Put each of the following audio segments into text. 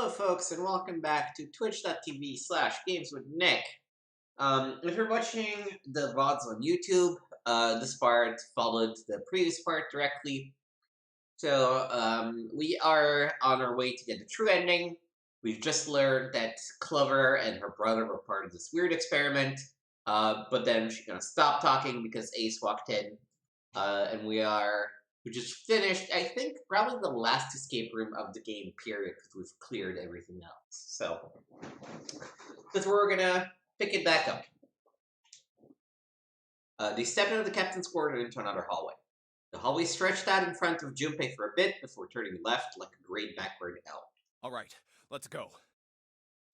Hello, folks, and welcome back to twitch.tv/games with Nick. If you're watching the VODs on YouTube, this part followed the previous part directly. So, we are on our way to get the true ending. We've just learned that Clover and her brother were part of this weird experiment, but then she kind of stopped talking because Ace walked in, and we just finished, I think, probably the last escape room of the game, period, because we've cleared everything else. So, that's where we're gonna pick it back up. They stepped out of the captain's quarters into another hallway. The hallway stretched out in front of Junpei for a bit before turning left like a great backward L. All right, let's go.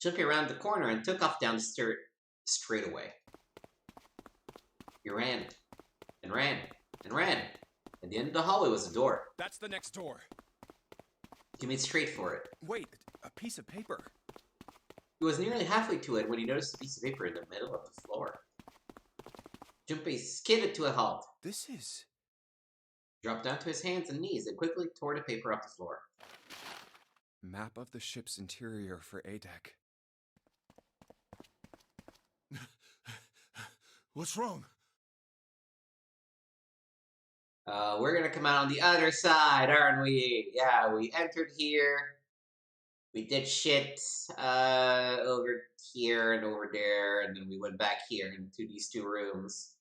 Junpei rounded the corner and took off down the stairs straight away. He ran, and ran, and ran. At the end of the hallway was a door. That's the next door. He made straight for it. Wait, a piece of paper. He was nearly halfway to it when he noticed a piece of paper in the middle of the floor. Junpei skidded to a halt. This is... Dropped down to his hands and knees and quickly tore the paper off the floor. Map of the ship's interior for ADEC. What's wrong? We're gonna come out on the other side, aren't we? Yeah, we entered here. We did shit over here and over there, and then we went back here into these two rooms.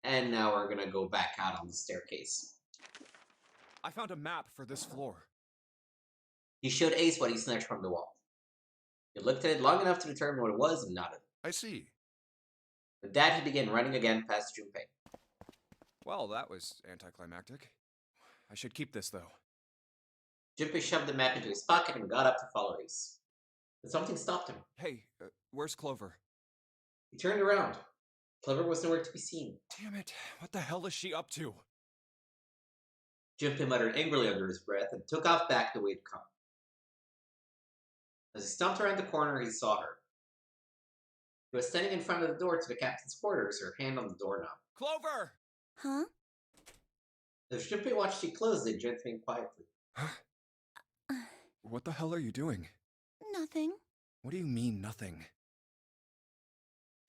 And now we're gonna go back out on the staircase. I found a map for this floor. He showed Ace what he snatched from the wall. He looked at it long enough to determine what it was and nodded. I see. With that, he began running again past Junpei. Well, that was anticlimactic. I should keep this, though. Junpei shoved the map into his pocket and got up to follow Ace. But something stopped him. Hey, where's Clover? He turned around. Clover was nowhere to be seen. Damn it, what the hell is she up to? Junpei muttered angrily under his breath and took off back the way it come. As he stomped around the corner, he saw her. She was standing in front of the door to the captain's quarters, her hand on the doorknob. Clover! Huh? As Junpei watched she closed it gently and quietly. What the hell are you doing? Nothing. What do you mean, nothing?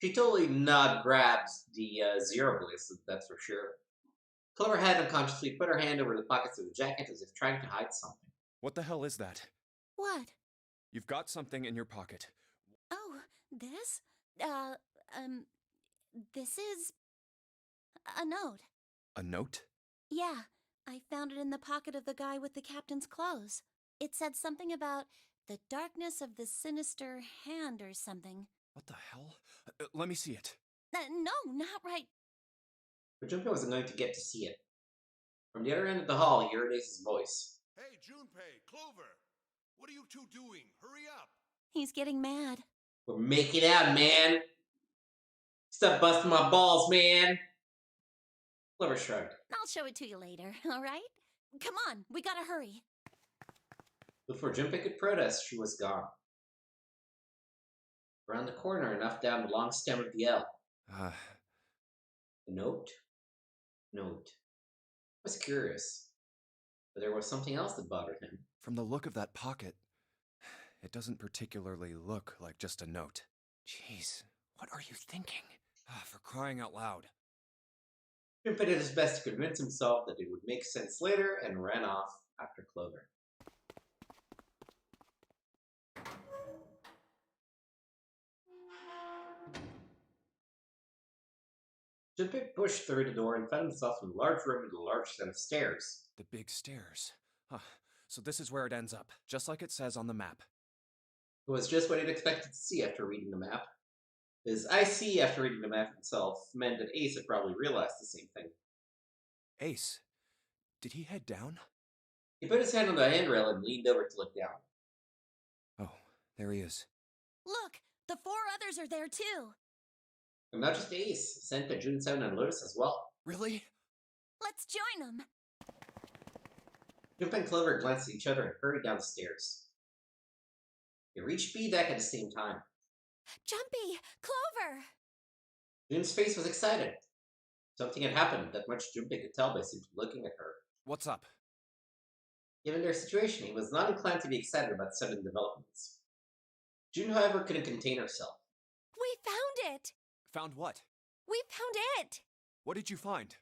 She totally not grabbed the zero bliss, that's for sure. Clover had unconsciously put her hand over the pockets of the jacket as if trying to hide something. What the hell is that? What? You've got something in your pocket. Oh, this? This is a note. A note? Yeah, I found it in the pocket of the guy with the captain's clothes. It said something about the darkness of the sinister hand or something. What the hell? Let me see it. No, not right. But Junpei wasn't going to get to see it. From the other end of the hall, he heard Ace's voice. Hey, Junpei, Clover! What are you two doing? Hurry up! He's getting mad. We're making out, man! Stop busting my balls, man! Clover shrugged. I'll show it to you later, all right? Come on, we gotta hurry. Before Junpei could protest, she was gone. Around the corner and up down the long stem of the L. A note? Note. I was curious, but there was something else that bothered him. From the look of that pocket, it doesn't particularly look like just a note. Jeez, what are you thinking? For crying out loud. Junpei did his best to convince himself that it would make sense later and ran off after Clover. Junpei pushed through the door and found himself in a large room with a large set of stairs. The big stairs. So this is where it ends up, just like it says on the map. It was just what he'd expected to see after reading the map. His I see after reading the map himself meant that Ace had probably realized the same thing. Ace, did he head down? He put his hand on the handrail and leaned over to look down. Oh, there he is. Look, the 4 others are there too. And not just Ace, Senta, Junsoun, and Lotus as well. Really? Let's join them. Junpei and Clover glanced at each other and hurried down the stairs. They reached B deck at the same time. Jumpy! Clover! Jun's face was excited. Something had happened, that much Junpei could tell by simply looking at her. What's up? Given their situation, he was not inclined to be excited about sudden developments. June, however, couldn't contain herself. We found it! Found what? We found it! What did you find?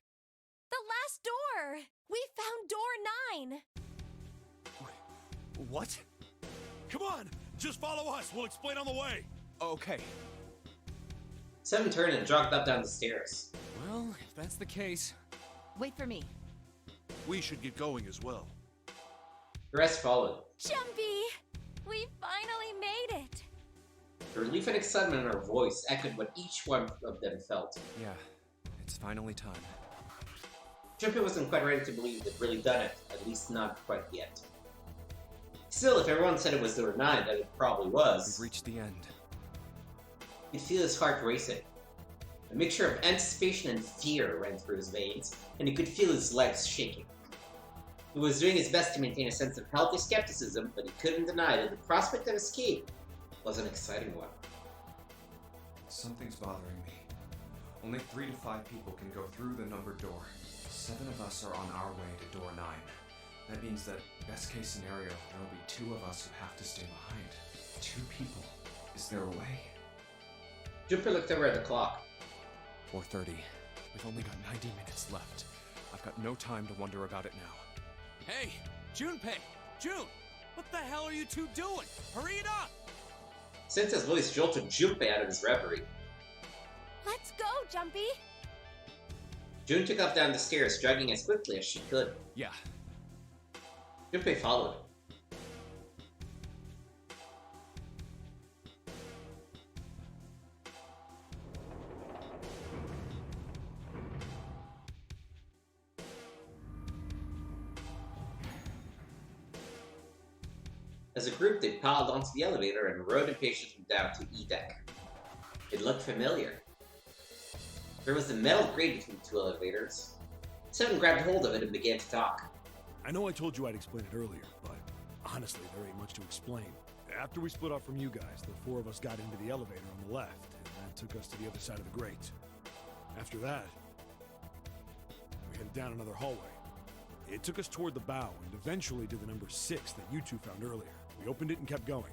The last door! We found door 9! What? Come on, just follow us. We'll explain on the way. Okay. 7 turned and jogged up down the stairs. Well, if that's the case... Wait for me. We should get going as well. The rest followed. Jumpy! We finally made it! The relief and excitement in her voice echoed what each one of them felt. Yeah, it's finally time. Jumpy wasn't quite ready to believe they'd really done it, at least not quite yet. Still, if everyone said it was door 9, that it probably was, We've reached the end. he'd feel his heart racing. A mixture of anticipation and fear ran through his veins, and he could feel his legs shaking. He was doing his best to maintain a sense of healthy skepticism, but he couldn't deny that the prospect of escape was an exciting one. Something's bothering me. Only 3 to 5 people can go through the numbered door. 7 of us are on our way to door 9. That means that, best case scenario, there will be 2 of us who have to stay behind. 2 people. Is there a way? Jumper looked over at the clock. 4:30. We've only got 90 minutes left. I've got no time to wonder about it now. Hey, Junpei! June! What the hell are you two doing? Hurry it up! Santa's voice jolted Junpei out of his reverie. Let's go, Jumpy! June took off down the stairs, jogging as quickly as she could. Yeah. Junpei followed. As a group, they piled onto the elevator and rode impatiently down to E-Deck. It looked familiar. There was a metal grate between the 2 elevators. 7 grabbed hold of it and began to talk. I know I told you I'd explain it earlier, but honestly, there ain't much to explain. After we split up from you guys, the 4 of us got into the elevator on the left, and that took us to the other side of the grate. After that, we headed down another hallway. It took us toward the bow, and eventually to the number 6 that you two found earlier. We opened it and kept going.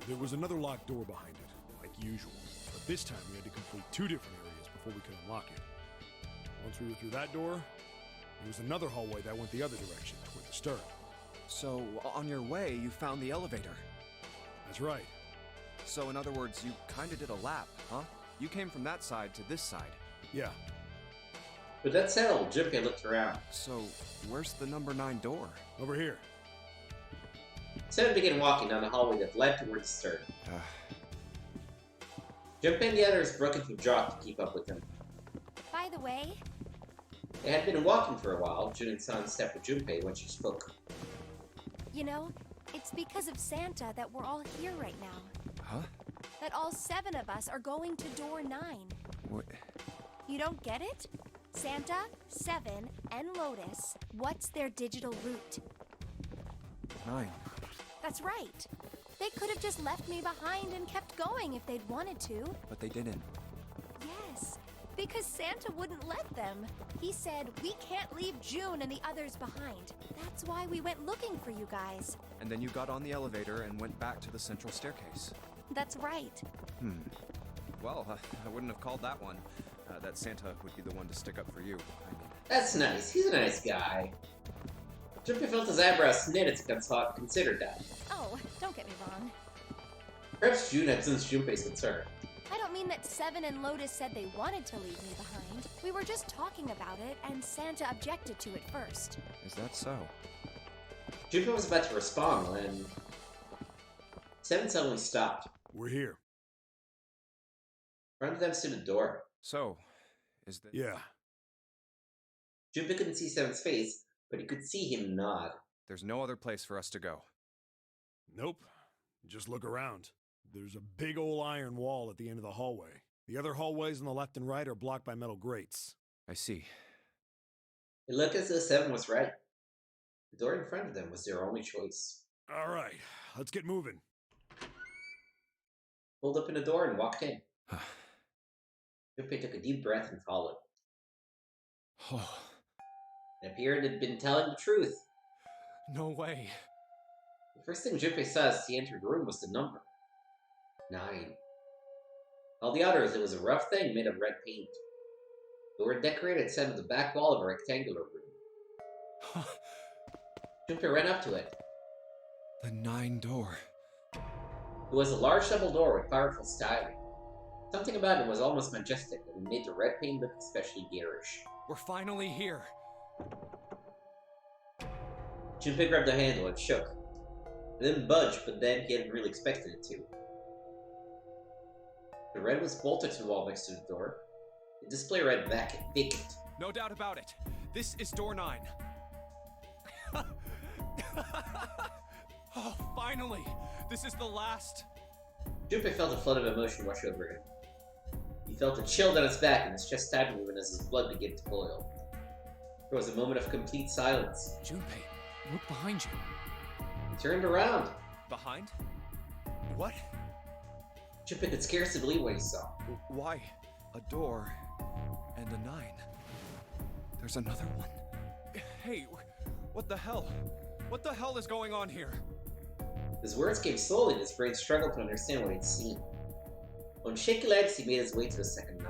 There was another locked door behind it, like usual, but this time we had to complete 2 different areas before we could unlock it. Once we were through that door, there was another hallway that went the other direction, toward the stern. So, on your way, you found the elevator. That's right. So, in other words, you kinda did a lap, huh? You came from that side to this side. Yeah, With that settled, Junpei looked around. So, where's the number 9 door? over here. 7 began walking down the hallway that led toward the stern. Junpei and the others broke into a jog to keep up with him. By the way, They had been walking for a while. Jun and San stepped with Junpei when she spoke. you know, it's because of Santa that we're all here right now. Huh? That all 7 of us are going to door 9. What? You don't get it? Santa, 7, and Lotus, what's their digital route? 9. That's right. They could have just left me behind and kept going if they'd wanted to. But they didn't. Yes, because Santa wouldn't let them. He said, we can't leave June and the others behind. That's why we went looking for you guys. And then you got on the elevator and went back to the central staircase. That's right. Well, I wouldn't have called that one. That Santa would be the one to stick up for you. I mean, That's nice. He's a nice guy. Junpei felt his eyebrows knit as he considered that. Oh, don't get me wrong. Perhaps June had sensed Junpei's concern. I don't mean that 7 and Lotus said they wanted to leave me behind. We were just talking about it, and Santa objected to it first. is that so? Junpei was about to respond when 7 suddenly stopped. We're here. In front of them stood a door. So, is that... Yeah. Junpei couldn't see 7's face, but he could see him nod. There's no other place for us to go. Nope. Just look around. There's a big old iron wall at the end of the hallway. The other hallways on the left and right are blocked by metal grates. I see. It looked as though 7 was right. The door in front of them was their only choice. All right, let's get moving. Pulled open the door and walked in. Junpei took a deep breath and followed. Oh, It appeared he'd been telling the truth. no way. The first thing Junpei saw as he entered the room was the number. 9. All the others, it was a rough thing made of red paint. The word decorated sat on the back wall of a rectangular room. Junpei ran up to it. The 9 door. It was a large double door with powerful styling. Something about it was almost majestic, and it made the red paint look especially garish. We're finally here. Junpei grabbed the handle and shook. It didn't budge, but then he hadn't really expected it to. The red was bolted to the wall next to the door. The display read vacant. No doubt about it. This is door 9. Oh, finally! This is the last. Junpei felt a flood of emotion wash over him. He felt a chill down his back and his chest tightened even as his blood began to boil. There was a moment of complete silence. Junpei, look behind you. He turned around. Behind? What? Junpei could scarcely believe what he saw. Why? A door and a 9. There's another one. Hey, what the hell? What the hell is going on here? His words came slowly and his brain struggled to understand what he'd seen. On shaky legs, he made his way to the second 9.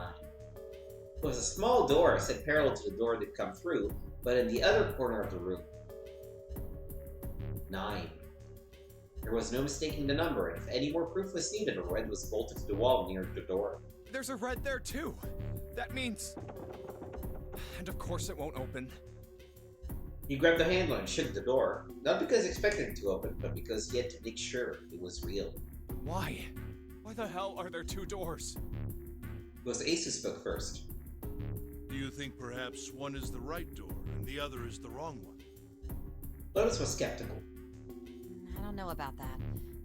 It was a small door set parallel to the door they'd come through, but in the other corner of the room. 9. There was no mistaking the number, and if any more proof was needed, a red was bolted to the wall near the door. There's a red there too. That means... And of course it won't open. He grabbed the handle and shook the door, not because he expected it to open, but because he had to make sure it was real. Why? Why the hell are there 2 doors? It was Ace who spoke first. Do you think perhaps one is the right door and the other is the wrong one? Lotus was skeptical. I don't know about that.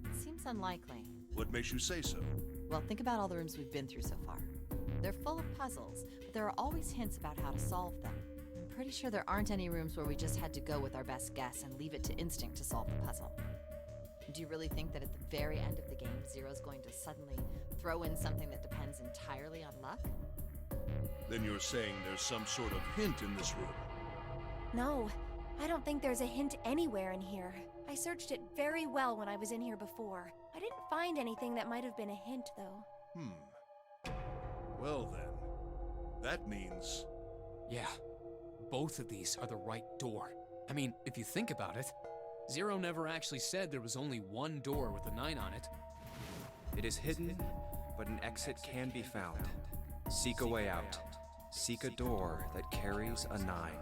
It seems unlikely. What makes you say so? Well, think about all the rooms we've been through so far. They're full of puzzles, but there are always hints about how to solve them. I'm pretty sure there aren't any rooms where we just had to go with our best guess and leave it to instinct to solve the puzzle. Do you really think that at the very end of the game, Zero's going to suddenly throw in something that depends entirely on luck? Then you're saying there's some sort of hint in this room. No, I don't think there's a hint anywhere in here. I searched it very well when I was in here before. I didn't find anything that might have been a hint, though. Well then, that means... Yeah, both of these are the right door. I mean, if you think about it, Zero never actually said there was only one door with a 9 on it. It is hidden, but an exit can be found. Seek a way out. Seek a door that carries a 9.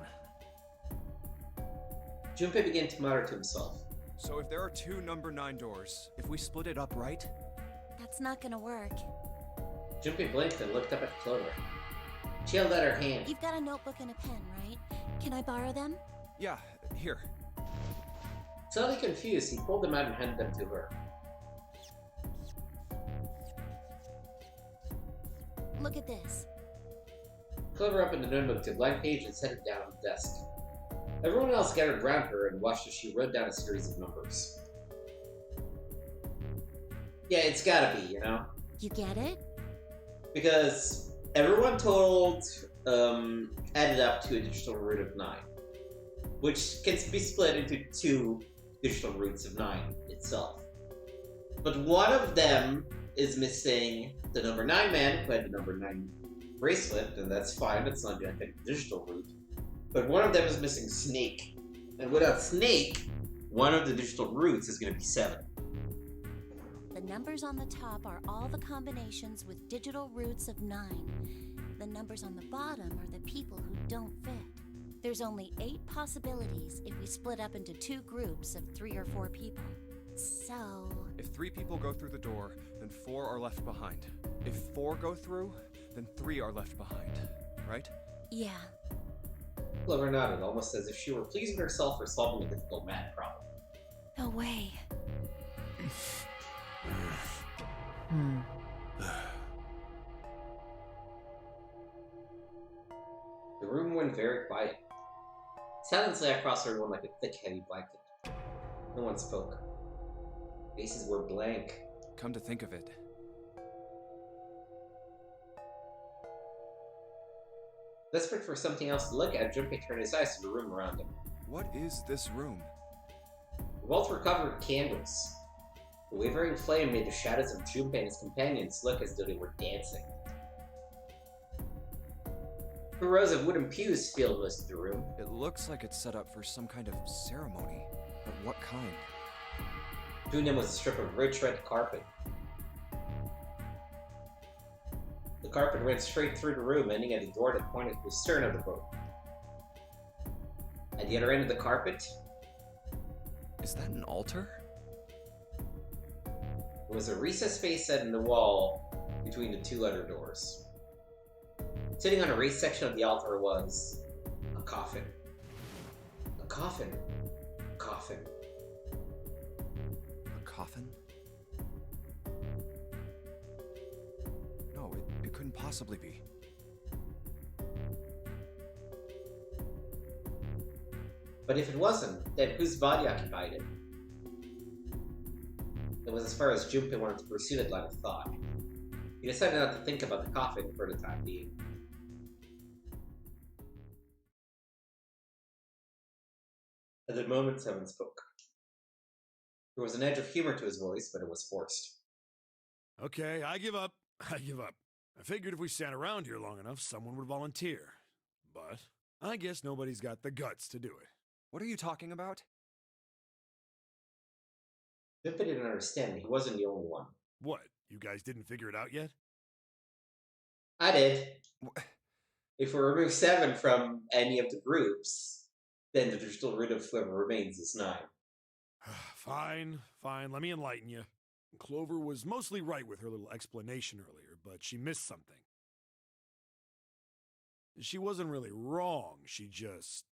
Junpei began to mutter to himself. So if there are 2 number 9 doors, if we split it up right? That's not gonna work. Junpei blinked and looked up at Clover. She held out her hand. You've got a notebook and a pen, right? Can I borrow them? Yeah, here. Slightly confused, he pulled them out and handed them to her. Look at this. Clover opened the notebook to a blank page and set it down on the desk. Everyone else gathered around her and watched as she wrote down a series of numbers. Yeah, it's gotta be, you know? You get it? Because everyone totaled, added up to a digital root of 9. Which can be split into 2 digital roots of 9 itself. But one of them is missing the number 9 man who had the number 9 bracelet, and that's fine, that's not going to affect the digital root. But one of them is missing Snake. And without Snake, one of the digital roots is going to be 7. The numbers on the top are all the combinations with digital roots of 9. The numbers on the bottom are the people who don't fit. There's only 8 possibilities if we split up into 2 groups of 3 or 4 people. So... If 3 people go through the door, then 4 are left behind. If 4 go through, then 3 are left behind. Right? yeah. Clover nodded, almost as if she were pleased with herself for solving a difficult math problem. No way. The room went very quiet. Silence lay across everyone like a thick, heavy blanket. No one spoke. Faces were blank. Come to think of it, Desperate for something else to look at, Junpei turned his eyes to the room around him. what is this room? The walls were covered with candles. The wavering flame made the shadows of Junpei and his companions look as though they were dancing. 2 rows of wooden pews filled most of the room. It looks like it's set up for some kind of ceremony. But what kind? Between them was a strip of rich red carpet. The carpet ran straight through the room, ending at a door that pointed to the stern of the boat. At the other end of the carpet, Is that an altar? there was a recessed space set in the wall between the 2 other doors. Sitting on a raised section of the altar was a coffin. A coffin. A coffin. A coffin? No, it couldn't possibly be. But if it wasn't, then whose body occupied it? It was as far as Junpei wanted to pursue that line of thought. He decided not to think about the coffin for the time being. At the moment, Seven spoke. There was an edge of humor to his voice, but it was forced. Okay, I give up. I give up. I figured if we sat around here long enough, someone would volunteer. But I guess nobody's got the guts to do it. What are you talking about? Junpei didn't understand. He wasn't the only one. What, you guys didn't figure it out yet? I did. Wh- If we remove 7 from any of the groups, then the digital root of whoever remains is 9. Fine, fine, let me enlighten you. Clover was mostly right with her little explanation earlier, but she missed something. She wasn't really wrong, she just...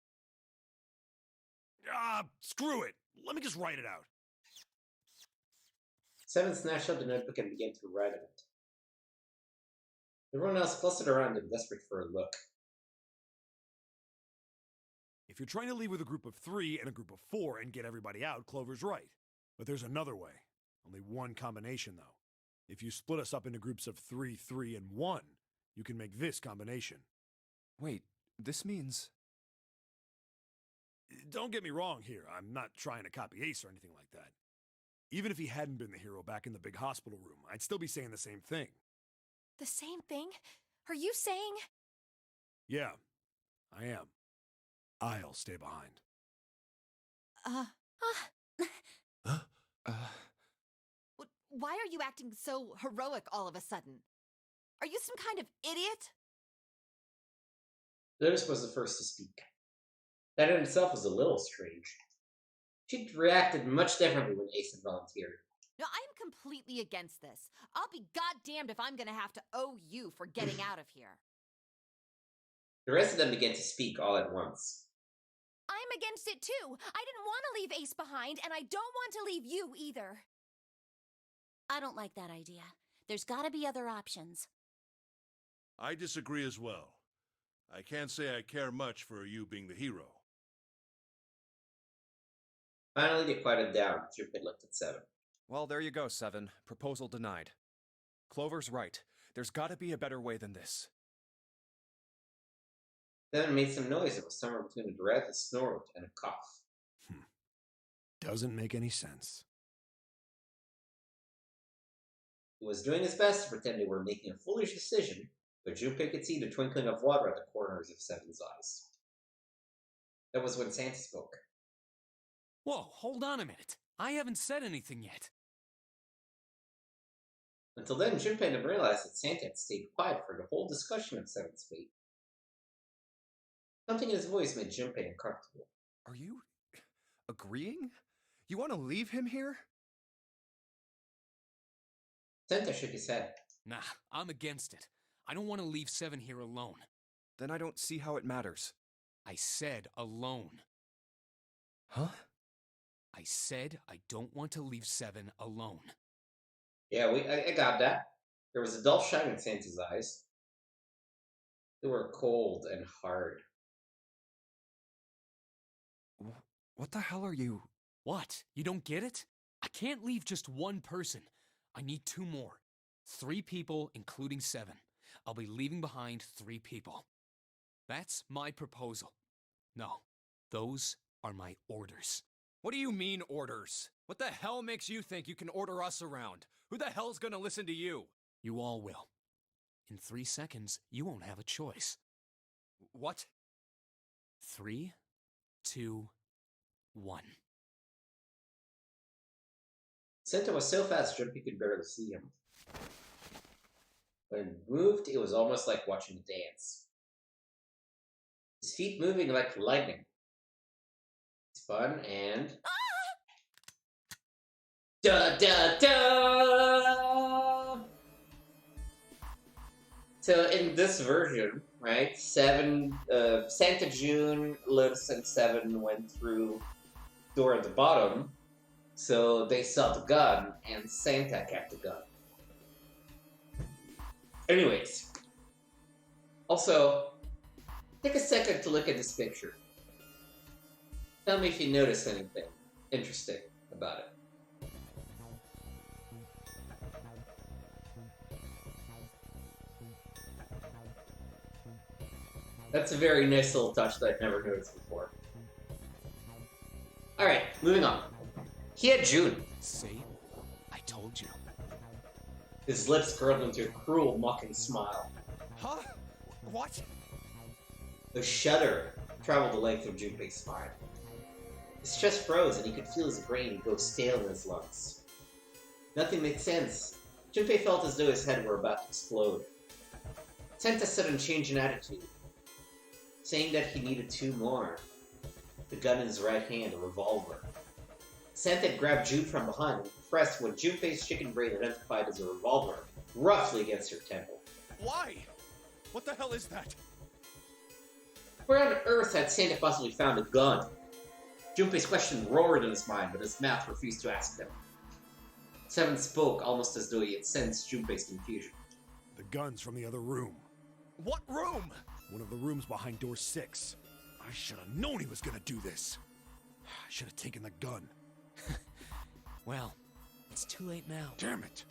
screw it! Let me just write it out. 7 snatched up the notebook and began to write on it. Everyone else clustered around him, desperate for a look. If you're trying to leave with a group of 3 and a group of 4 and get everybody out, Clover's right. But there's another way. Only one combination, though. If you split us up into groups of 3, 3, and 1, you can make this combination. Wait, this means... Don't get me wrong here, I'm not trying to copy Ace or anything like that. Even if he hadn't been the hero back in the big hospital room, I'd still be saying the same thing. The same thing? Are you saying? Yeah, I am. I'll stay behind. Why are you acting so heroic all of a sudden? Are you some kind of idiot? Lotus was the first to speak. That in itself was a little strange. She'd reacted much differently when Ace had volunteered. No, I'm completely against this. I'll be goddamned if I'm gonna have to owe you for getting out of here. The rest of them began to speak all at once. I'm against it too. I didn't want to leave Ace behind, and I don't want to leave you either. I don't like that idea. There's gotta be other options. I disagree as well. I can't say I care much for you being the hero. Finally, they quieted down. Junpei looked at 7. Well, there you go, 7. Proposal denied. Clover's right. There's gotta be a better way than this. 7 made some noise that was somewhere between a dread, a snort, and a cough. Doesn't make any sense. He was doing his best to pretend they were making a foolish decision, but Junpei could see the twinkling of water at the corners of 7's eyes. That was when Santa spoke. Whoa, hold on a minute. I haven't said anything yet. Until then, Junpei never realized that Santa had stayed quiet for the whole discussion of 7's fate. Something in his voice made Junpei uncomfortable. Are you... agreeing? You want to leave him here? Santa shook his head. Nah, I'm against it. I don't want to leave 7 here alone. Then I don't see how it matters. I said alone. Huh? I said I don't want to leave 7 alone. Yeah, I got that. There was a dull shine in Santa's eyes. They were cold and hard. What the hell are you... What? You don't get it? I can't leave just one person. I need 2 more. 3 people, including 7. I'll be leaving behind 3 people. That's my proposal. No, those are my orders. What do you mean, orders? What the hell makes you think you can order us around? Who the hell's gonna listen to you? You all will. In 3 seconds, you won't have a choice. What? 3, 2, 1. Santa was so fast Jumpy could barely see him. When he moved, it was almost like watching a dance. His feet moving like lightning. He spun and... Da da da! So in this version, right, Santa, June, Lotus, and Seven went through door at the bottom, so they saw the gun, and Santa kept the gun. Anyways, also, take a second to look at this picture. Tell me if you notice anything interesting about it. That's a very nice little touch that I've never noticed before. Alright, moving on. He had June. See? I told you. His lips curled into a cruel, mocking smile. Huh? What? A shudder traveled the length of Junpei's spine. His chest froze and he could feel his brain go stale in his lungs. Nothing made sense. Junpei felt as though his head were about to explode. Santa sudden change in attitude, saying that he needed 2 more. The gun in his right hand, a revolver. Santa grabbed June from behind and pressed what Junpei's chicken brain identified as a revolver roughly against her temple. Why? What the hell is that? Where on earth had Santa possibly found a gun? Junpei's question roared in his mind, but his mouth refused to ask them. Seven spoke almost as though he had sensed Junpei's confusion. The gun's from the other room. What room? One of the rooms behind door 6. I should have known he was gonna do this. I should have taken the gun. Well, it's too late now. Damn it.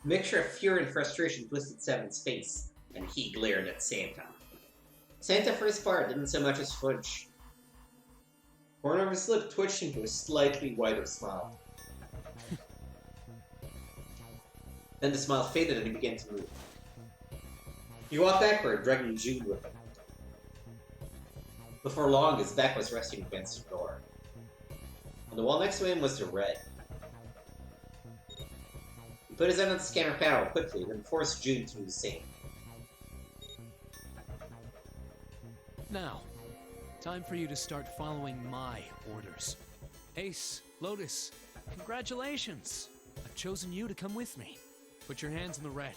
A mixture of fear and frustration twisted Seven's face, and he glared at Santa. Santa, for his part, didn't so much as flinch. The corner of his lip twitched into a slightly wider smile. Then the smile faded and he began to move. He walked backward, dragging June with him. Before long, his back was resting against the door. On the wall next to him was the red. He put his hand on the scanner panel quickly, then forced June to do the same. Now, time for you to start following my orders. Ace, Lotus, congratulations! I've chosen you to come with me. Put your hands in the red.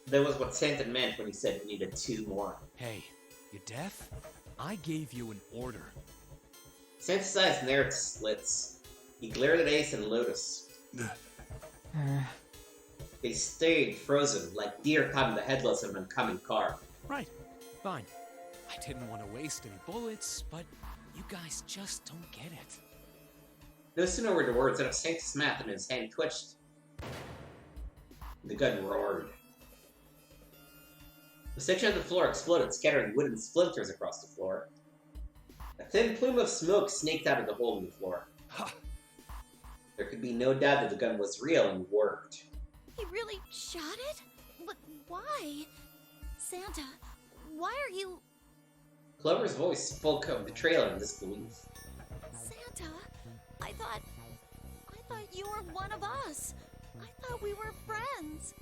That was what Santa meant when he said he needed 2 more. Hey, you deaf? I gave you an order. Santa's eyes narrowed to slits. He glared at Ace and Lotus. They stayed frozen, like deer caught in the headlights of an oncoming car. Right, fine. I didn't want to waste any bullets, but you guys just don't get it. No sooner were the words out of Santa's mouth than his hand twitched. The gun roared. A section of the floor exploded, scattering wooden splinters across the floor. A thin plume of smoke snaked out of the hole in the floor. There could be no doubt that the gun was real and worked. He really shot it? But why? Santa, why are you... Clover's voice spoke of betrayal and disbelief. Santa, I thought you were one of us. I thought we were friends.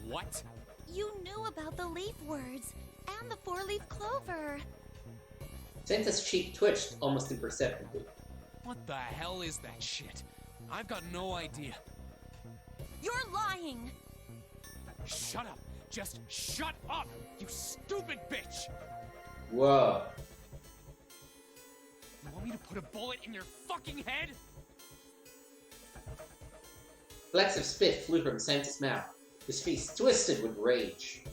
What? You knew about the leaf words and the 4-leaf clover. Santa's cheek twitched almost imperceptibly. What the hell is that shit? I've got no idea. You're lying! Shut up! Just shut up! You stupid bitch! Whoa. You want me to put a bullet in your fucking head? Flecks of spit flew from Santa's mouth, his face twisted with rage.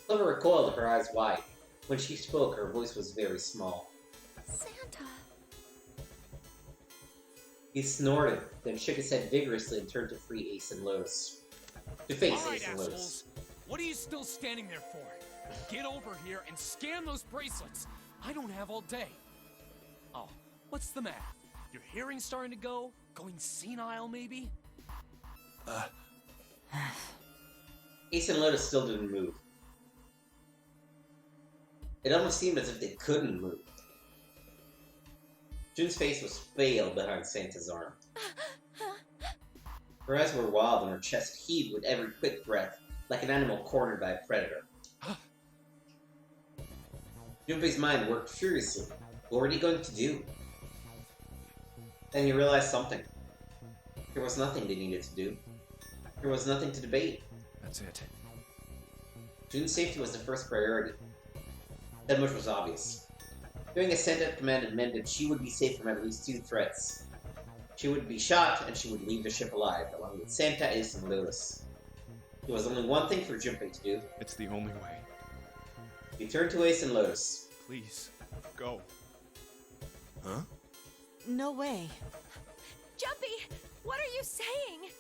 Clover recoiled, her eyes wide. When she spoke, her voice was very small. Santa... He snorted, then shook his head vigorously and turned to free Ace and Lotus. To face All right, Ace and assholes. Lotus. What are you still standing there for? Get over here and scan those bracelets. I don't have all day. What's the matter? Your hearing's starting to go? Going senile, maybe? Ace and Lotus still didn't move. It almost seemed as if they couldn't move. June's face was pale behind Santa's arm. Her eyes were wild and her chest heaved with every quick breath, like an animal cornered by a predator. Junpei's mind worked furiously. What were they going to do? Then he realized something. There was nothing they needed to do. There was nothing to debate. That's it. June's safety was the first priority. That much was obvious. Doing a Santa command meant that she would be safe from at least 2 threats. She would be shot, and she would leave the ship alive, along with Santa, Ace, and Lotus. There was only one thing for Junpei to do. It's the only way. He turned to Ace and Lotus. Please, go. Huh? No way. Jumpy, what are you saying?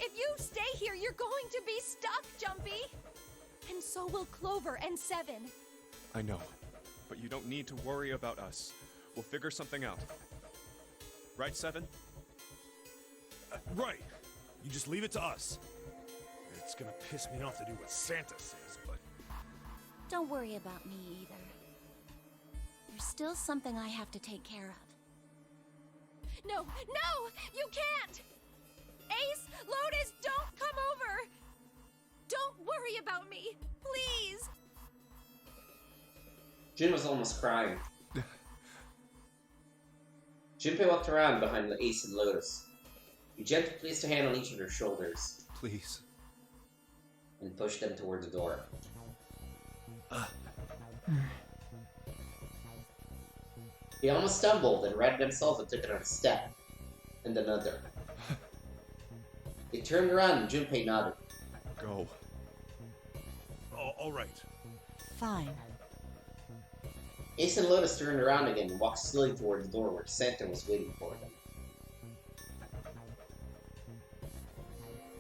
If you stay here, you're going to be stuck, Jumpy. And so will Clover and Seven. I know, but you don't need to worry about us. We'll figure something out. Right, Seven? Right. You just leave it to us. It's gonna piss me off to do what Santa says, but... Don't worry about me either. There's still something I have to take care of. No, you can't! Ace, Lotus, don't come over! Don't worry about me, please! Jin was almost crying. Junpei walked around behind the Ace and Lotus. He gently placed a hand on each of their shoulders Please. and pushed them toward the door. They almost stumbled and righted themselves and took another step. And another. They turned around and Junpei nodded. Go. Oh, all right. Fine. Ace and Lotus turned around again and walked slowly toward the door where Santa was waiting for them.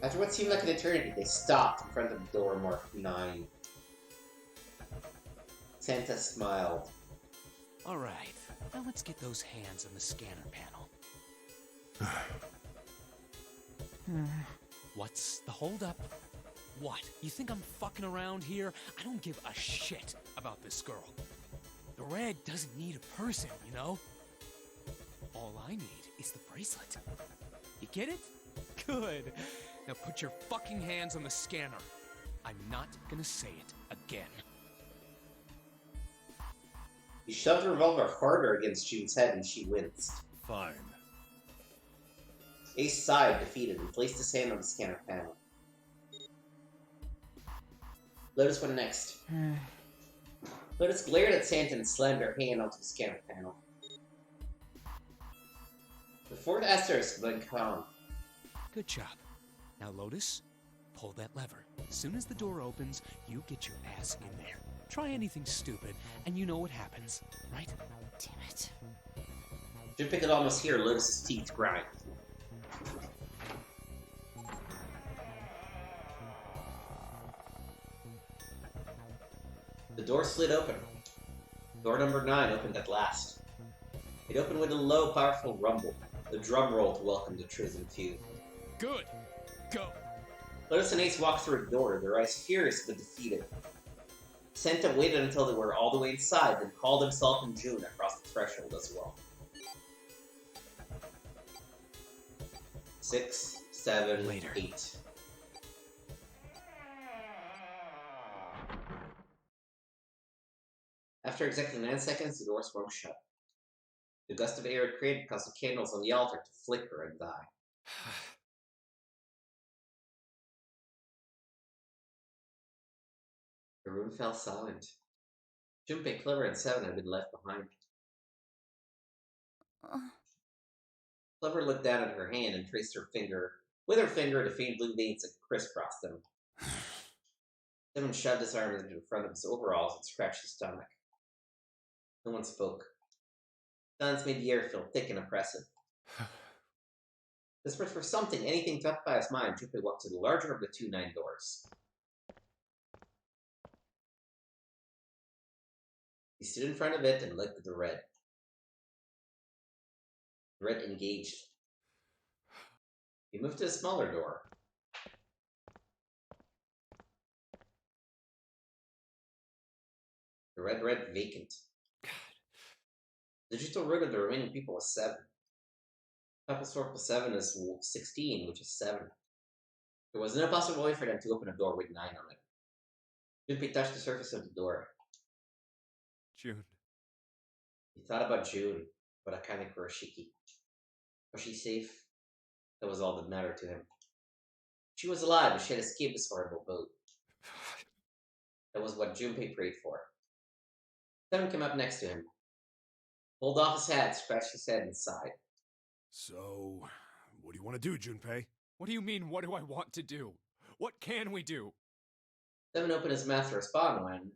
After what seemed like an eternity, they stopped in front of the door marked 9. Santa smiled. All right, now let's get those hands on the scanner panel. What's the holdup? What? You think I'm fucking around here? I don't give a shit about this girl. The red doesn't need a person, you know? All I need is the bracelet. You get it? Good. Now put your fucking hands on the scanner. I'm not gonna say it again. He shoved the revolver harder against June's head and she winced. Fine. Ace sighed, defeated, and placed his hand on the scanner panel. Lotus went next. Lotus glared at Santa and slammed her hand onto the scanner panel. The 4th asterisk went calm. Good job. Now, Lotus, pull that lever. As soon as the door opens, you get your ass in there. Try anything stupid, and you know what happens, right? Damn it. Junpei could almost hear Lotus's teeth grind. The door slid open. Door number 9 opened at last. It opened with a low, powerful rumble, a drum roll to welcome the chosen few. Good. Go. Lotus and Ace walked through the door, their eyes furious but defeated. Santa waited until they were all the way inside, then called himself and June across the threshold as well. 6, 7, Later. 8. After exactly 9 seconds, the door swung shut. The gust of air it created caused the candles on the altar to flicker and die. The room fell silent. Junpei, Clover, and Seven had been left behind. Clover looked down at her hand and traced her finger the faint blue veins that crisscrossed them. Seven shoved his arm into the front of his overalls and scratched his stomach. No one spoke. Silence made the air feel thick and oppressive. Desperate for something, anything to occupy his mind, Junpei walked to the larger of the 2 9 doors. He stood in front of it and looked at the red. Red engaged. He moved to a smaller door. The red vacant. The digital root of the remaining people was 7. Couple sword plus 7 is 16, which is 7. There was no possible way for them to open a door with 9 on it. Junpei touched the surface of the door. June. He thought about June, but Akane Kuroshiki. Was she safe? That was all that mattered to him. She was alive, but she had escaped this horrible boat. That was what Junpei prayed for. 7 came up next to him. Pulled off his hat, scratched his head, and sighed. So, what do you want to do, Junpei? What do you mean, what do I want to do? What can we do? 7 opened his mouth to respond when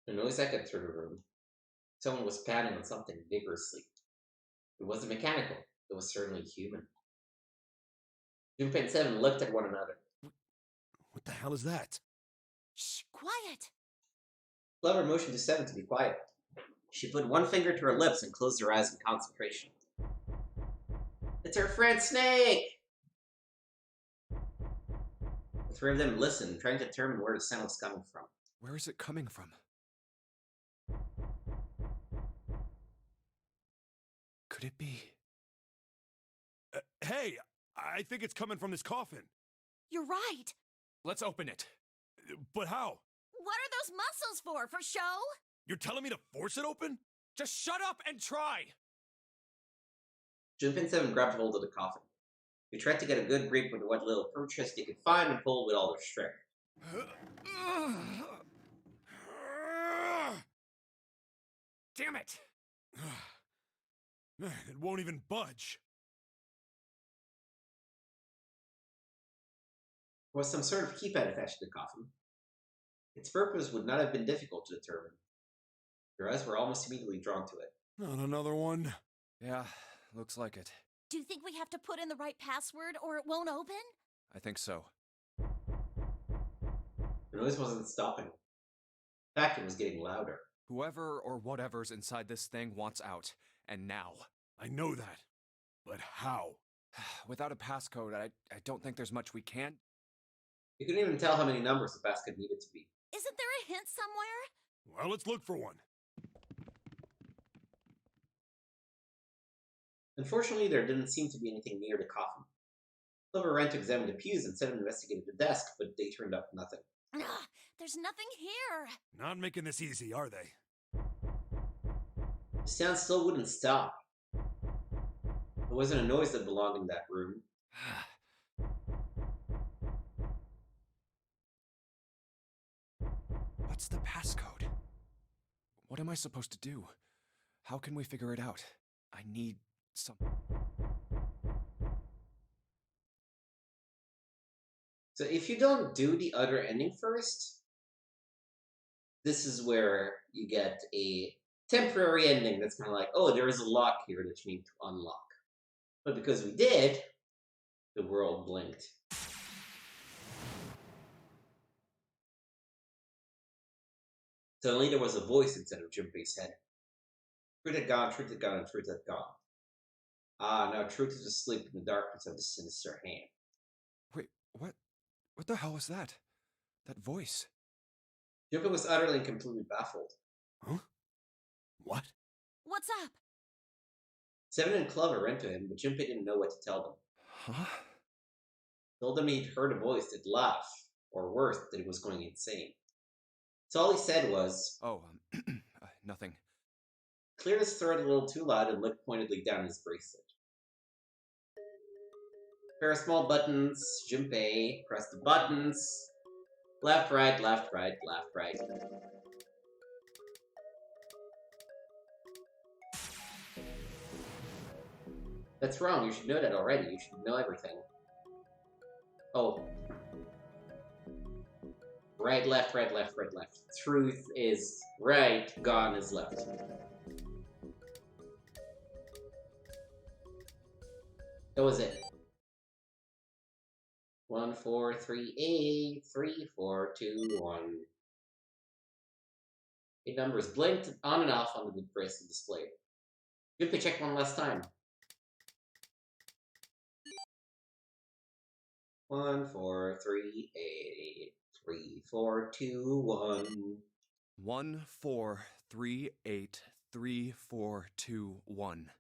a noise echoed through the room. Someone was pounding on something vigorously. It wasn't mechanical. It was certainly human. Junpei and 7 looked at one another. What the hell is that? Shh, quiet! Clover motioned to 7 to be quiet. She put one finger to her lips and closed her eyes in concentration. It's her friend Snake! The 3 of them listened, trying to determine where the sound was coming from. Where is it coming from? Could it be? Hey, I think it's coming from this coffin. You're right! Let's open it. But how? What are those muscles for? For show? You're telling me to force it open? Just shut up and try! Junpei and 7 grabbed hold of the coffin. They tried to get a good grip with what little purchase they could find and pulled with all their strength. Damn it! Man, it won't even budge. There was some sort of keypad attached to the coffin. Its purpose would not have been difficult to determine. Their eyes were almost immediately drawn to it. Not another one. Yeah, looks like it. Do you think we have to put in the right password or it won't open? I think so. The noise wasn't stopping. In fact, it was getting louder. Whoever or whatever's inside this thing wants out. And now. I know that. But how? Without a passcode, I don't think there's much we can. You couldn't even tell how many numbers the passcode needed to be. Isn't there a hint somewhere? Well, let's look for one. Unfortunately, there didn't seem to be anything near the coffin. Clover ran to examine the pews and 7 investigated the desk, but they turned up nothing. Ugh, there's nothing here. Not making this easy, are they? The sound still wouldn't stop. There wasn't a noise that belonged in that room. What's the passcode? What am I supposed to do? How can we figure it out? I need some... So if you don't do the other ending first, this is where you get a temporary ending that's kind of like, oh, there is a lock here that you need to unlock. But because we did, the world blinked. Suddenly there was a voice inside of Junpei's head. Truth had gone, truth had gone, and truth had gone. Ah, now truth is asleep in the darkness of the sinister hand. Wait, what? What the hell was that? That voice? Junpei was utterly and completely baffled. Huh? What? What's up? 7 and Clover ran to him, but Junpei didn't know what to tell them. Huh? Told them he'd heard a voice that laughed, or worse, that he was going insane. So all he said was, Oh, nothing. Cleared his throat a little too loud and looked pointedly down his bracelet. A pair of small buttons. Junpei pressed the buttons. Left, right, left, right, left, right. That's wrong. You should know that already. You should know everything. Oh. Right, left, right, left, right, left. Truth is right, gone is left. That was it. 1, 4, 3, 8, 3, 4, 2, 1. 8 numbers blinked on and off on the bracelet display. Junpei checked one last time. 1, 4, 3, 8, 3, 4, 2, 1. 1, 4, 3, 8, 3, 4, 2, 1.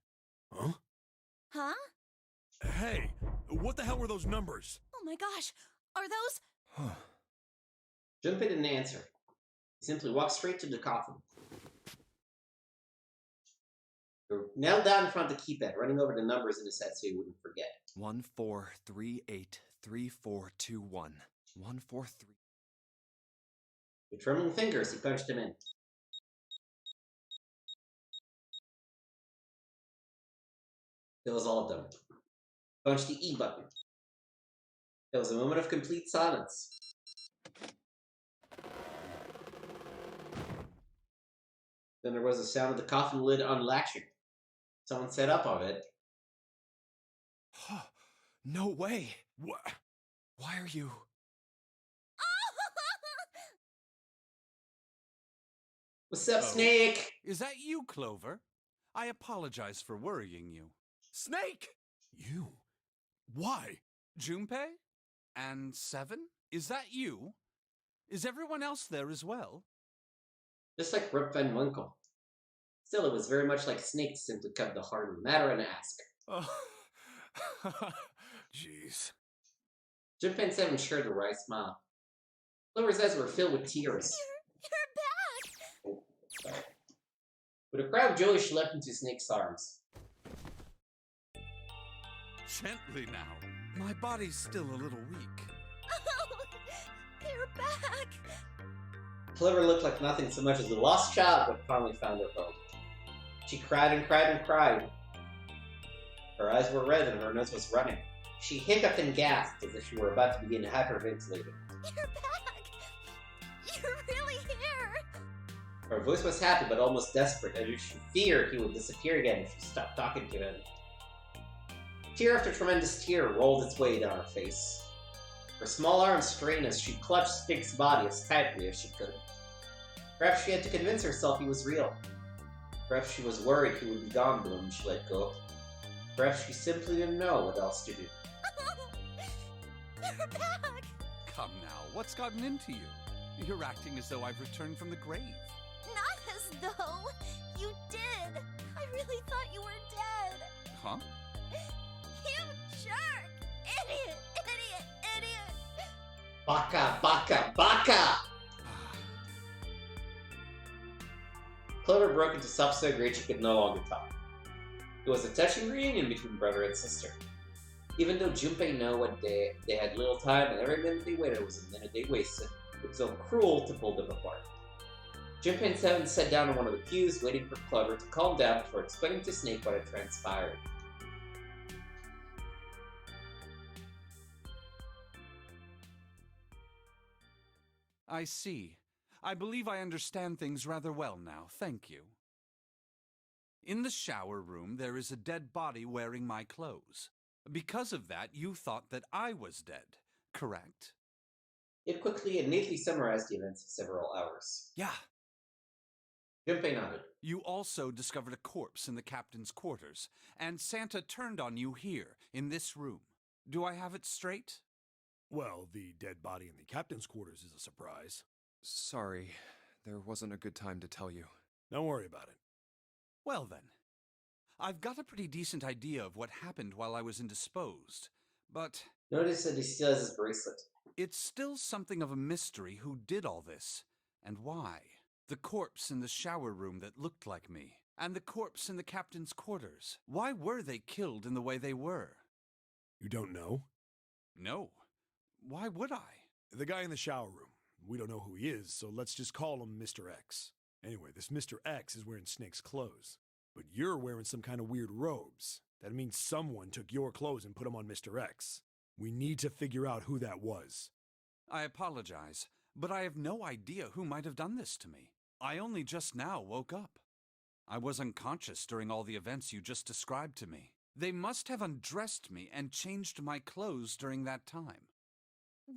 Huh? Huh? Hey, what the hell were those numbers? Oh my gosh, are those? Junpei didn't answer. He simply walked straight to the coffin. He knelt down in front of the keypad, running over the numbers in his head so he wouldn't forget. 1, 4, 3, 8, 3, 4, 2, 1. 1, 4, 3. With trembling fingers, he punched them in. That was all of them. Punched the E button. There was a moment of complete silence. Then there was the sound of the coffin lid unlatching. Someone sat up on it. No way! What? Why are you... What's up, Oh. Snake? Is that you, Clover? I apologize for worrying you. Snake! You? Why? Junpei? And Seven? Is that you? Is everyone else there as well? Just like Rip Van Winkle. Still, it was very much like Snake to simply cut the heart of the matter and ask. Oh. Jeez. Junpei and Seven shared a wry smile. Clover's eyes were filled with tears. You're back! Oh, sorry. With a cry of joy, she leapt into Snake's arms. Gently now. My body's still a little weak. Oh, you're back! Clover looked like nothing so much as a lost child who had finally found her home. She cried and cried and cried. Her eyes were red and her nose was running. She hiccuped and gasped as if she were about to begin hyperventilating. You're back! You're really here! Her voice was happy but almost desperate, as if she feared he would disappear again if she stopped talking to him. Tear after tremendous tear rolled its way down her face. Her small arms strained as she clutched Snake's body as tightly as she could. Perhaps she had to convince herself he was real. Perhaps she was worried he would be gone the moment she let go. Perhaps she simply didn't know what else to do. You're back! Come now, what's gotten into you? You're acting as though I've returned from the grave. Not as though! You did! I really thought you were dead! Huh? You jerk! Idiot! Idiot! Idiot! Baka! Baka! Baka! Clover broke into sob so great she could no longer talk. It was a touching reunion between brother and sister. Even though Junpei knew what they had little time and every minute they waited was a minute they wasted, it would feel cruel to pull them apart. Junpei and Seven sat down on one of the pews waiting for Clover to calm down before explaining to Snake what had transpired. I see. I believe I understand things rather well now, thank you. In the shower room, there is a dead body wearing my clothes. Because of that, you thought that I was dead, correct? It quickly and neatly summarized the events of several hours. Yeah. Junpei nodded. You also discovered a corpse in the captain's quarters, and Santa turned on you here, in this room. Do I have it straight? Well, the dead body in the captain's quarters is a surprise. Sorry, there wasn't a good time to tell you. Don't worry about it. Well then, I've got a pretty decent idea of what happened while I was indisposed, but Notice that he still has his bracelet. it's still something of a mystery who did all this, and why. The corpse in the shower room that looked like me, and the corpse in the captain's quarters. Why were they killed in the way they were? You don't know? No. Why would I? The guy in the shower room. We don't know who he is, so let's just call him Mr. X. Anyway, this Mr. X is wearing Snake's clothes. But you're wearing some kind of weird robes. That means someone took your clothes and put them on Mr. X. We need to figure out who that was. I apologize, but I have no idea who might have done this to me. I only just now woke up. I was unconscious during all the events you just described to me. They must have undressed me and changed my clothes during that time.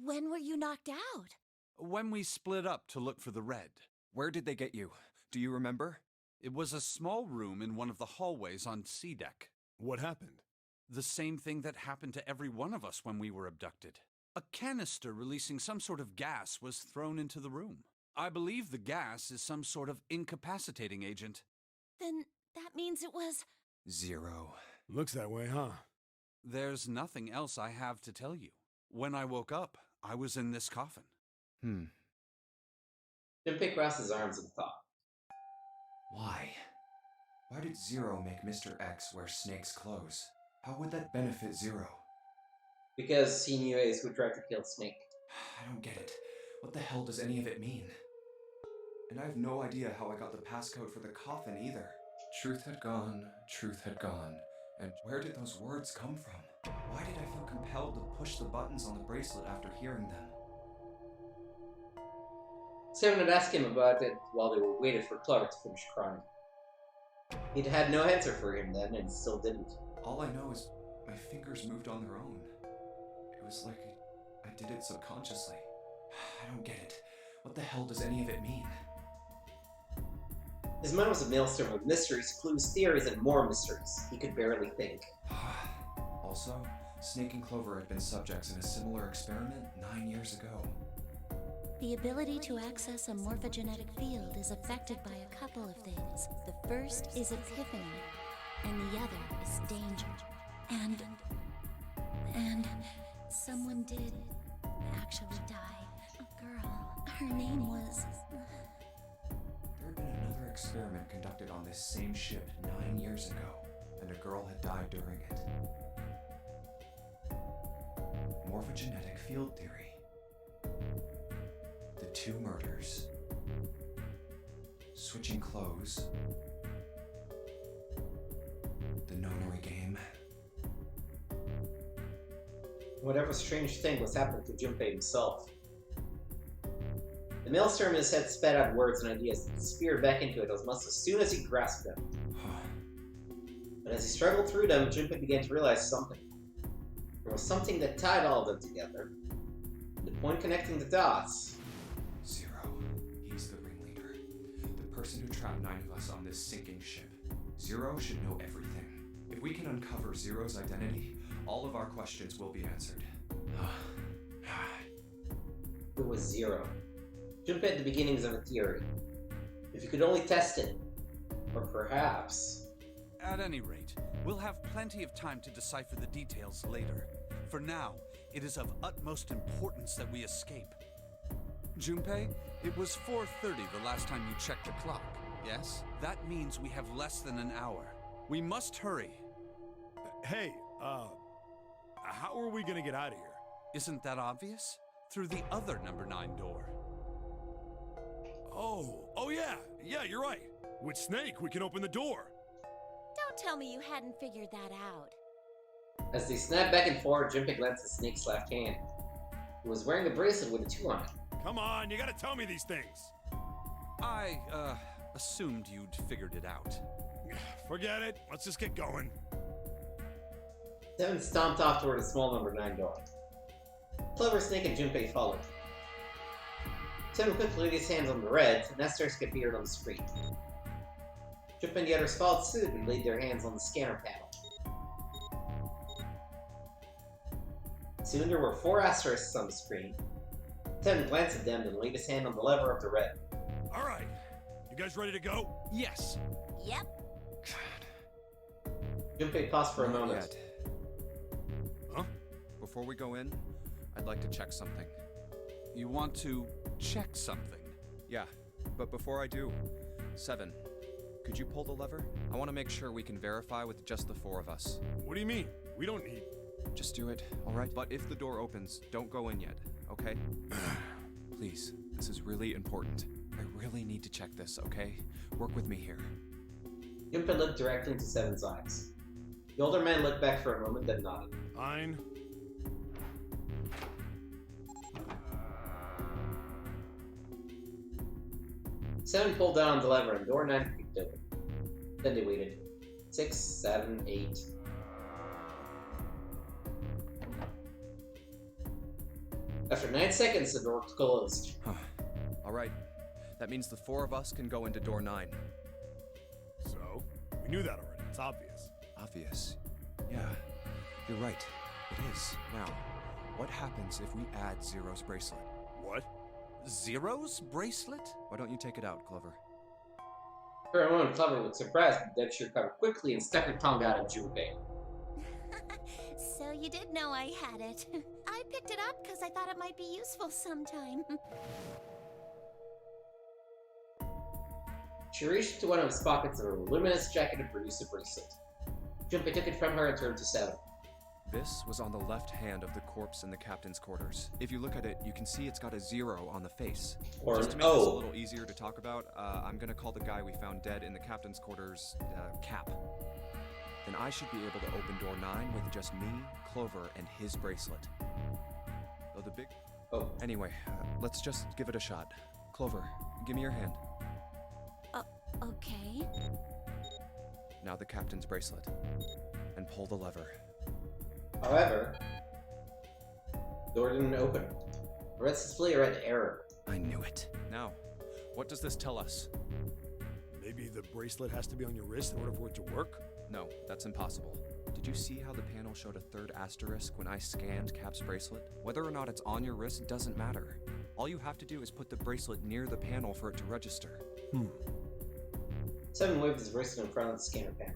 When were you knocked out? When we split up to look for the red. Where did they get you? Do you remember? It was a small room in one of the hallways on C deck. What happened? The same thing that happened to every one of us when we were abducted. A canister releasing some sort of gas was thrown into the room. I believe the gas is some sort of incapacitating agent. Then that means it was. Zero. Looks that way, huh? There's nothing else I have to tell you. When I woke up, I was in this coffin. Junpei crossed his arms in thought. Why? Why did Zero make Mr. X wear Snake's clothes? How would that benefit Zero? Because he knew Ace would try to kill Snake. I don't get it. What the hell does any of it mean? And I have no idea how I got the passcode for the coffin either. Truth had gone, and where did those words come from? Why did I feel compelled to push the buttons on the bracelet after hearing them? Seven had asked him about it while they were waiting for Clover to finish crying. He'd had no answer for him then, and still didn't. All I know is my fingers moved on their own. It was like I did it subconsciously. I don't get it. What the hell does any of it mean? His mind was a maelstrom of mysteries, clues, theories, and more mysteries. He could barely think. Also, Snake and Clover had been subjects in a similar experiment 9 years ago. The ability to access a morphogenetic field is affected by a couple of things. The first is epiphany, and the other is danger. And someone did actually die. A girl. Her name was... There had been another experiment conducted on this same ship 9 years ago, and a girl had died during it. Morphogenetic field theory. The 2 murders. Switching clothes. The nonary game. Whatever strange thing was happening to Junpei himself. The maelstrom in his head spat out words and ideas that disappeared back into it almost as soon as he grasped them. But as he struggled through them, Junpei began to realize something. There was something that tied all of them together. And the point connecting the dots. Zero. He's the ringleader. The person who trapped 9 of us on this sinking ship. Zero should know everything. If we can uncover Zero's identity, all of our questions will be answered. It was Zero. Junpei had the beginnings of a theory. If you could only test it. Or perhaps... At any rate, we'll have plenty of time to decipher the details later. For now, it is of utmost importance that we escape. Junpei, it was 4:30 the last time you checked the clock, yes? That means we have less than an hour. We must hurry. Hey, how are we gonna get out of here? Isn't that obvious? Through the other number 9 door. Oh yeah, you're right. With Snake, we can open the door. Don't tell me you hadn't figured that out. As they snapped back and forth, Junpei glanced at Snake's left hand. He was wearing a bracelet with a 2 on it. Come on, you gotta tell me these things. I, assumed you'd figured it out. Forget it. Let's just get going. Seven stomped off toward a small number 9 door. Clover, Snake, and Junpei followed. Seven quickly laid his hands on the red, and asterisk appeared on the screen. Junpei and the others followed suit and laid their hands on the scanner panel. Soon there were 4 asterisks on the screen. Seven glanced at them and laid his hand on the lever of the red. All right, you guys ready to go? Yes. Yep. Junpei paused for a moment. Yet. Huh? Before we go in, I'd like to check something. You want to check something? Yeah, but before I do, Seven, could you pull the lever? I want to make sure we can verify with just the 4 of us. What do you mean? We don't need... Just do it, alright? But if the door opens, don't go in yet, okay? Please, this is really important. I really need to check this, okay? Work with me here. Junpei looked directly into Seven's eyes. The older man looked back for a moment, then nodded. Fine. Seven pulled down on the lever and door 9 creaked open. Then they waited. 6, 7, 8. After 9 seconds, the door closed. Alright, That means the 4 of us can go into door 9. So? We knew that already. It's obvious. Obvious. Yeah, you're right. It is. Now, what happens if we add Zero's bracelet? What? Zero's bracelet? Why don't you take it out, Clover? For a moment, Clover looked surprised, but then she recovered quickly and stuck her tongue out at Junpei. So you did know I had it. I picked it up because I thought it might be useful sometime. She reached into one of his pockets of her luminous jacket and produced a bracelet. Junpei took it from her and turned to Seven. This was on the left hand of the corpse in the captain's quarters. If you look at it, you can see it's got a 0 on the face. Or Just to an make this a O. little easier to talk about, I'm gonna call the guy we found dead in the captain's quarters, Cap. Then I should be able to open door 9 with just me, Clover, and his bracelet. Though the big... Oh. Anyway, let's just give it a shot. Clover, give me your hand. Okay. Now the captain's bracelet. And pull the lever. However, the door didn't open. The red display read error. I knew it. Now, what does this tell us? Maybe the bracelet has to be on your wrist in order for it to work? No, that's impossible. Did you see how the panel showed a 3rd asterisk when I scanned Cap's bracelet? Whether or not it's on your wrist doesn't matter. All you have to do is put the bracelet near the panel for it to register. Seven waved his bracelet in front of the scanner panel.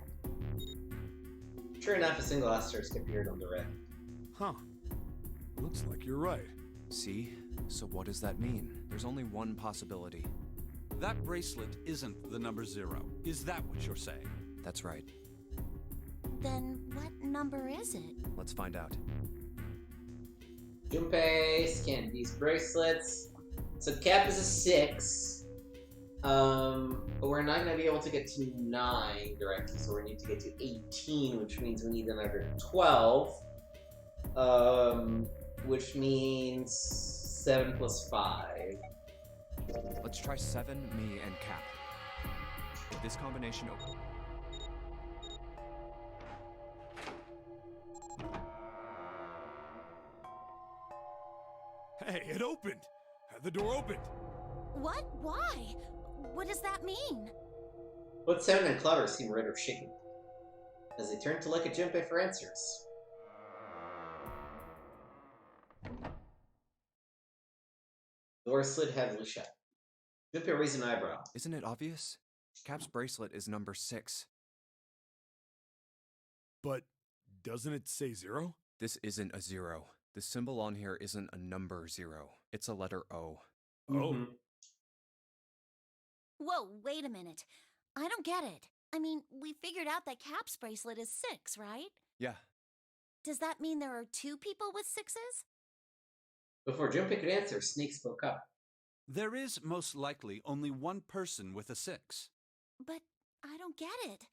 Sure enough, a single asterisk appeared on the red. Huh. Looks like you're right. See? So what does that mean? There's only one possibility. That bracelet isn't the number 0. Is that what you're saying? That's right. Then what number is it? Let's find out. Junpei scanned these bracelets. So Cap is a 6. But we're not going to be able to get to 9 directly, so we need to get to 18, which means we need another 12. Which means 7 plus 5. Let's try 7, me, and Cap. If this combination opens... Hey, it opened! The door opened! What? Why? What does that mean? Both Seven and Clover seem rather shaken as they turn to look at Junpei for answers. The door slid heavily shut. Junpei raised an eyebrow. Isn't it obvious? Cap's bracelet is number 6. But doesn't it say 0? This isn't a 0. The symbol on here isn't a number 0. It's a letter O. Oh. Whoa, wait a minute. I don't get it. I mean, we figured out that Cap's bracelet is 6, right? Yeah. Does that mean there are 2 people with 6s? Before Junpei could answer, Snake spoke up. There is most likely only one person with a 6. But I don't get it.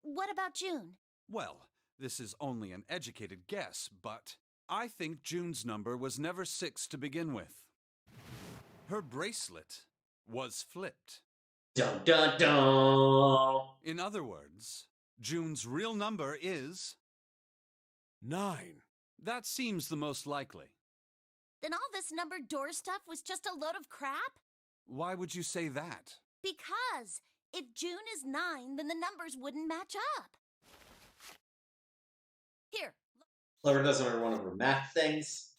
What about June? Well, this is only an educated guess, but I think June's number was never 6 to begin with. Her bracelet was flipped. Dun dun dun! In other words, June's real number is 9. That seems the most likely. Then all this numbered door stuff was just a load of crap? Why would you say that? Because if June is 9, then the numbers wouldn't match up. Here. Clover doesn't remember one of her math things.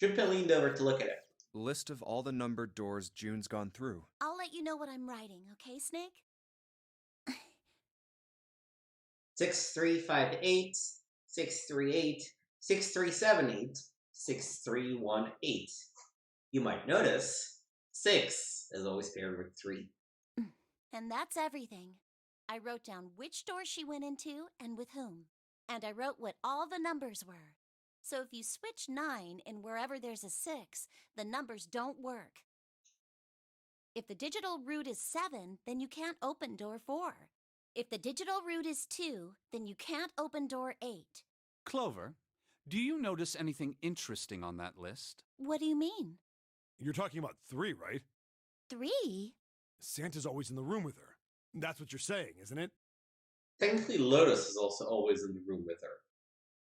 Junpei leaned over to look at it. List of all the numbered doors June's gone through. I'll let you know what I'm writing, okay, Snake? 6358, 638, 6378, 6318. You might notice 6 is always paired with 3. And that's everything. I wrote down which door she went into and with whom. And I wrote what all the numbers were. So if you switch 9 in wherever there's a 6, the numbers don't work. If the digital root is 7, then you can't open door 4. If the digital root is 2, then you can't open door 8. Clover, do you notice anything interesting on that list? What do you mean? You're talking about 3, right? 3? Santa's always in the room with her. That's what you're saying, isn't it? Technically, Lotus is also always in the room with her.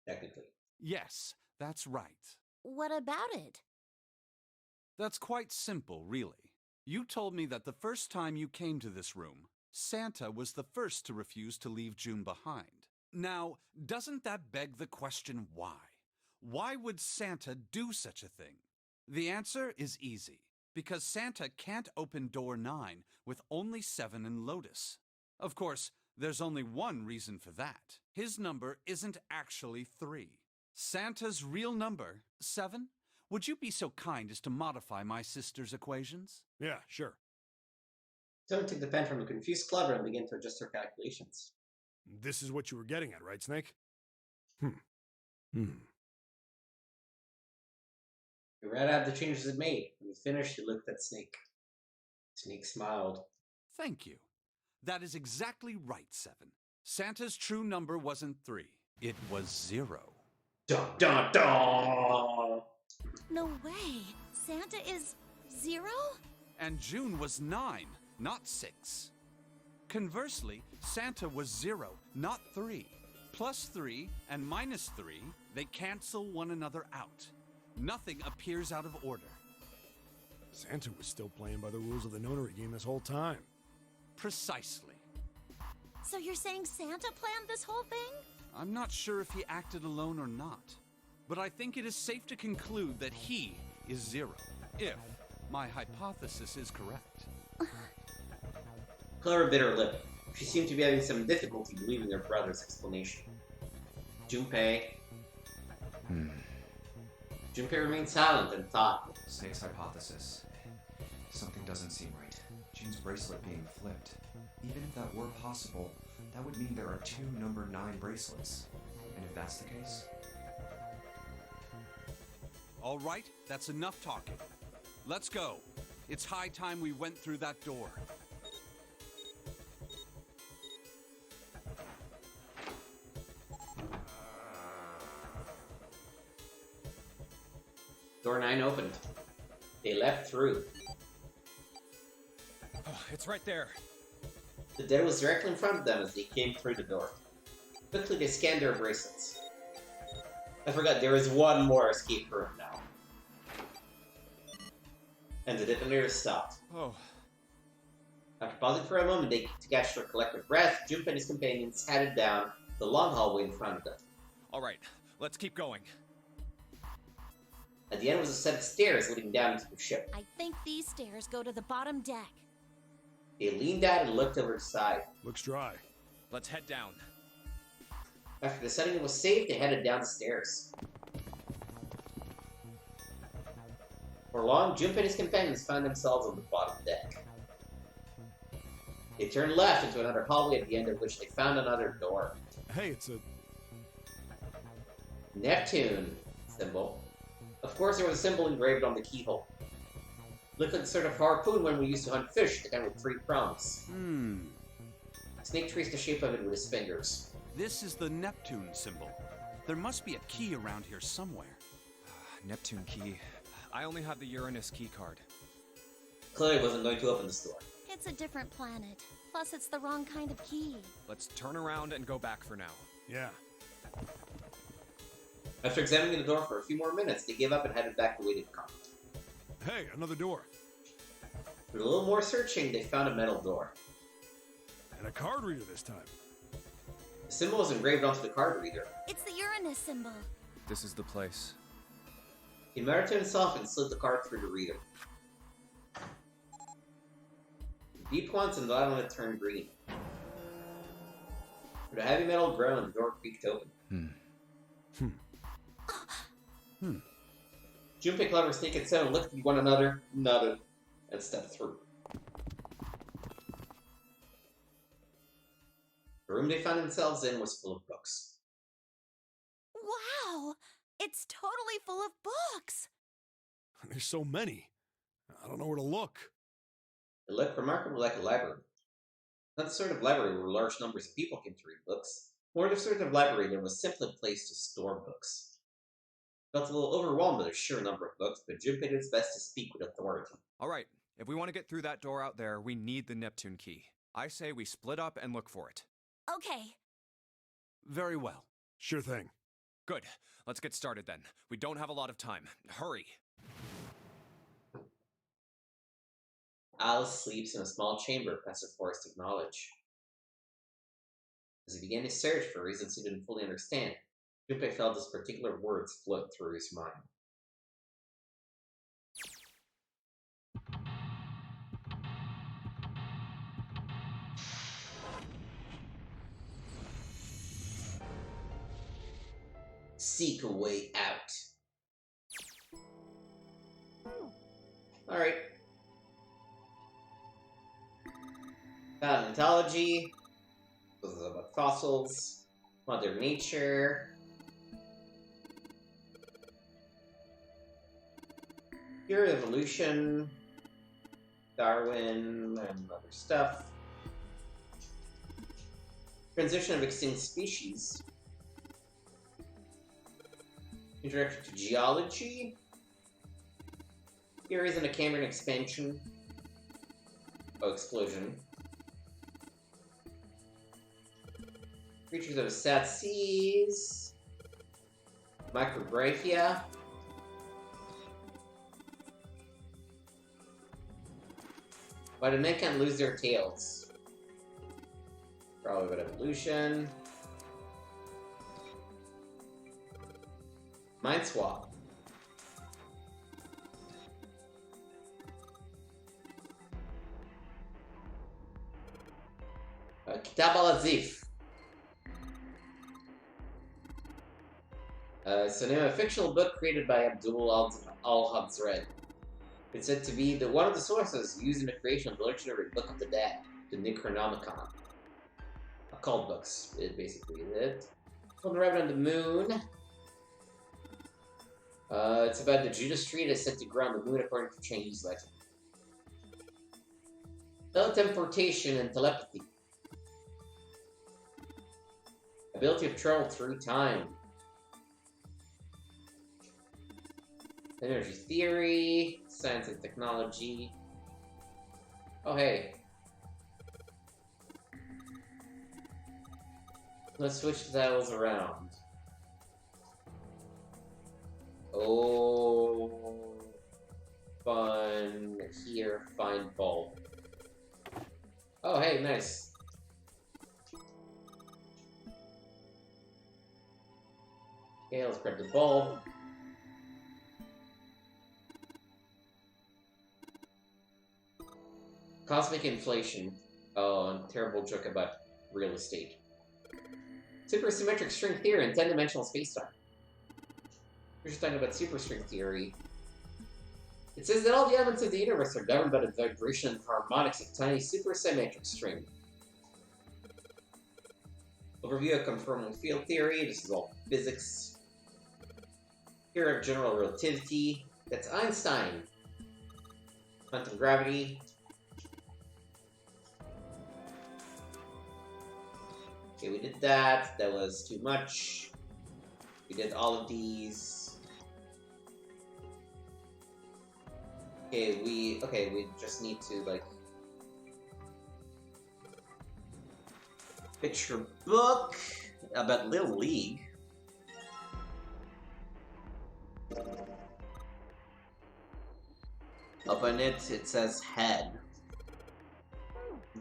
Technically. Yes, that's right. What about it? That's quite simple, really. You told me that the first time you came to this room, Santa was the first to refuse to leave June behind. Now, doesn't that beg the question why? Why would Santa do such a thing? The answer is easy. Because Santa can't open door 9 with only 7 in Lotus. Of course, there's only one reason for that. His number isn't actually 3. Santa's real number, 7? Would you be so kind as to modify my sister's equations? Yeah, sure. Someone took the pen from a confused Clover and began to adjust her calculations. This is what you were getting at, right, Snake? Hmm. He read out the changes it made. When he finished, he looked at Snake. Snake smiled. Thank you. That is exactly right, 7. Santa's true number wasn't 3. It was 0. Dun dun dun! No way. Santa is 0? And June was 9, not 6. Conversely, Santa was 0, not 3. Plus 3 and minus 3, they cancel one another out. Nothing appears out of order. Santa was still playing by the rules of the notary game this whole time. Precisely. So you're saying Santa planned this whole thing? I'm not sure if he acted alone or not, but I think it is safe to conclude that he is 0, if my hypothesis is correct. Clara bit her lip. She seemed to be having some difficulty believing her brother's explanation. Junpei. Junpei remained silent and thought. Snake's hypothesis. Something doesn't seem right. June's bracelet being flipped. Even if that were possible, that would mean there are 2 number 9 bracelets. And if that's the case... All right, that's enough talking. Let's go. It's high time we went through that door. Door 9 opened. They leapt through. Oh, it's right there. The dead was directly in front of them as they came through the door. Quickly, they scanned their bracelets. I forgot, there is one more escape room now. And the detonator stopped. Oh. After pausing for a moment, to catch their collective breath, Junpei and his companions headed down the long hallway in front of them. Alright, let's keep going. At the end was a set of stairs leading down into the ship. I think these stairs go to the bottom deck. They leaned out and looked over the side. Looks dry. Let's head down. After deciding it was safe, they headed down the stairs. For long, Junpei and his companions found themselves on the bottom deck. They turned left into another hallway at the end of which they found another door. Hey, it's a... Neptune symbol. Of course, there was a symbol engraved on the keyhole. Looked like the sort of harpoon when we used to hunt fish, the kind with 3 prongs. Snake traced the shape of it with his fingers. This is the Neptune symbol. There must be a key around here somewhere. Neptune key. I only have the Uranus key card. Clearly wasn't going to open this door. It's a different planet. Plus, it's the wrong kind of key. Let's turn around and go back for now. Yeah. After examining the door for a few more minutes, they gave up and headed back the way they'd come. Hey, another door. With a little more searching, they found a metal door. And a card reader this time. The symbol was engraved onto the card reader. It's the Uranus symbol. This is the place. He muttered to himself and slid the card through the reader. He beeped once and the light on it turned green. With a heavy metal groan, the door creaked open. Junpei, Clever, Snake, and Seven looked at one another, nodded, and stepped through. The room they found themselves in was full of books. Wow! It's totally full of books! There's so many. I don't know where to look. It looked remarkably like a library. Not the sort of library where large numbers of people came to read books, more the sort of library that was simply a place to store books. Felt a little overwhelmed by the sheer number of books, but Junpei did his best to speak with authority. Alright, if we want to get through that door out there, we need the Neptune key. I say we split up and look for it. Okay. Very well. Sure thing. Good. Let's get started then. We don't have a lot of time. Hurry. Alice sleeps in a small chamber past a forest of knowledge. As he began to search for reasons he didn't fully understand, Junpei felt his particular words float through his mind. Seek a way out. Alright. Paleontology. This is about fossils. Mother Nature. Pure evolution. Darwin and other stuff. Transition of extinct species. Introduction to geology. Theories in a Cambrian expansion. Oh, explosion. Creatures of sad seas. Micrographia. Why do men can't lose their tails? Probably about evolution. Mind swap. Kitab al-Azif. It's the name of a fictional book created by Abdul al-Hazred. It's said to be one of the sources used in the creation of the legendary Book of the Dead, the Necronomicon. Occult books, it basically is it. On the Rabbit on the Moon. It's about the Judas tree that's set to grow on the moon according to Chinese legend. Teleportation and telepathy. Ability of travel through time. Energy theory, science and technology. Oh, hey. Let's switch the titles around. Oh, fun. Here, find bulb. Oh, hey, nice. Okay, let's grab the bulb. Cosmic inflation. Oh, and terrible joke about real estate. Supersymmetric string theory and 10-dimensional spacetime. We're just talking about superstring theory. It says that all the elements of the universe are governed by the vibration and harmonics of tiny supersymmetric string. Overview of conformal field theory. This is all physics. Theory of general relativity. That's Einstein. Quantum gravity. Okay, we did that. That was too much. We did all of these. Okay, we just need to, like, picture book about Little League. Open it, it says head.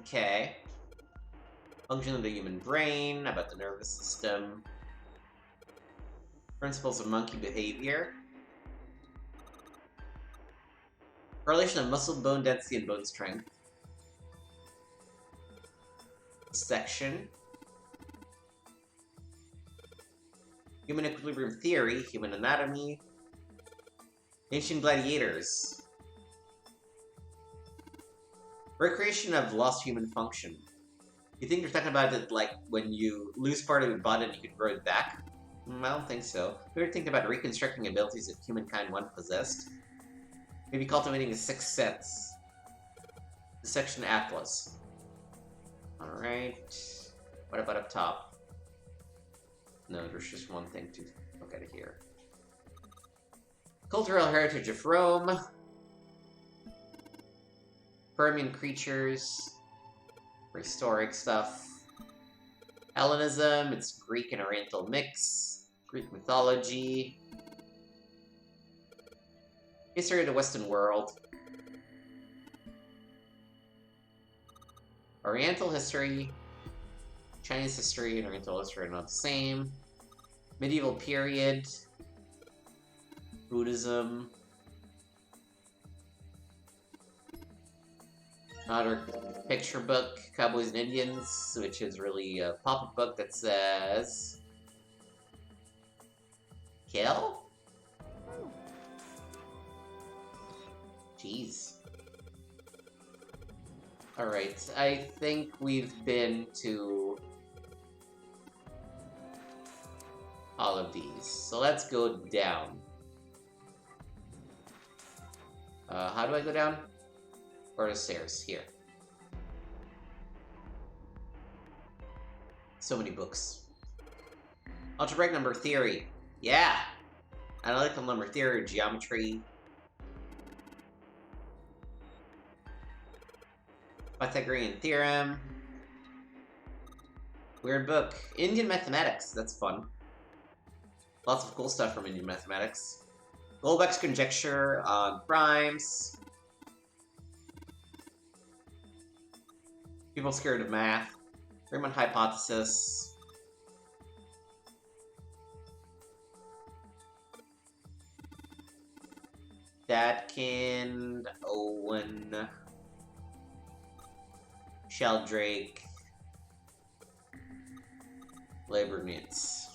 Okay. Function of the human brain, about the nervous system. Principles of monkey behavior. Correlation of muscle bone density and bone strength. Section. Human equilibrium theory, human anatomy. Ancient gladiators. Recreation of lost human function. You think they're talking about it like when you lose part of your body and you can grow it back? I don't think so. We were thinking about reconstructing abilities that humankind once possessed. Maybe cultivating a sixth sense. The section Atlas. Alright. What about up top? No, there's just one thing to look at it here. Cultural heritage of Rome. Permian creatures. Prehistoric stuff. Hellenism, it's Greek and Oriental mix. Greek mythology. History of the Western world. Oriental history, Chinese history, and Oriental history are not the same. Medieval period, Buddhism. Another picture book, Cowboys and Indians, which is really a pop-up book that says... Kill? Jeez. Alright, I think we've been to all of these. So let's go down. How do I go down? Or the stairs? Here. So many books. Algebraic number theory. Yeah! Analytical number theory, geometry. Pythagorean theorem. Weird book. Indian mathematics. That's fun. Lots of cool stuff from Indian mathematics. Goldbach's conjecture on primes. People scared of math. Riemann hypothesis. Datkin, Owen, Sheldrake, Leibniz.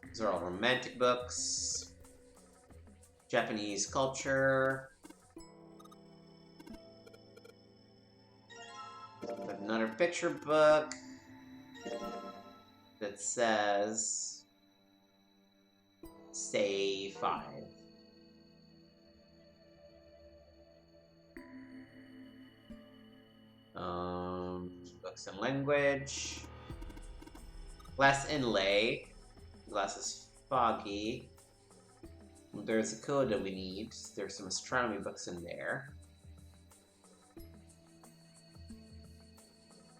These are all romantic books. Japanese culture. Another picture book that says Stay 5. Books and language. Glass inlay. Glass is foggy. There's a code that we need. There's some astronomy books in there.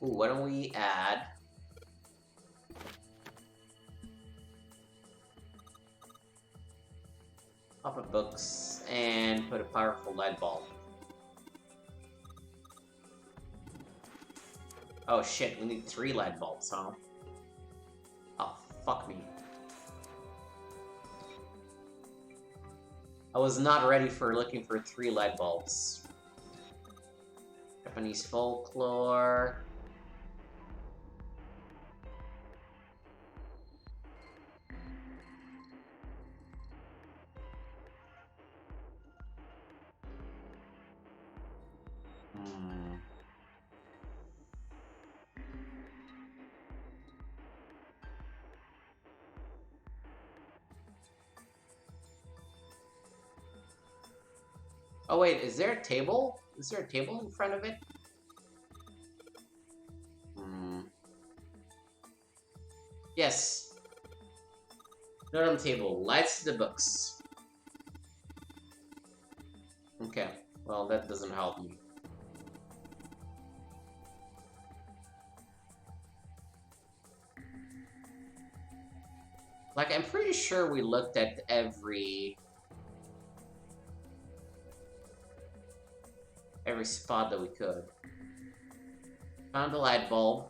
Ooh, why don't we add pop-up books and put a powerful light bulb. Oh shit, we need 3 light bulbs, huh? Oh, fuck me. I was not ready for looking for 3 light bulbs. Japanese folklore. Oh wait, is there a table? Is there a table in front of it? Yes. Note on the table. Lights to the books. Okay. Well, that doesn't help me. Like, I'm pretty sure we looked at every spot that we could. Found a light bulb.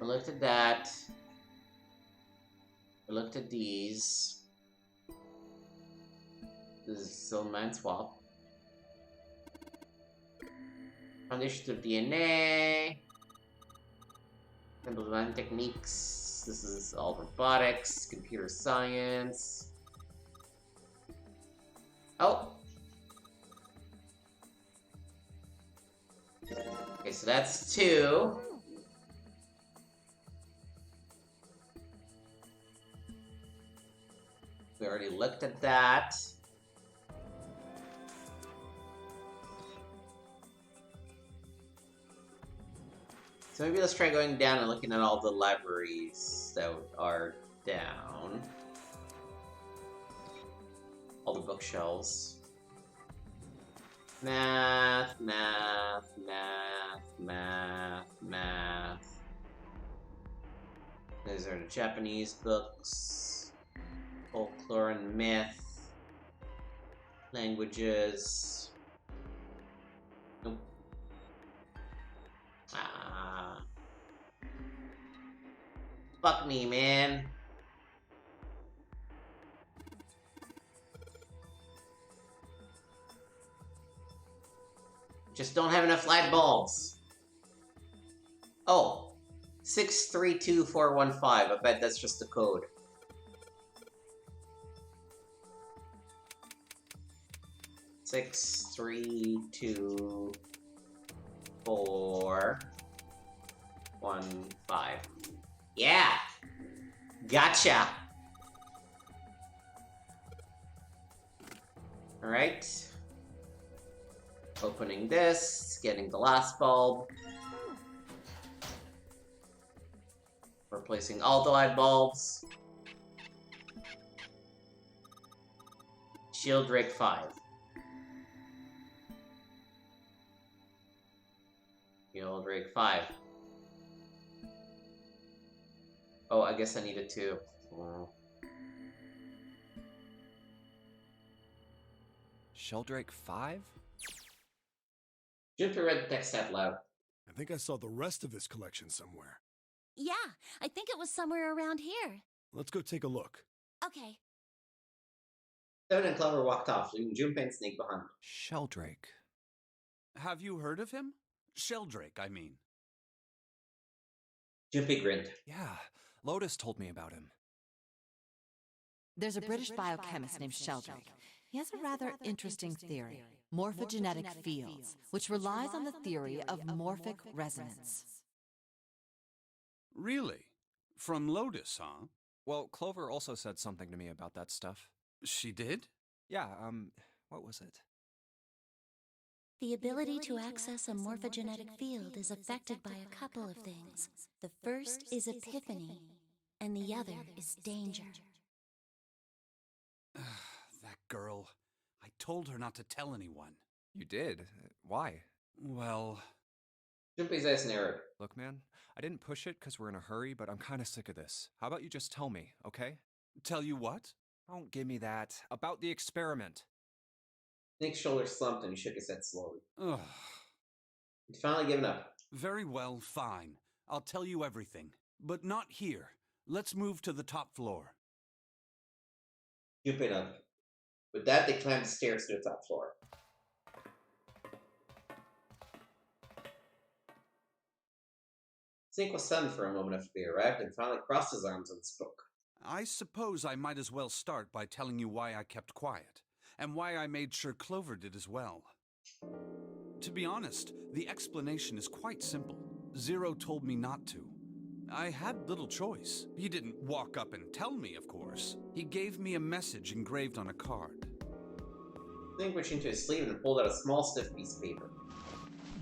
We looked at that. We looked at these. This is still mind swap. Foundations of DNA. Simple design techniques. This is all robotics, computer science. Oh! Okay, so that's 2. We already looked at that. So maybe let's try going down and looking at all the libraries that are down. All the bookshelves. Math, math, math, math, math. These are the Japanese books. Folklore and myth. Languages. Nope. Ah. Fuck me, man. Just don't have enough light bulbs. Oh. 632415. I bet that's just the code. Six, 3, 2, 4, 1, 5. Yeah! Gotcha! Alright. Opening this, getting the last bulb. Replacing all the light bulbs. Shielddrake 5. Shielddrake 5. Oh, I guess I needed to. Shielddrake 5? Jupiter read the text out loud. I think I saw the rest of this collection somewhere. Yeah, I think it was somewhere around here. Let's go take a look. Okay. Seven and Clover walked off, leaving Junpei and Snake behind. Shielddrake. Have you heard of him? Sheldrake, I mean. Junpei grinned. Yeah, Lotus told me about him. There's a British biochemist named Sheldrake. He has a rather interesting theory, morphogenetic fields, which relies on the theory of morphic resonance. Really? From Lotus, huh? Well, Clover also said something to me about that stuff. She did? Yeah, what was it? The ability to access a morphogenetic field is affected by a couple of things. The first is epiphany, and the other is danger. That girl. I told her not to tell anyone. You did? Why? Well... Junpei's eyes narrowed. Look, man, I didn't push it because we're in a hurry, but I'm kind of sick of this. How about you just tell me, okay? Tell you what? Don't give me that. About the experiment. Snake's shoulders slumped and he shook his head slowly. Ugh. He'd finally given up. Very well, fine. I'll tell you everything. But not here. Let's move to the top floor. Junpei nodded. With that, they climbed the stairs to the top floor. Snake was stunned for a moment after they arrived and finally crossed his arms and spoke. I suppose I might as well start by telling you why I kept quiet, and why I made sure Clover did as well. To be honest, the explanation is quite simple. Zero told me not to. I had little choice. He didn't walk up and tell me, of course. He gave me a message engraved on a card. Snake reached into his sleeve and pulled out a small, stiff piece of paper.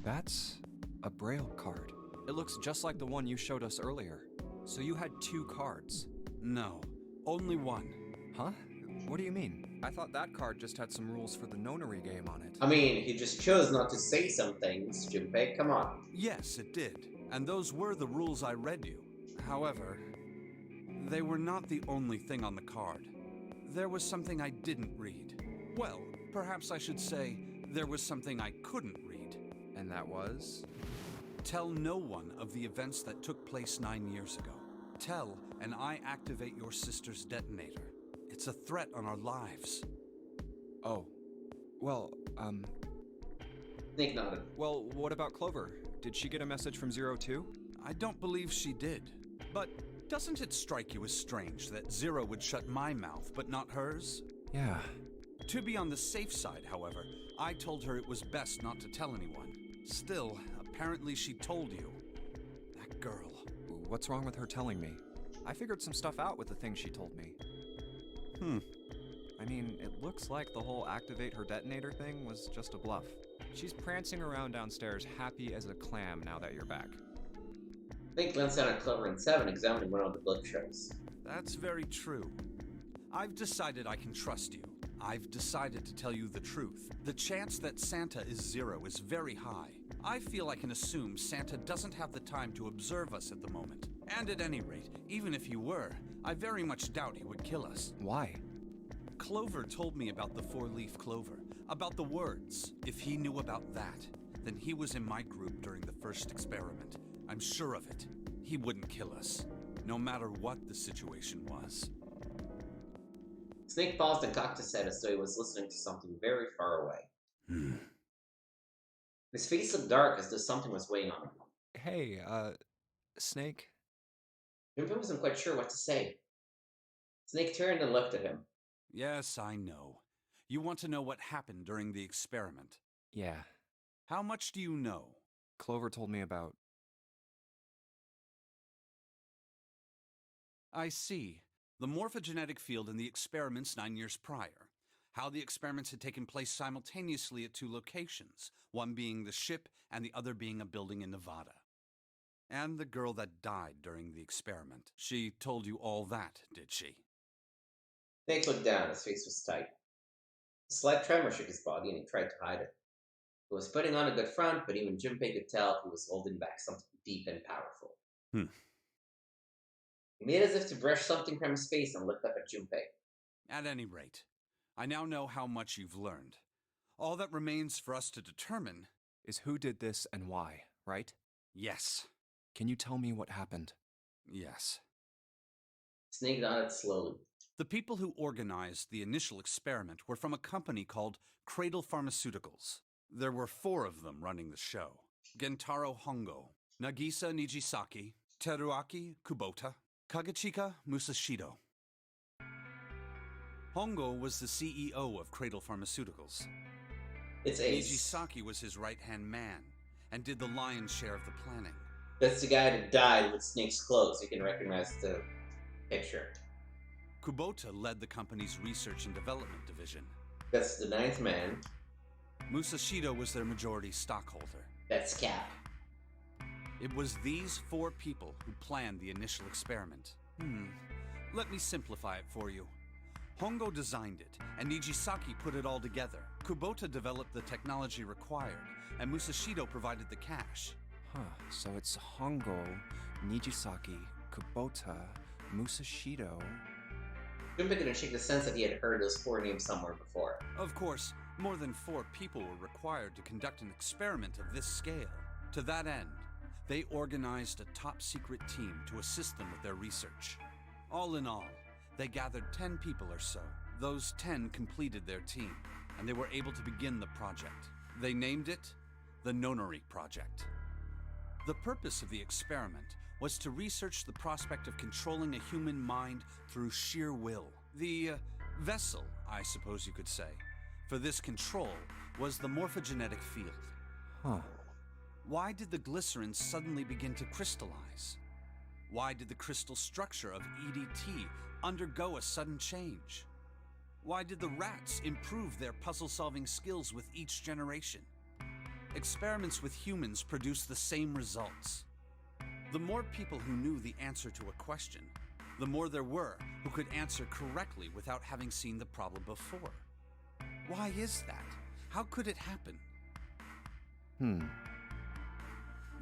That's a Braille card. It looks just like the one you showed us earlier. So you had 2 cards? No, only one. Huh? What do you mean? I thought that card just had some rules for the nonary game on it. I mean, he just chose not to say some things, Junpei. Come on. Yes, it did. And those were the rules I read you. However, they were not the only thing on the card. There was something I didn't read. Well, perhaps I should say, there was something I couldn't read. And that was? Tell no one of the events that took place 9 years ago. Tell, and I activate your sister's detonator. It's a threat on our lives. Oh. Well, Snake nodded. Well, what about Clover? Did she get a message from Zero too? I don't believe she did. But doesn't it strike you as strange that Zero would shut my mouth, but not hers? Yeah. To be on the safe side, however, I told her it was best not to tell anyone. Still, apparently she told you. That girl. What's wrong with her telling me? I figured some stuff out with the things she told me. I mean, it looks like the whole activate her detonator thing was just a bluff. She's prancing around downstairs happy as a clam now that you're back. Snake glanced down at Clover and Seven, examining one of the blood trails. That's very true. I've decided I can trust you. I've decided to tell you the truth. The chance that Santa is 0 is very high. I feel I can assume Santa doesn't have the time to observe us at the moment. And at any rate, even if he were, I very much doubt he would kill us. Why? Clover told me about the 4-leaf clover, about the words. If he knew about that, then he was in my group during the first experiment. I'm sure of it. He wouldn't kill us, no matter what the situation was. Snake paused and cocked his head as though he was listening to something very far away. His face looked dark as though something was weighing on him. Hey, Snake? Junpei wasn't quite sure what to say. Snake turned and looked at him. Yes, I know. You want to know what happened during the experiment. Yeah. How much do you know? Clover told me about... I see. The morphogenetic field in the experiments 9 years prior. How the experiments had taken place simultaneously at 2 locations, one being the ship and the other being a building in Nevada. And the girl that died during the experiment. She told you all that, did she? Snake looked down. His face was tight. A slight tremor shook his body, and he tried to hide it. He was putting on a good front, but even Junpei could tell he was holding back something deep and powerful. He made as if to brush something from his face and looked up at Junpei. At any rate, I now know how much you've learned. All that remains for us to determine is who did this and why, right? Yes. Can you tell me what happened? Yes. Snake nodded slowly. The people who organized the initial experiment were from a company called Cradle Pharmaceuticals. There were 4 of them running the show. Gentaro Hongo, Nagisa Nijisaki, Teruaki Kubota, Kagechika Musashido. Hongo was the CEO of Cradle Pharmaceuticals. It's Ace. Nijisaki was his right-hand man and did the lion's share of the planning. That's the guy that died with Snake's clothes. You can recognize the picture. Kubota led the company's research and development division. That's the 9th man. Musashido was their majority stockholder. That's Cap. It was these 4 people who planned the initial experiment. Let me simplify it for you. Hongo designed it, and Nijisaki put it all together. Kubota developed the technology required, and Musashido provided the cash. So it's Hongo, Nijisaki, Kubota, Musashido... Junpei couldn't shake the sense that he had heard those 4 names somewhere before. Of course, more than 4 people were required to conduct an experiment of this scale. To that end, they organized a top-secret team to assist them with their research. All in all, they gathered 10 people or so. Those 10 completed their team, and they were able to begin the project. They named it the Nonori Project. The purpose of the experiment was to research the prospect of controlling a human mind through sheer will. The vessel, I suppose you could say, for this control was the morphogenetic field. Why did the glycerin suddenly begin to crystallize? Why did the crystal structure of EDT undergo a sudden change? Why did the rats improve their puzzle-solving skills with each generation? Experiments with humans produced the same results. The more people who knew the answer to a question, the more there were who could answer correctly without having seen the problem before. Why is that? How could it happen?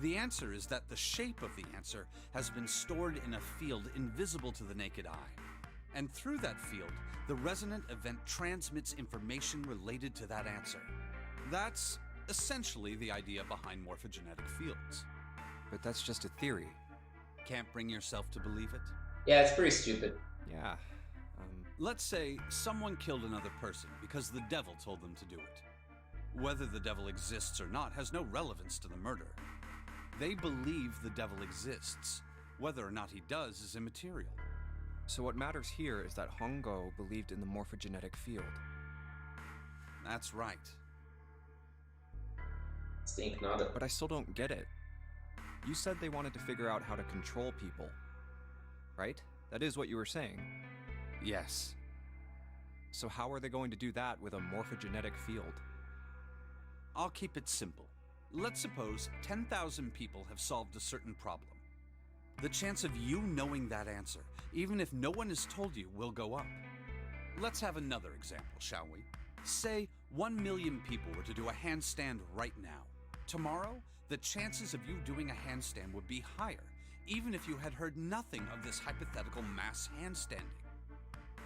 The answer is that the shape of the answer has been stored in a field invisible to the naked eye. And through that field, the resonant event transmits information related to that answer. That's essentially the idea behind morphogenetic fields. But that's just a theory. Can't bring yourself to believe it? Yeah, it's pretty stupid. Yeah, Let's say someone killed another person because the devil told them to do it. Whether the devil exists or not has no relevance to the murder. They believe the devil exists. Whether or not he does is immaterial. So what matters here is that Hongo believed in the morphogenetic field. That's right. Snake nodded. But I still don't get it. You said they wanted to figure out how to control people. Right? That is what you were saying. Yes. So how are they going to do that with a morphogenetic field? I'll keep it simple. Let's suppose 10,000 people have solved a certain problem. The chance of you knowing that answer, even if no one has told you, will go up. Let's have another example, shall we? Say 1 million people were to do a handstand right now. Tomorrow, the chances of you doing a handstand would be higher, even if you had heard nothing of this hypothetical mass handstanding.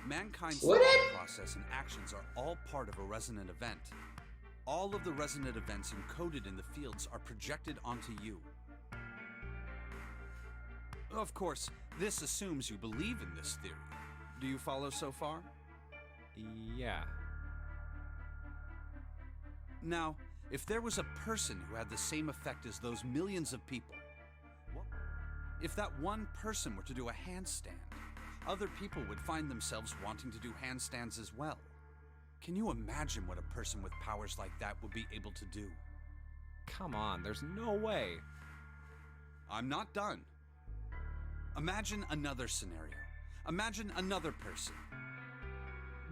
Mankind's thought process and actions are all part of a resonant event. All of the resonant events encoded in the fields are projected onto you. Of course, this assumes you believe in this theory. Do you follow so far? Yeah. Now, if there was a person who had the same effect as those millions of people, if that one person were to do a handstand, other people would find themselves wanting to do handstands as well. Can you imagine what a person with powers like that would be able to do? Come on, there's no way. I'm not done. Imagine another scenario. Imagine another person.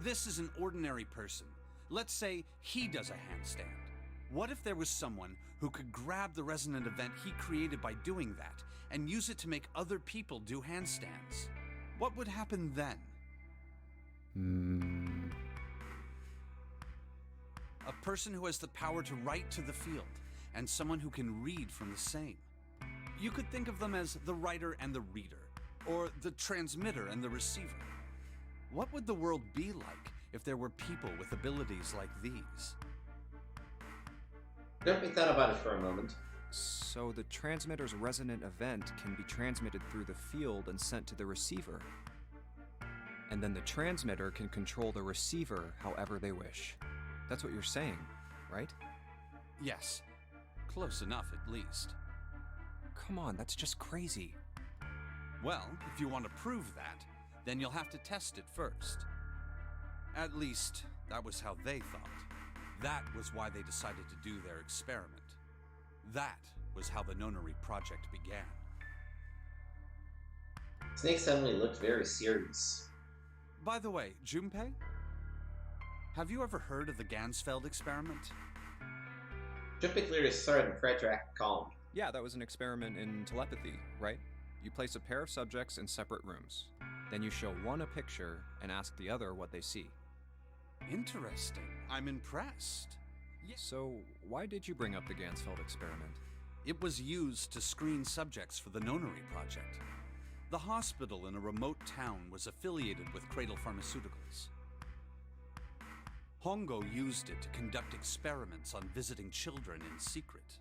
This is an ordinary person. Let's say he does a handstand. What if there was someone who could grab the resonant event he created by doing that and use it to make other people do handstands? What would happen then? A person who has the power to write to the field, and someone who can read from the same. You could think of them as the writer and the reader, or the transmitter and the receiver. What would the world be like if there were people with abilities like these? Jumpy thought about it for a moment. So the transmitter's resonant event can be transmitted through the field and sent to the receiver. And then the transmitter can control the receiver however they wish. That's what you're saying, right? Yes. Close enough, at least. Come on, that's just crazy. Well, if you want to prove that, then you'll have to test it first. At least, that was how they thought. That was why they decided to do their experiment. That was how the Nonary project began. Snake suddenly looked very serious. By the way, Junpei, have you ever heard of the Gansfeld experiment? Jumpy cleared his throat and tried to act calm. Yeah, that was an experiment in telepathy, right? You place a pair of subjects in separate rooms. Then you show one a picture and ask the other what they see. Interesting. I'm impressed. So, why did you bring up the Gansfeld experiment? It was used to screen subjects for the Nonary project. The hospital in a remote town was affiliated with Cradle Pharmaceuticals. Hongo used it to conduct experiments on visiting children in secret.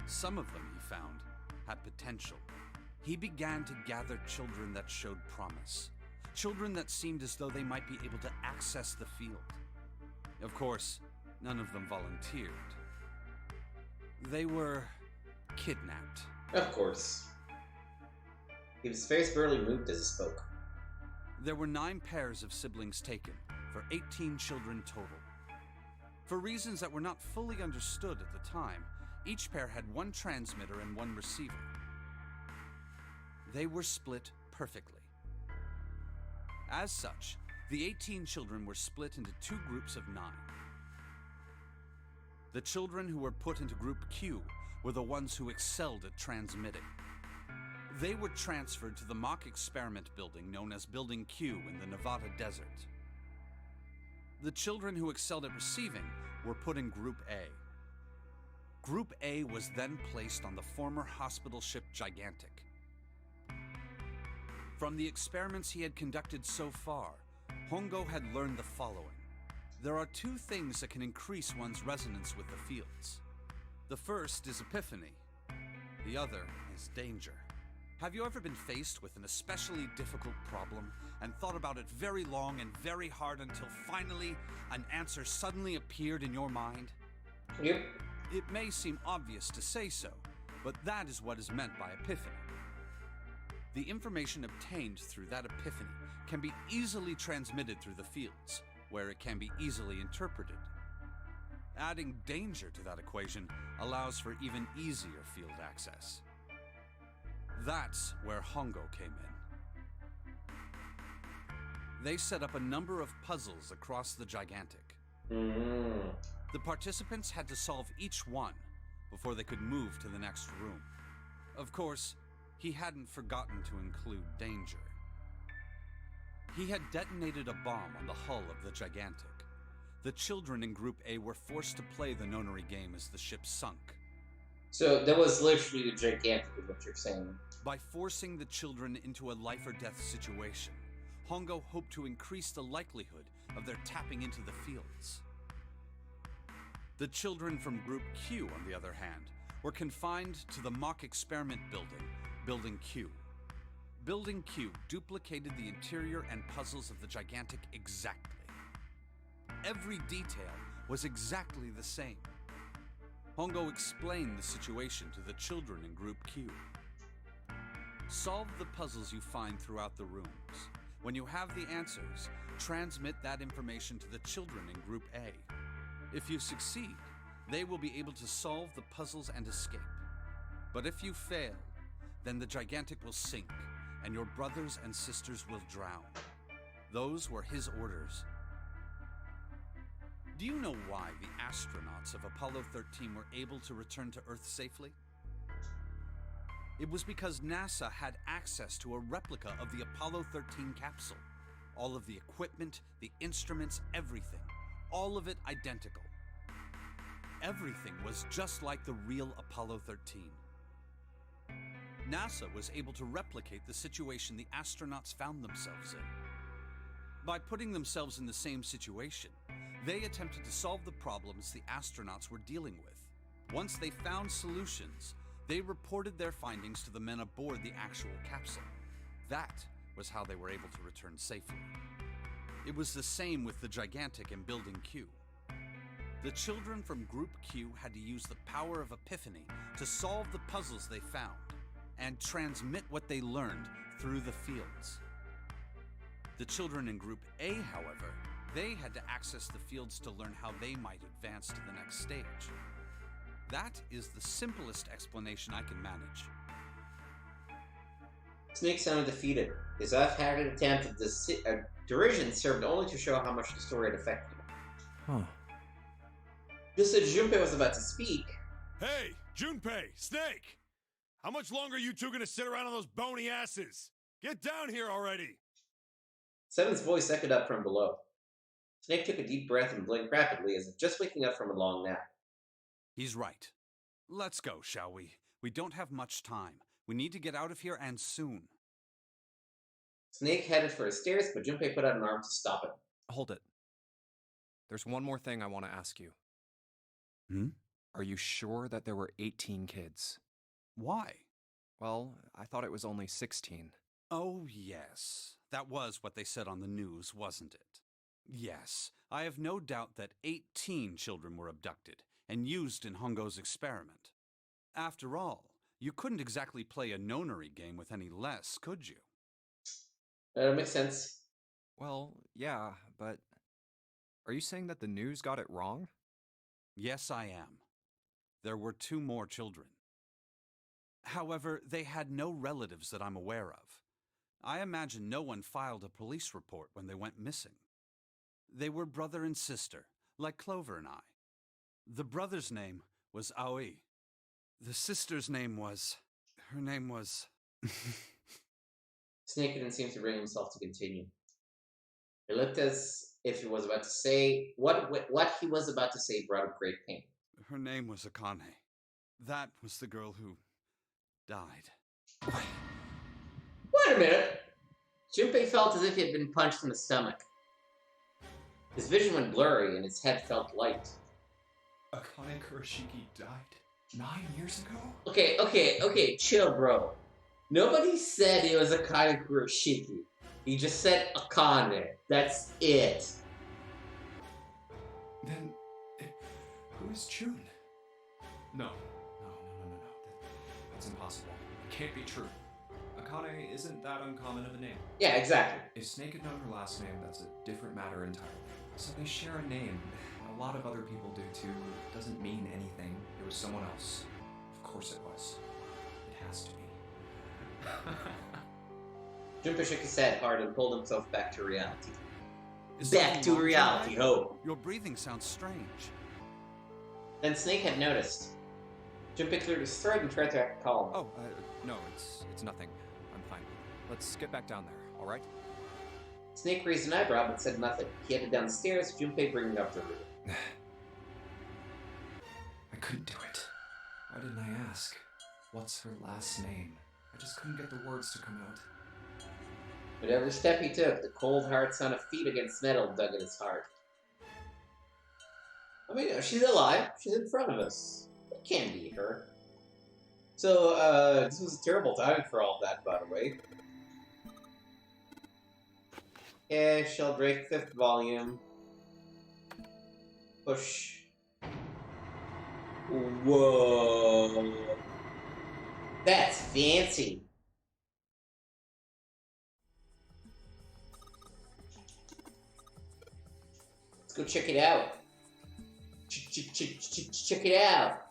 Some of them, he found, had potential. He began to gather children that showed promise. Children that seemed as though they might be able to access the field. Of course, none of them volunteered. They were kidnapped. Of course. His face barely moved as he spoke. There were 9 pairs of siblings taken, for 18 children total. For reasons that were not fully understood at the time, each pair had 1 transmitter and 1 receiver. They were split perfectly. As such, the 18 children were split into 2 groups of 9. The children who were put into Group Q were the ones who excelled at transmitting. They were transferred to the mock experiment building known as Building Q in the Nevada desert. The children who excelled at receiving were put in Group A. Group A was then placed on the former hospital ship Gigantic. From the experiments he had conducted so far, Hongo had learned the following. There are 2 things that can increase one's resonance with the fields. The first is epiphany. The other is danger. Have you ever been faced with an especially difficult problem and thought about it very long and very hard until finally an answer suddenly appeared in your mind? Yep. It may seem obvious to say so, but that is what is meant by epiphany. The information obtained through that epiphany can be easily transmitted through the fields, where it can be easily interpreted. Adding danger to that equation allows for even easier field access. That's where Hongo came in. They set up a number of puzzles across the Gigantic. The participants had to solve each one before they could move to the next room. Of course, he hadn't forgotten to include danger. He had detonated a bomb on the hull of the Gigantic. The children in Group A were forced to play the nonary game as the ship sunk. So that was literally the Gigantic, is what you're saying. By forcing the children into a life or death situation, Hongo hoped to increase the likelihood of their tapping into the fields. The children from Group Q, on the other hand, were confined to the mock experiment building, Building Q. Building Q duplicated the interior and puzzles of the Gigantic exactly. Every detail was exactly the same. Hongo explained the situation to the children in Group Q. Solve the puzzles you find throughout the rooms. When you have the answers, transmit that information to the children in Group A. If you succeed, they will be able to solve the puzzles and escape. But if you fail, then the Gigantic will sink, and your brothers and sisters will drown. Those were his orders. Do you know why the astronauts of Apollo 13 were able to return to Earth safely? It was because NASA had access to a replica of the Apollo 13 capsule. All of the equipment, the instruments, everything. All of it identical. Everything was just like the real Apollo 13. NASA was able to replicate the situation the astronauts found themselves in. By putting themselves in the same situation, they attempted to solve the problems the astronauts were dealing with. Once they found solutions, they reported their findings to the men aboard the actual capsule. That was how they were able to return safely. It was the same with the Gigantic in Building Q. The children from Group Q had to use the power of Epiphany to solve the puzzles they found and transmit what they learned through the fields. The children in Group A, however, they had to access the fields to learn how they might advance to the next stage. That is the simplest explanation I can manage. Snake sounded defeated. His half-hearted attempt at derision served only to show how much the story had affected him. Huh. Just as Junpei was about to speak... Hey, Junpei, Snake! How much longer are you two gonna sit around on those bony asses? Get down here already! Seven's voice echoed up from below. Snake took a deep breath and blinked rapidly as if just waking up from a long nap. He's right. Let's go, shall we? We don't have much time. We need to get out of here, and soon. Snake headed for his stairs, but Junpei put out an arm to stop him. Hold it. There's one more thing I want to ask you. Are you sure that there were 18 kids? Why? Well, I thought it was only 16. Oh, yes. That was what they said on the news, wasn't it? Yes, I have no doubt that 18 children were abducted and used in Hongo's experiment. After all, you couldn't exactly play a nonary game with any less, could you? That makes sense. Well, yeah, but are you saying that the news got it wrong? Yes, I am. There were 2 more children. However, they had no relatives that I'm aware of. I imagine no one filed a police report when they went missing. They were brother and sister, like Clover and I. The brother's name was Aoi. The sister's name was... Her name was... Snake didn't seem to bring himself to continue. He looked as if he was about to say... What he was about to say brought him great pain. Her name was Akane. That was the girl who... died. Wait a minute! Junpei felt as if he had been punched in the stomach. His vision went blurry and his head felt light. Akane Kurashiki died 9 years ago? Okay, chill, bro. Nobody said it was Akane Kurashiki. He just said Akane. That's it. Then, who is June? No. That's impossible. It can't be true. Akane isn't that uncommon of a name. Yeah, exactly. If Snake had known her last name, that's a different matter entirely. So they share a name. A lot of other people do too. It doesn't mean anything. It was someone else. Of course it was. It has to be. Junpei shook his head hard and pulled himself back to reality. Is Back something to wrong, reality, Junpei? ho! Your breathing sounds strange. Then Snake had noticed. Junpei cleared his throat and tried to act calm. Oh, no, it's nothing. I'm fine. Let's get back down there, alright? Snake raised an eyebrow but said nothing. He headed down the stairs, Junpei bringing up the room. I couldn't do it. Why didn't I ask? What's her last name? I just couldn't get the words to come out. With every step he took, the cold, hard sound of feet against metal dug in his heart. I mean, she's alive. She's in front of us. It can't be her. So, this was a terrible time for all that, by the way. Yeah, Sheldrake, 5th volume. Push. Whoa. That's fancy. Let's go check it out. Check it out.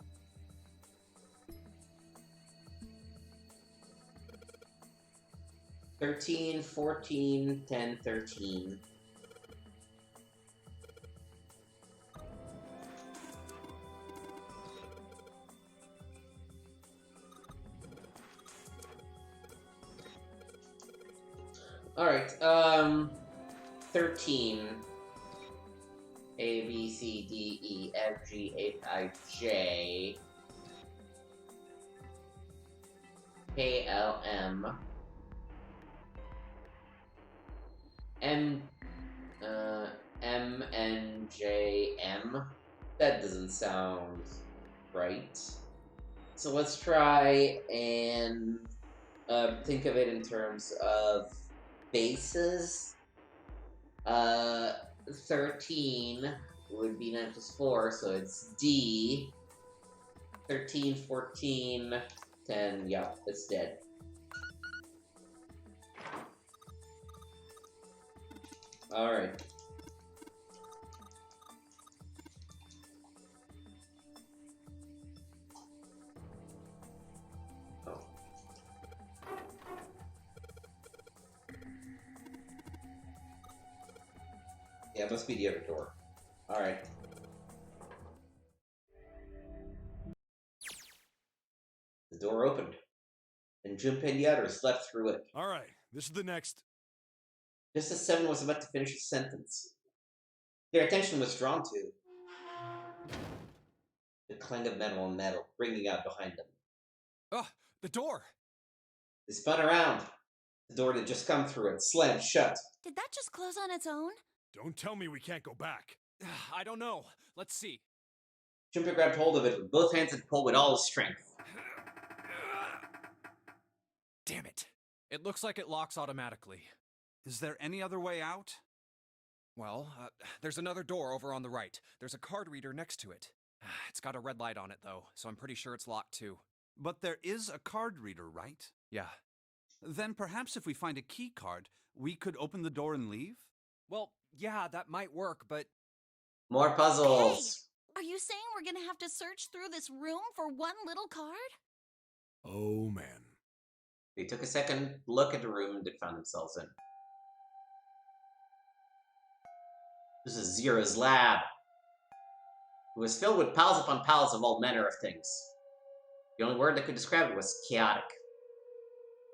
$13, $14, $10, $13. Alright, 13. A, B, C, D, E, F, G, H, I, J. K, L, M. M, N, J, M. That doesn't sound right. So let's try and think of it in terms of bases. 13 would be 9 plus 4, so it's D. 13, 14, 10, yeah, it's dead. Alright. Oh. Yeah, it must be the other door. Alright. The door opened, and Junpei and the others leapt through it. Alright, this is the next... Just as Seven was about to finish his sentence, their attention was drawn to the clang of metal on metal ringing out behind them. Ugh, the door! They spun around. The door that had just come through it slammed shut. Did that just close on its own? Don't tell me we can't go back. I don't know. Let's see. Junpei grabbed hold of it with both hands and pulled with all his strength. Damn it. It looks like it locks automatically. Is there any other way out? Well, there's another door over on the right. There's a card reader next to it. It's got a red light on it, though, so I'm pretty sure it's locked, too. But there is a card reader, right? Yeah. Then perhaps if we find a key card, we could open the door and leave? Well, yeah, that might work, but... More puzzles! Hey, are you saying we're gonna have to search through this room for one little card? Oh, man. They took a second look at the room they found themselves in. This is Zira's lab. It was filled with piles upon piles of all manner of things. The only word that could describe it was chaotic.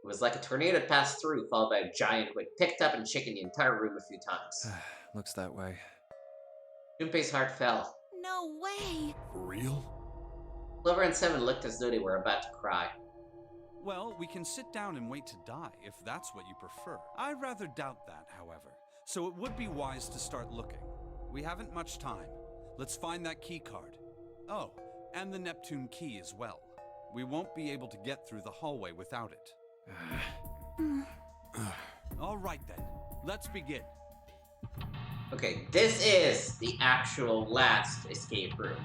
It was like a tornado passed through, followed by a giant who had picked up and shaken the entire room a few times. Looks that way. Junpei's heart fell. No way! For real? Clover and Seven looked as though they were about to cry. Well, we can sit down and wait to die, if that's what you prefer. I rather doubt that, however. So it would be wise to start looking. We haven't much time. Let's find that key card. Oh, and the Neptune key as well. We won't be able to get through the hallway without it. All right then, let's begin. Okay, this is the actual last escape room.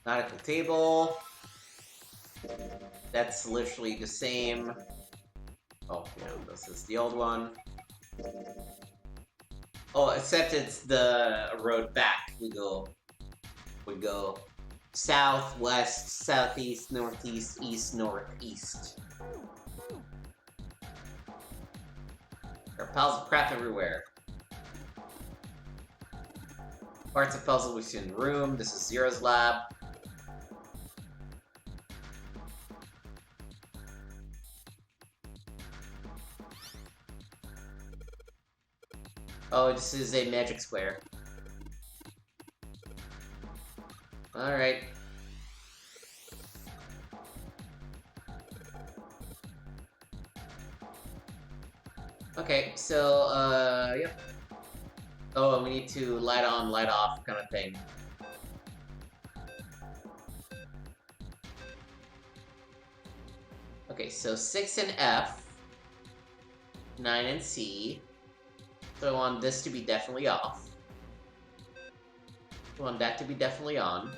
Nautical table. That's literally the same. Oh, yeah, this is the old one. Oh, except it's the road back. We go south, west, southeast, northeast, east, northeast. There are piles of crap everywhere. Parts of puzzle within room. This is Zero's lab. Oh, this is a magic square. Alright. Okay, so, yep. Oh, and we need to light on, light off kind of thing. Okay, so 6 in F, 9 in C. So I want this to be definitely off. I want that to be definitely on.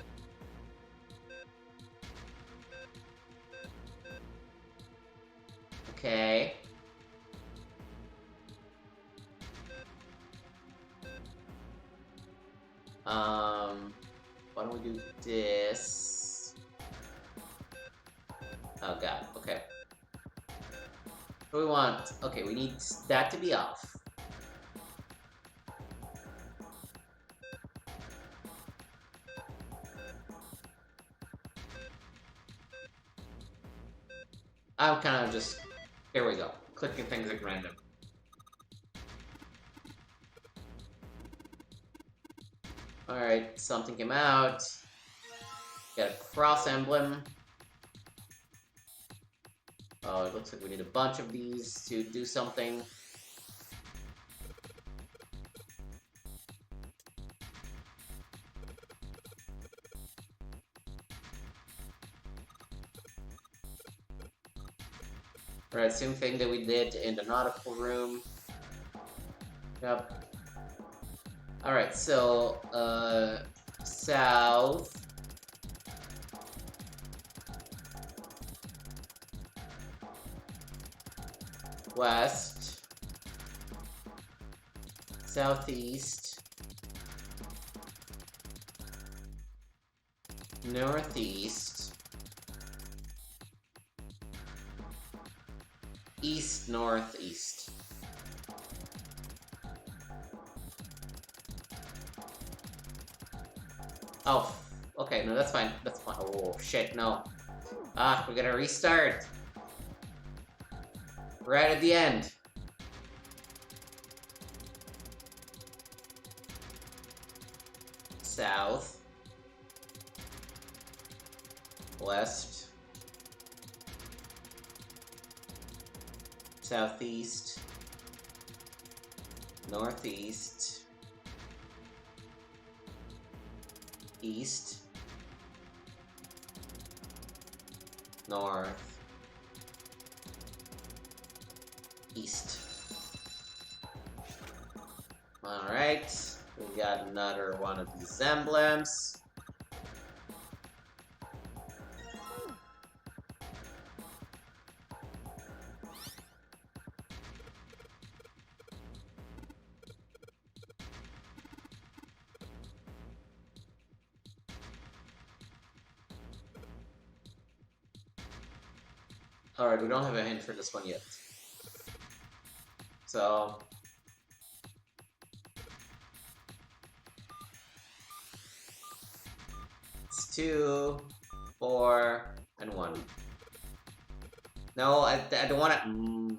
Okay. Why don't we do this? Oh god, okay. What do we want? Okay, we need that to be off. I'm kind of just... Here we go. Clicking things at random. Alright, something came out. Got a cross emblem. Oh, it looks like we need a bunch of these to do something. Alright, same thing that we did in the nautical room. Yep. Alright, so, south. West. Southeast. Northeast. East, northeast. Oh, okay, no, that's fine. That's fine. Oh, shit, no. Ah, we gotta restart. Right at the end. South. West. Southeast. Northeast. East. North. East. Alright, we got another one of these emblems. Alright, we don't have a hint for this one yet. So... it's 2, 4, and 1. No, I don't want to...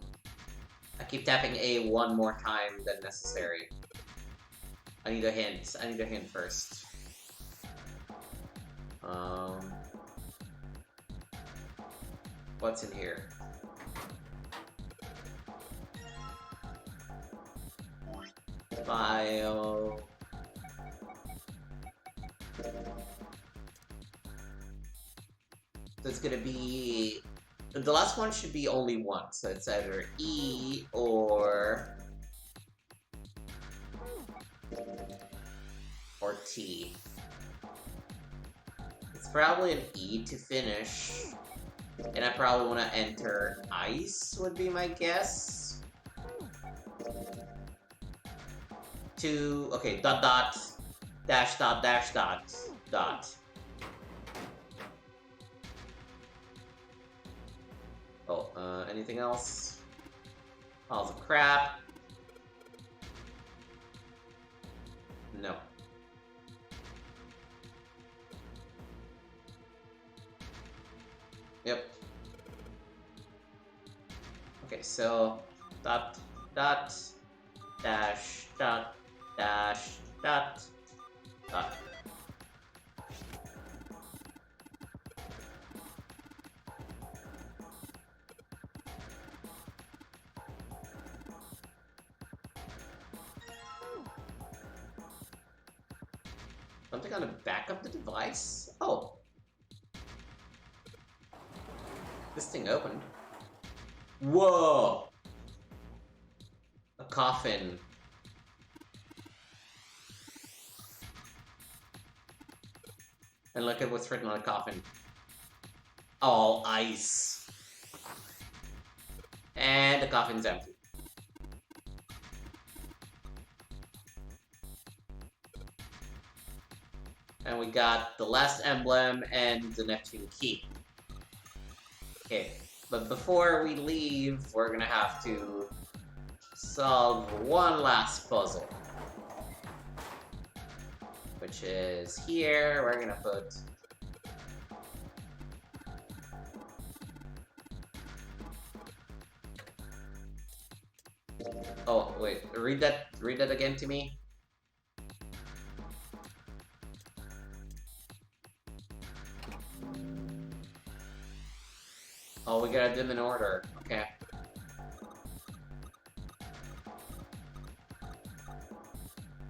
I keep tapping A one more time than necessary. I need a hint. I need a hint first. What's in here? File. So it's gonna be... the last one should be only one, so it's either E or T. It's probably an E to finish. And I probably want to enter ice, would be my guess. Okay, dot dot, dash dot, dash dot, dot. Oh, anything else? Piles of crap. No. Yep. Okay, so dot dot dash dot dash dot dot. Something on the back of the device? Oh. This thing opened. Whoa! A coffin. And look at what's written on the coffin. All ice. And the coffin's empty. And we got the last emblem and the Neptune key. Okay, but before we leave, we're gonna have to solve one last puzzle. Which is here. We're gonna put... Oh, wait, read that again to me. Oh, we gotta do them in order. Okay.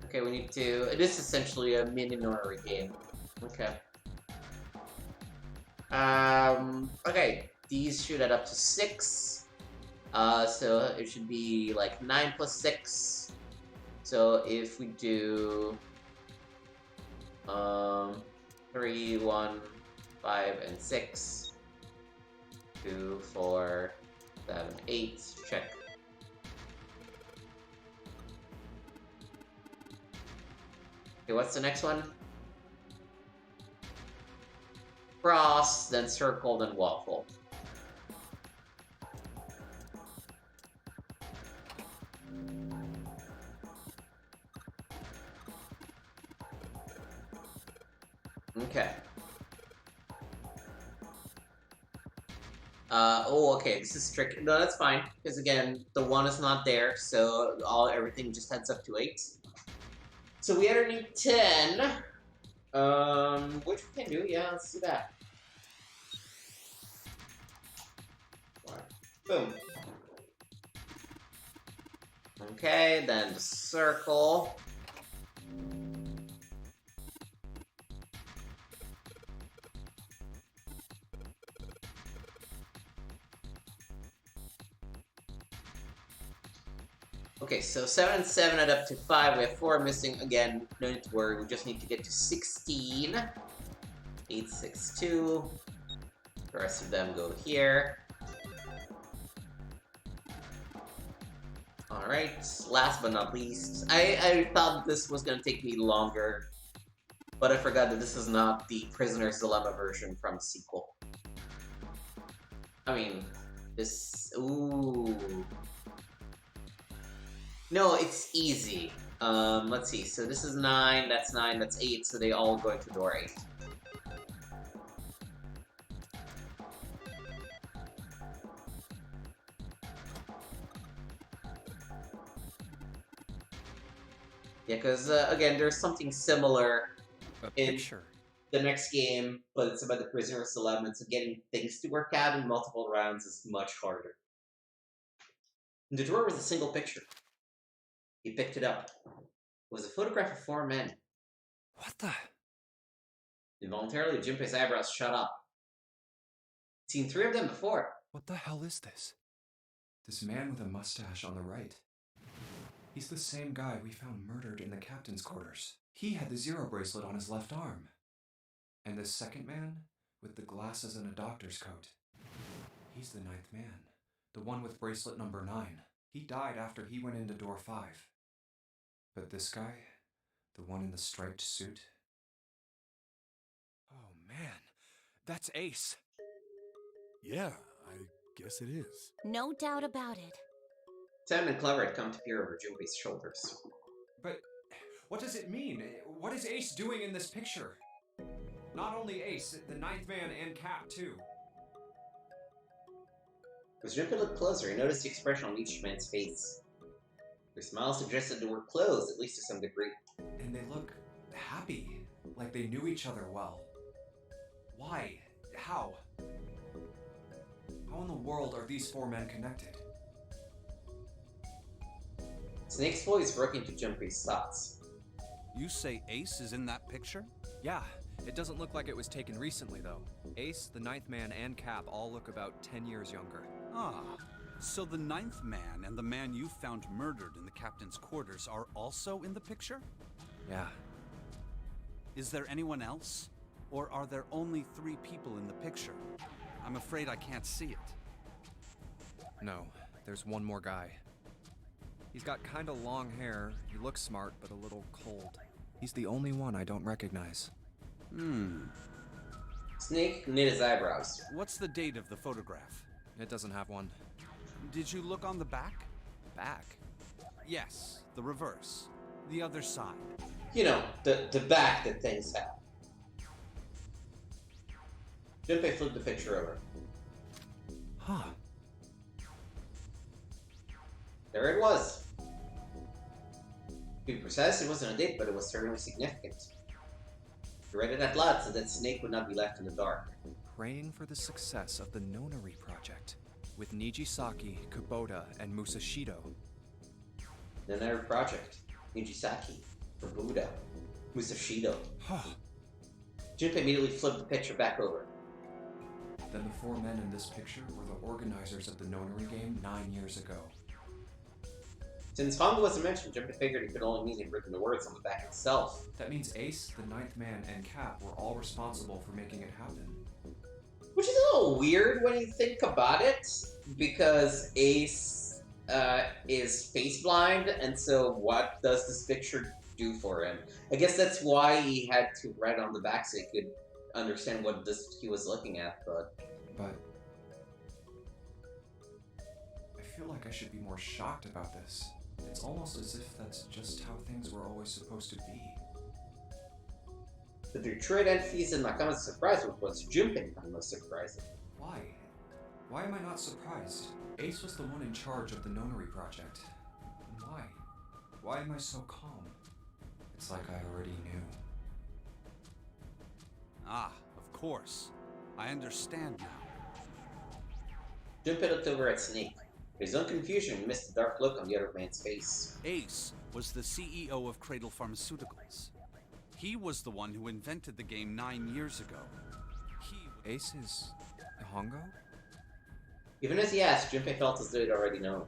Okay, we need to... It is essentially a mini-Nori game. Okay. Okay. These should add up to 6. So it should be like 9 plus 6. So if we do... 3, 1, 5, and 6... 2, 4, 7, 8. Check. Okay, what's the next one? Cross, then circle, then waffle. Okay. Oh, okay, this is tricky. No, that's fine, because again, the 1 is not there, so everything just adds up to 8. So we either need 10, which we can do, yeah, let's do that. Boom. Okay, then the circle. Okay, so 7 and 7 add up to 5. We have 4 missing. Again, no need to worry. We just need to get to 16. 8, 6, 2. The rest of them go here. Alright, last but not least. I thought this was going to take me longer, but I forgot that this is not the Prisoner's Dilemma version from the sequel. I mean, this... Ooh... No, it's easy. Let's see. So this is 9, that's 8, so they all go into door 8. Yeah, because, again, there's something similar in the next game, but it's about the Prisoner's Dilemma, so getting things to work out in multiple rounds is much harder. And the drawer was a single picture. He picked it up. It was a photograph of 4 men. What the? Involuntarily, Junpei's eyebrows shut up. I'd seen 3 of them before. What the hell is this? This man with a mustache on the right. He's the same guy we found murdered in the captain's quarters. He had the Zero bracelet on his left arm. And this second man, with the glasses and a doctor's coat. He's the 9th man. The one with bracelet number 9. He died after he went into door 5. But this guy, the one in the striped suit... Oh man, that's Ace. Yeah, I guess it is. No doubt about it. Sam and Clever had come to peer over Junpei's shoulders. But what does it mean? What is Ace doing in this picture? Not only Ace, the 9th man and Cap too. As Junpei looked closer, he noticed the expression on each man's face. Their smile suggested they were close, at least to some degree. And they look happy, like they knew each other well. Why? How? How in the world are these four men connected? Snake's voice broke into Junpei's thoughts. You say Ace is in that picture? Yeah, it doesn't look like it was taken recently, though. Ace, the Ninth Man, and Cap all look about 10 years younger. Ah, so the Ninth Man and the man you found murdered in the captain's quarters are also in the picture? Yeah. Is there anyone else? Or are there only 3 people in the picture? I'm afraid I can't see it. No, there's one more guy. He's got kinda long hair, he looks smart, but a little cold. He's the only one I don't recognize. Snake knit his eyebrows. What's the date of the photograph? It doesn't have one. Did you look on the back? Back? Yes, the reverse. The other side. You know, the back that things have. Junpei flipped the picture over. Huh. There it was. To be precise, it wasn't a date, but it was certainly significant. He read it out loud so that Snake would not be left in the dark. Praying for the success of the Nonary project, with Nijisaki, Kubota, and Musashido. The Nonary project. Nijisaki. Kubota. Musashido. Junpei immediately flipped the picture back over. Then the four men in this picture were the organizers of the Nonary game 9 years ago. Since Hongo wasn't mentioned, Junpei figured it could only mean he'd written the words on the back itself. That means Ace, the Ninth Man, and Cap were all responsible for making it happen. Which is a little weird when you think about it, because Ace is face blind, and so what does this picture do for him? I guess that's why he had to write on the back so he could understand what he was looking at, but... I feel like I should be more shocked about this. It's almost as if that's just how things were always supposed to be. But their true identities and Nakama's surprise was what Junpei found most surprising. Why? Why am I not surprised? Ace was the one in charge of the Nonary project. And why? Why am I so calm? It's like I already knew. Ah, of course. I understand now. Junpei looked over at Snake. To his own confusion, he missed the dark look on the other man's face. Ace was the CEO of Cradle Pharmaceuticals. He was the one who invented the game 9 years ago. Ace is... Hongo? Even as he asked, Junpei felt as though he'd already known.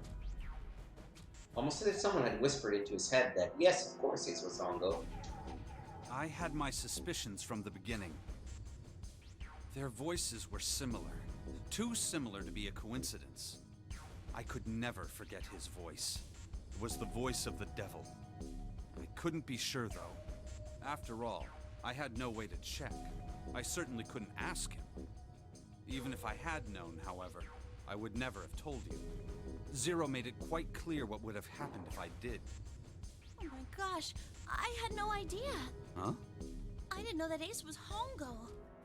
Almost as if someone had whispered into his head that, yes, of course Ace was Hongo. I had my suspicions from the beginning. Their voices were similar. Too similar to be a coincidence. I could never forget his voice. It was the voice of the devil. I couldn't be sure, though. After all, I had no way to check. I certainly couldn't ask him. Even if I had known, however, I would never have told you. Zero made it quite clear what would have happened if I did. Oh my gosh, I had no idea. Huh? I didn't know that Ace was Hongo.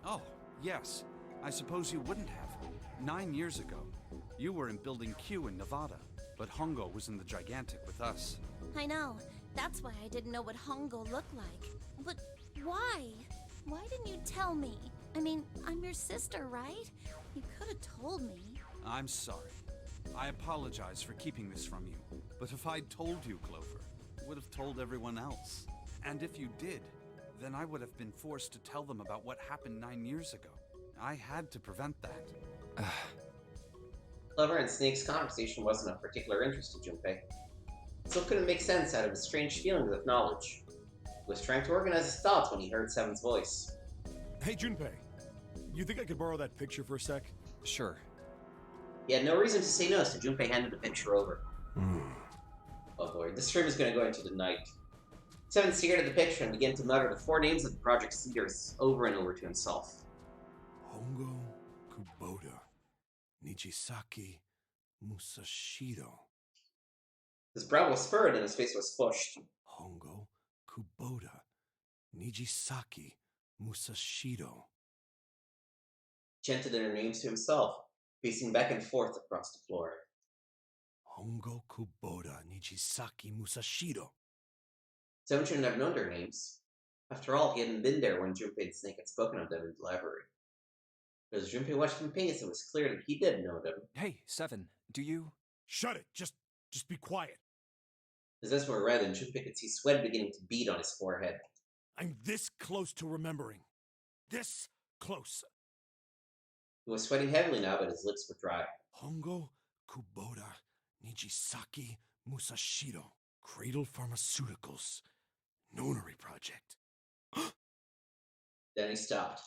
Oh, yes. I suppose you wouldn't have. 9 years ago, you were in Building Q in Nevada, but Hongo was in the Gigantic with us. I know. That's why I didn't know what Hongo looked like. But why? Why didn't you tell me? I mean, I'm your sister, right? You could have told me. I'm sorry. I apologize for keeping this from you. But if I'd told you, Clover, I would have told everyone else. And if you did, then I would have been forced to tell them about what happened 9 years ago. I had to prevent that. Clover and Snake's conversation wasn't of particular interest to Junpei. It still couldn't make sense out of his strange feelings of knowledge. He was trying to organize his thoughts when he heard Seven's voice. Hey, Junpei. You think I could borrow that picture for a sec? Sure. He had no reason to say no, so Junpei handed the picture over. Oh boy, this stream is going to go into the night. Seven stared at the picture and began to mutter the 4 names of the project's leaders over and over to himself. Hongo, Kubota, Nijisaki, Musashido. His brow was furrowed and his face was flushed. Hongo, Kubota, Nijisaki, Musashido. He chanted their names to himself. pacing back and forth across the floor. Hongo Kubota Nijisaki Musashiro. Seven shouldn't have known their names. After all, he hadn't been there when Junpei and Snake had spoken of them in the library. But as Junpei watched them pace, it was clear that he did know them. Hey, Seven, do you... Shut it! Just be quiet. His eyes were red, and Junpei could see sweat beginning to bead on his forehead. I'm this close to remembering. This close. He was sweating heavily now, but his lips were dry. Hongo Kubota Nijisaki Musashiro. Cradle Pharmaceuticals. Nonary Project. Then he stopped.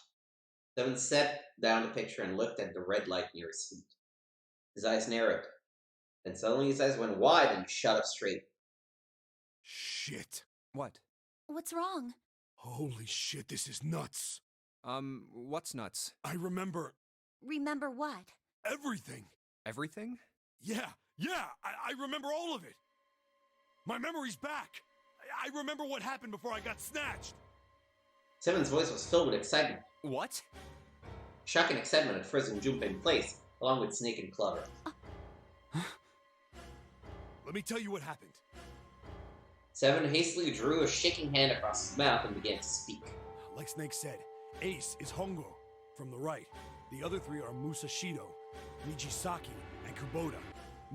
Seven set down the picture and looked at the red light near his feet. His eyes narrowed. Then suddenly his eyes went wide and he shot up straight. Shit. What? What's wrong? Holy shit, this is nuts. What's nuts? I remember Remember what? everything. Everything? Yeah, I remember all of it. My memory's back. I remember what happened before I got snatched. Seven's voice was filled with excitement. What? Shock and excitement had frozen Junpei in place, along with Snake and Clover. Let me tell you what happened. Seven hastily drew a shaking hand across his mouth and began to speak. Like Snake said, Ace is Hongo, from the right. The other three are Musashido, Nijisaki, and Kubota.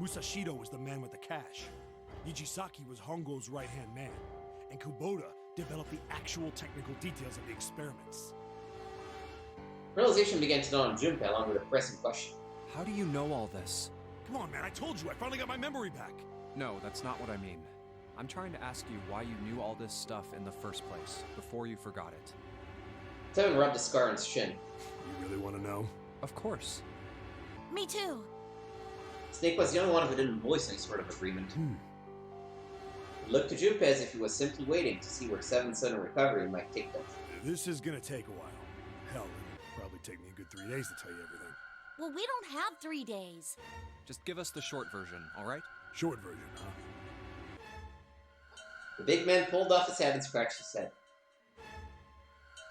Musashido was the man with the cash. Nijisaki was Hongo's right-hand man. And Kubota developed the actual technical details of the experiments. Realization began to dawn on Junpei along with a pressing question. How do you know all this? Come on, man, I told you, I finally got my memory back. No, that's not what I mean. I'm trying to ask you why you knew all this stuff in the first place, before you forgot it. Seven rubbed a scar on his shin. You really want to know? Of course. Me too. Snake was the only one who didn't voice any sort of agreement. He looked to Junpei as if he was simply waiting to see where Seven's sudden recovery might take them. This is gonna take a while. Hell, it'll probably take me a good 3 days to tell you everything. Well, we don't have 3 days. Just give us the short version, alright? Short version, huh? The big man pulled off his hat and scratched his head.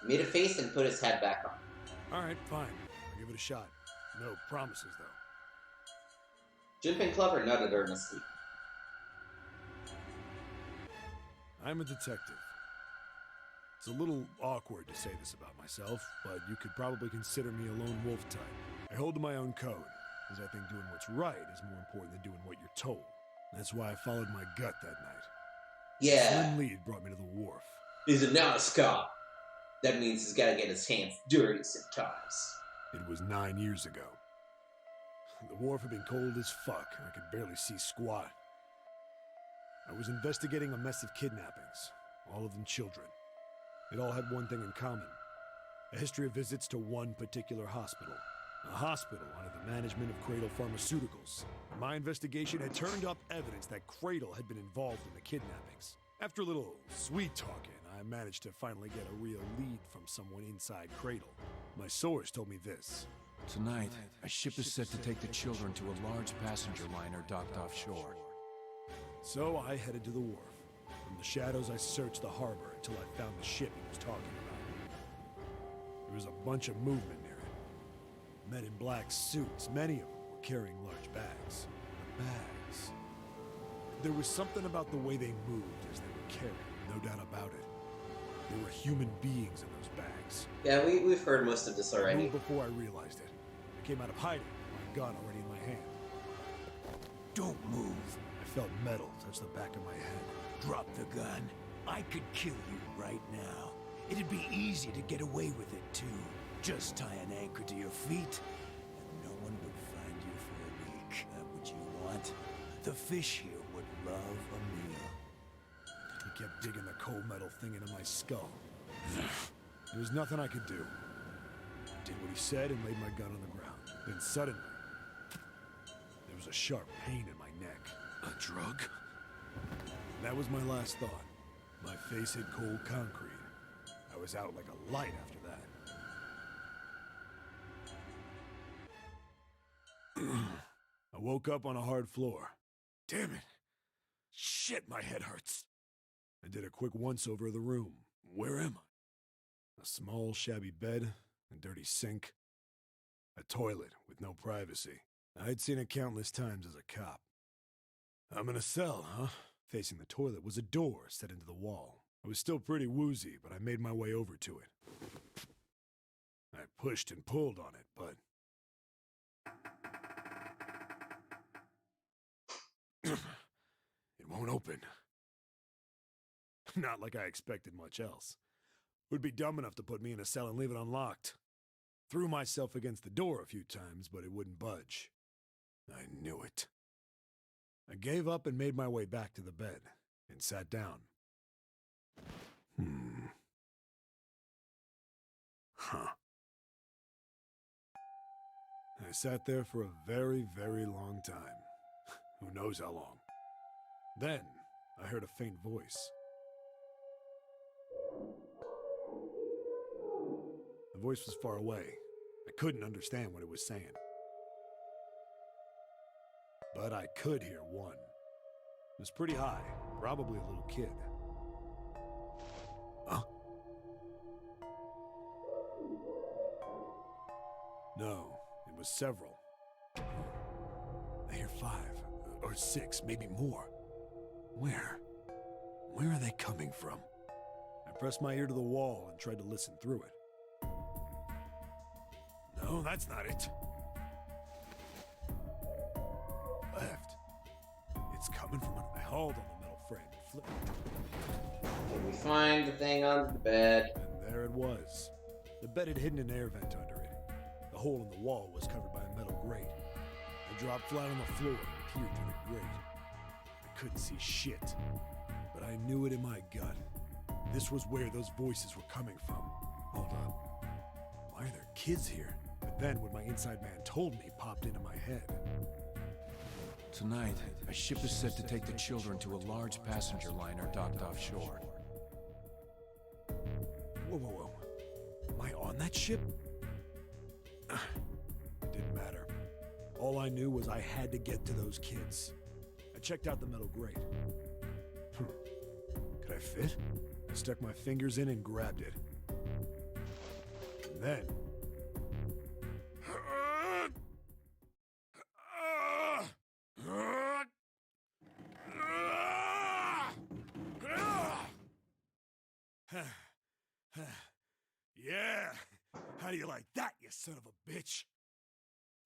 He made a face and put his hat back on. Alright, fine. I'll give it a shot. No promises, though. Junpei and Clover nodded earnestly. I'm a detective. It's a little awkward to say this about myself, but you could probably consider me a lone wolf type. I hold to my own code, because I think doing what's right is more important than doing what you're told. That's why I followed my gut that night. Yeah, Slim Lead brought me to the wharf. he's a novice cop. That means he's gotta get his hands dirty sometimes. It was 9 years ago. The wharf had been cold as fuck, and I could barely see squat. I was investigating a mess of kidnappings, all of them children. It all had one thing in common. A history of visits to one particular hospital. A hospital under the management of Cradle Pharmaceuticals. My investigation had turned up evidence that Cradle had been involved in the kidnappings. After a little sweet talking, I managed to finally get a real lead from someone inside Cradle. My source told me this. Tonight, a ship is set to take the children to a large passenger liner docked offshore. So I headed to the wharf. From the shadows, I searched the harbor until I found the ship he was talking about. There was a bunch of movement near it. Men in black suits, many of them were carrying large bags. The bags. There was something about the way they moved as they were carried, no doubt about it. There were human beings in those bags. Yeah, we've heard most of this I already. moved before I realized it. I came out of hiding, my gun already in my hand. Don't move. I felt metal touch the back of my head. Drop the gun. I could kill you right now. It'd be easy to get away with it, too. Just tie an anchor to your feet, and no one would find you for a week. That what you want? The fish here would love a meal. He kept digging the cold metal thing into my skull. There was nothing I could do. I did what he said and laid my gun on the ground. Then suddenly, there was a sharp pain in my neck. A drug? That was my last thought. My face hit cold concrete. I was out like a light after that. I woke up on a hard floor. Damn it! Shit, my head hurts. I did a quick once-over of the room. Where am I? A small, shabby bed, a dirty sink. A toilet with no privacy. I'd seen it countless times as a cop. I'm in a cell, huh? Facing the toilet was a door set into the wall. I was still pretty woozy, but I made my way over to it. I pushed and pulled on it, but... it won't open. Not like I expected much else. Would be dumb enough to put me in a cell and leave it unlocked. Threw myself against the door a few times, but it wouldn't budge. I knew it. I gave up and made my way back to the bed, and sat down. Huh. I sat there for a very, very long time. Who knows how long. Then, I heard a faint voice. The voice was far away. I couldn't understand what it was saying. But I could hear one. It was pretty high, probably a little kid. Huh? No, it was several. I hear 5, or 6, maybe more. Where? Where are they coming from? I pressed my ear to the wall and tried to listen through it. No, that's not it. Left. It's coming from I hauled on the metal frame and flipped. We find the thing under the bed. And there it was. The bed had hidden an air vent under it. The hole in the wall was covered by a metal grate. I dropped flat on the floor and peered through the grate. I couldn't see shit, but I knew it in my gut. This was where those voices were coming from. Hold up. Why are there kids here? But then what my inside man told me popped into my head. Tonight, a ship is set to take the children to a large passenger liner docked offshore. Whoa, whoa, whoa. Am I on that ship? It didn't matter. All I knew was I had to get to those kids. I checked out the metal grate. Could I fit? I stuck my fingers in and grabbed it. And then... Yeah! How do you like that, you son of a bitch?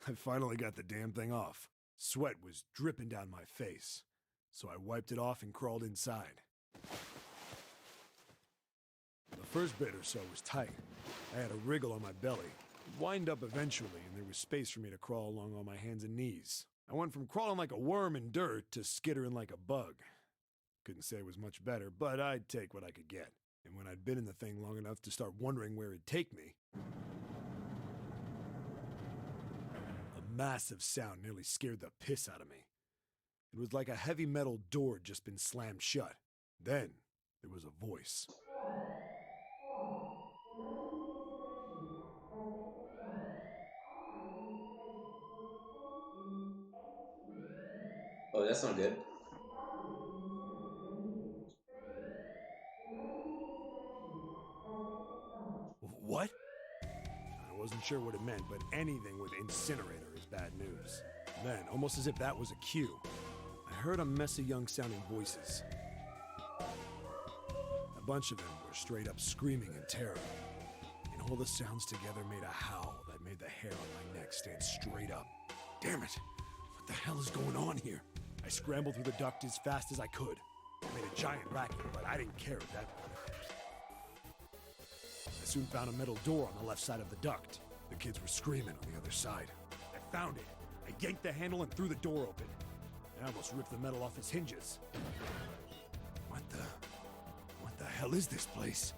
I finally got the damn thing off. Sweat was dripping down my face, so I wiped it off and crawled inside. The first bit or so was tight. I had a wriggle on my belly, wind up eventually, and there was space for me to crawl along on my hands and knees. I went from crawling like a worm in dirt to skittering like a bug. Couldn't say it was much better, but I'd take what I could get. And when I'd been in the thing long enough to start wondering where it'd take me, a massive sound nearly scared the piss out of me. It was like a heavy metal door had just been slammed shut. Then there was a voice. Oh, that's not good. What? I wasn't sure what it meant, but anything with incinerator is bad news. Then, almost as if that was a cue, I heard a mess of young-sounding voices. A bunch of them were straight up screaming in terror, and all the sounds together made a howl that made the hair on my neck stand straight up. Damn it! What the hell is going on here? I scrambled through the duct as fast as I could. I made a giant racket, but I didn't care at that point. I soon found a metal door on the left side of the duct. The kids were screaming on the other side. I found it. I yanked the handle and threw the door open. I almost ripped the metal off its hinges. What the hell is this place?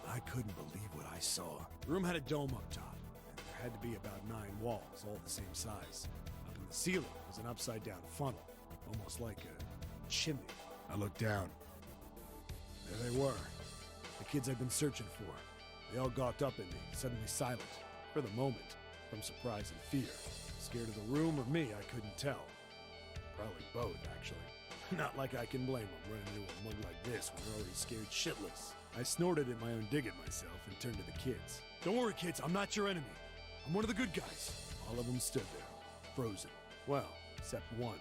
I couldn't believe what I saw. The room had a dome up top, and there had to be about 9 walls, all the same size. Up in the ceiling was an upside-down funnel, almost like a chimney. I looked down. There they were. The kids I'd been searching for. They all gawked up at me, suddenly silent. For the moment, from surprise and fear. Scared of the room or me, I couldn't tell. Probably both, actually. Not like I can blame them running into a mug like this when they're already scared shitless. I snorted at my own dig at myself and turned to the kids. Don't worry, kids, I'm not your enemy. I'm one of the good guys. All of them stood there, frozen. Well, except one.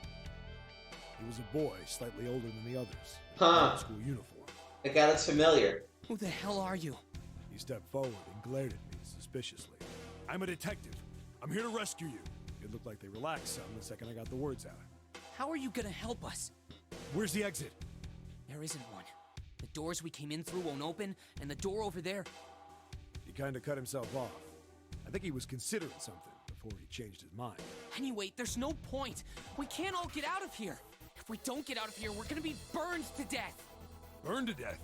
He was a boy, slightly older than the others. Huh. School uniform. The guy looks familiar. Who the hell are you? He stepped forward and glared at me suspiciously. I'm a detective. I'm here to rescue you. It looked like they relaxed some the second I got the words out. How are you gonna help us? Where's the exit? There isn't one. The doors we came in through won't open, and the door over there... He kind of cut himself off. I think he was considering something before he changed his mind. Anyway, there's no point. We can't all get out of here. If we don't get out of here, we're gonna be burned to death. Burned to death?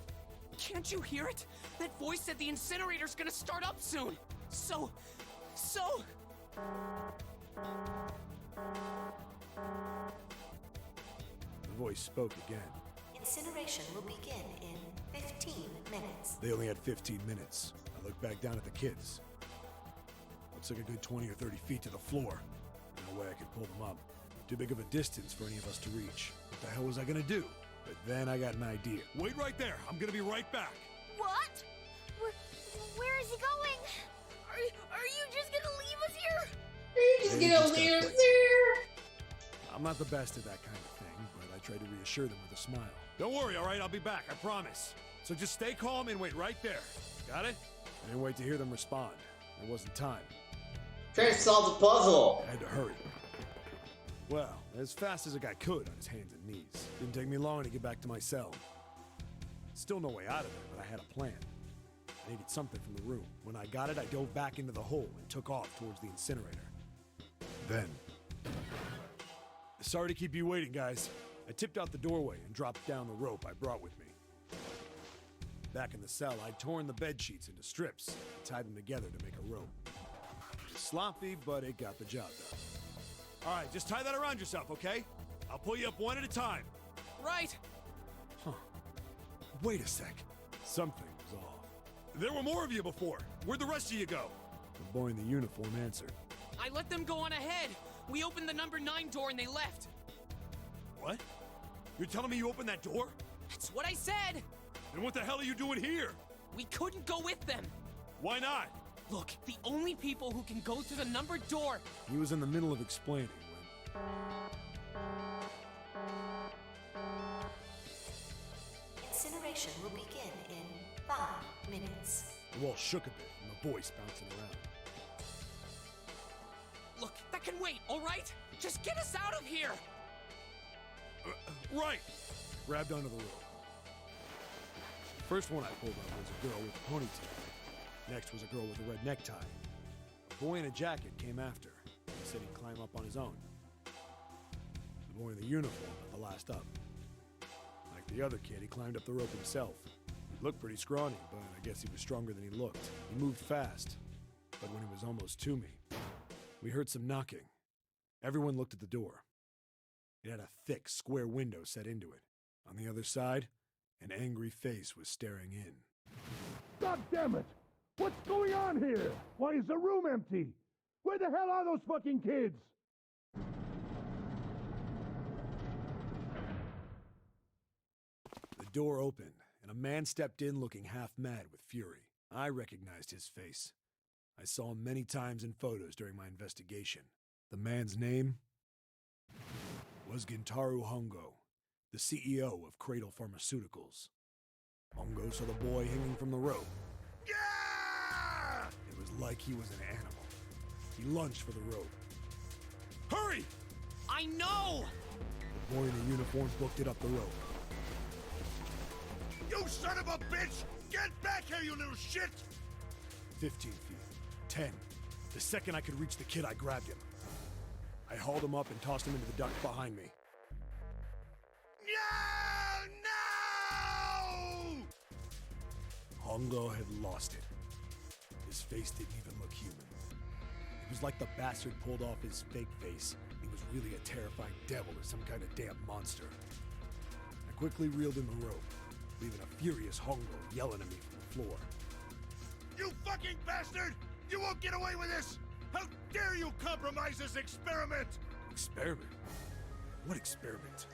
Can't you hear it? That voice said the incinerator's gonna start up soon. So... The voice spoke again. Incineration will begin in 15 minutes. They only had 15 minutes. I looked back down at the kids. Looks like a good 20 or 30 feet to the floor. No way I could pull them up. Too big of a distance for any of us to reach. What the hell was I gonna do? But then I got an idea. Wait right there. I'm gonna be right back. What? Where is he going? Are you just gonna leave us here? Just get over there. I'm not the best at that kind of thing, but I tried to reassure them with a smile. Don't worry, all right? I'll be back, I promise. So just stay calm and wait right there. Got it? I didn't wait to hear them respond. There wasn't time. Trying to solve the puzzle. I had to hurry. Well, as fast as a guy could on his hands and knees. Didn't take me long to get back to my cell. Still no way out of it, but I had a plan. I needed something from the room. When I got it, I dove back into the hole and took off towards the incinerator. Then... Sorry to keep you waiting, guys. I tipped out the doorway and dropped down the rope I brought with me. Back in the cell, I'd torn the bed sheets into strips and tied them together to make a rope. It was sloppy, but it got the job done. All right, just tie that around yourself, okay? I'll pull you up one at a time. Right. Huh. Wait a sec. Something was off. There were more of you before. Where'd the rest of you go? The boy in the uniform answered. I let them go on ahead. We opened the number 9 door and they left. What? You're telling me you opened that door? That's what I said. Then what the hell are you doing here? We couldn't go with them. Why not? Look, the only people who can go through the numbered door... He was in the middle of explaining when... Incineration will begin in 5 minutes. The wall shook a bit and the voice bouncing around. Look, that can wait, all right? Just get us out of here! Right! Grabbed onto the rope. The first one I pulled on was a girl with a ponytail. Next was a girl with a red necktie. A boy in a jacket came after. He said he'd climb up on his own. The boy in the uniform was the last up. Like the other kid, he climbed up the rope himself. He looked pretty scrawny, but I guess he was stronger than he looked. He moved fast, but when he was almost to me, we heard some knocking. Everyone looked at the door. It had a thick, square window set into it. On the other side, an angry face was staring in. God damn it! What's going on here? Why is the room empty? Where the hell are those fucking kids? The door opened, and a man stepped in looking half mad with fury. I recognized his face. I saw him many times in photos during my investigation. The man's name was Gintaro Hongo, the CEO of Cradle Pharmaceuticals. Hongo saw the boy hanging from the rope. Yeah! It was like he was an animal. He lunged for the rope. Hurry! I know! The boy in the uniform booked it up the rope. You son of a bitch! Get back here, you little shit! 15 feet. 10. The second I could reach the kid, I grabbed him. I hauled him up and tossed him into the duct behind me. No! Hongo had lost it. His face didn't even look human. It was like the bastard pulled off his fake face. He was really a terrifying devil or some kind of damn monster. I quickly reeled in the rope, leaving a furious Hongo yelling at me from the floor. You fucking bastard! You won't get away with this! How dare you compromise this experiment! Experiment? What experiment?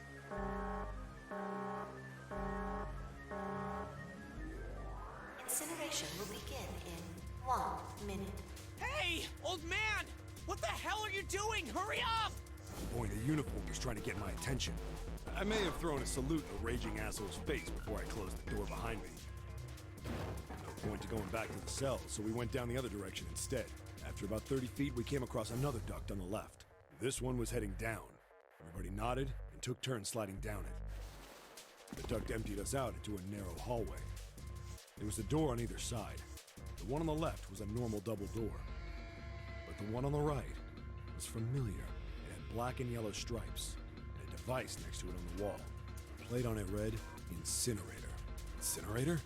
Incineration will begin in 1 minute. Hey, old man! What the hell are you doing? Hurry up! The boy in the uniform was trying to get my attention. I may have thrown a salute in the raging asshole's face before I closed the door behind me. No point to going back to the cell, so we went down the other direction instead. After about 30 feet, we came across another duct on the left. This one was heading down. Everybody nodded and took turns sliding down it. The duct emptied us out into a narrow hallway. There was a door on either side. The one on the left was a normal double door. But the one on the right was familiar. It had black and yellow stripes, and a device next to it on the wall. A plate on it read, Incinerator. Incinerator?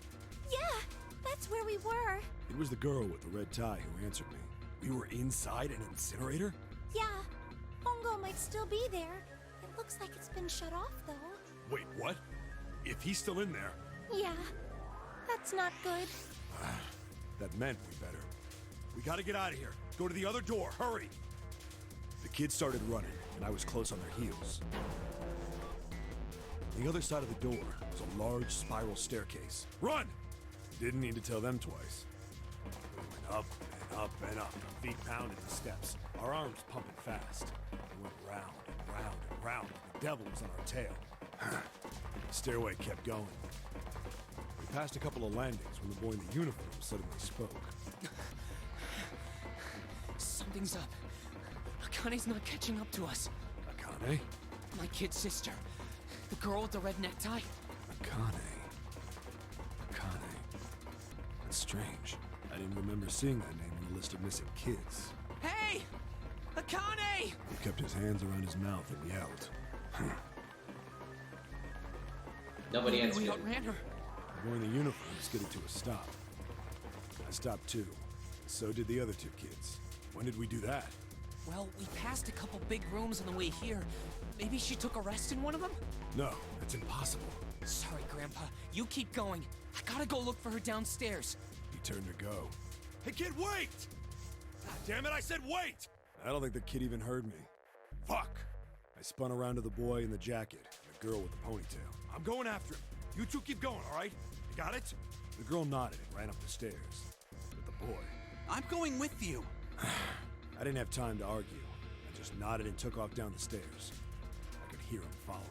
Yeah, that's where we were. It was the girl with the red tie who answered me. We were inside an incinerator? Yeah, Hongo might still be there. It looks like it's been shut off, though. Wait, what? If he's still in there... Yeah, that's not good. That meant we better. We gotta get out of here. Go to the other door, hurry! The kids started running, and I was close on their heels. On the other side of the door was a large spiral staircase. Run! Didn't need to tell them twice. We went up and up and up, feet pounding the steps, our arms pumping fast. We went round and round and round like the devil was on our tail. The stairway kept going. We passed a couple of landings when the boy in the uniform suddenly spoke. Something's up. Akane's not catching up to us. Akane? My kid sister. The girl with the red necktie. Akane. That's strange. I didn't remember seeing that name on the list of missing kids. Hey! Akane! He kept his hands around his mouth and yelled. Nobody answered. We outran her. The boy in the uniform skidded to a stop. I stopped too. So did the other two kids. When did we do that? Well, we passed a couple big rooms on the way here. Maybe she took a rest in one of them? No, that's impossible. Sorry, Grandpa. You keep going. I gotta go look for her downstairs. He turned to go. Hey kid, wait! God damn it, I said wait! I don't think the kid even heard me. Fuck! I spun around to the boy in the jacket and the girl with the ponytail. I'm going after him. You two keep going, alright? You got it? The girl nodded and ran up the stairs. But the boy... I'm going with you. I didn't have time to argue. I just nodded and took off down the stairs. I could hear him following me.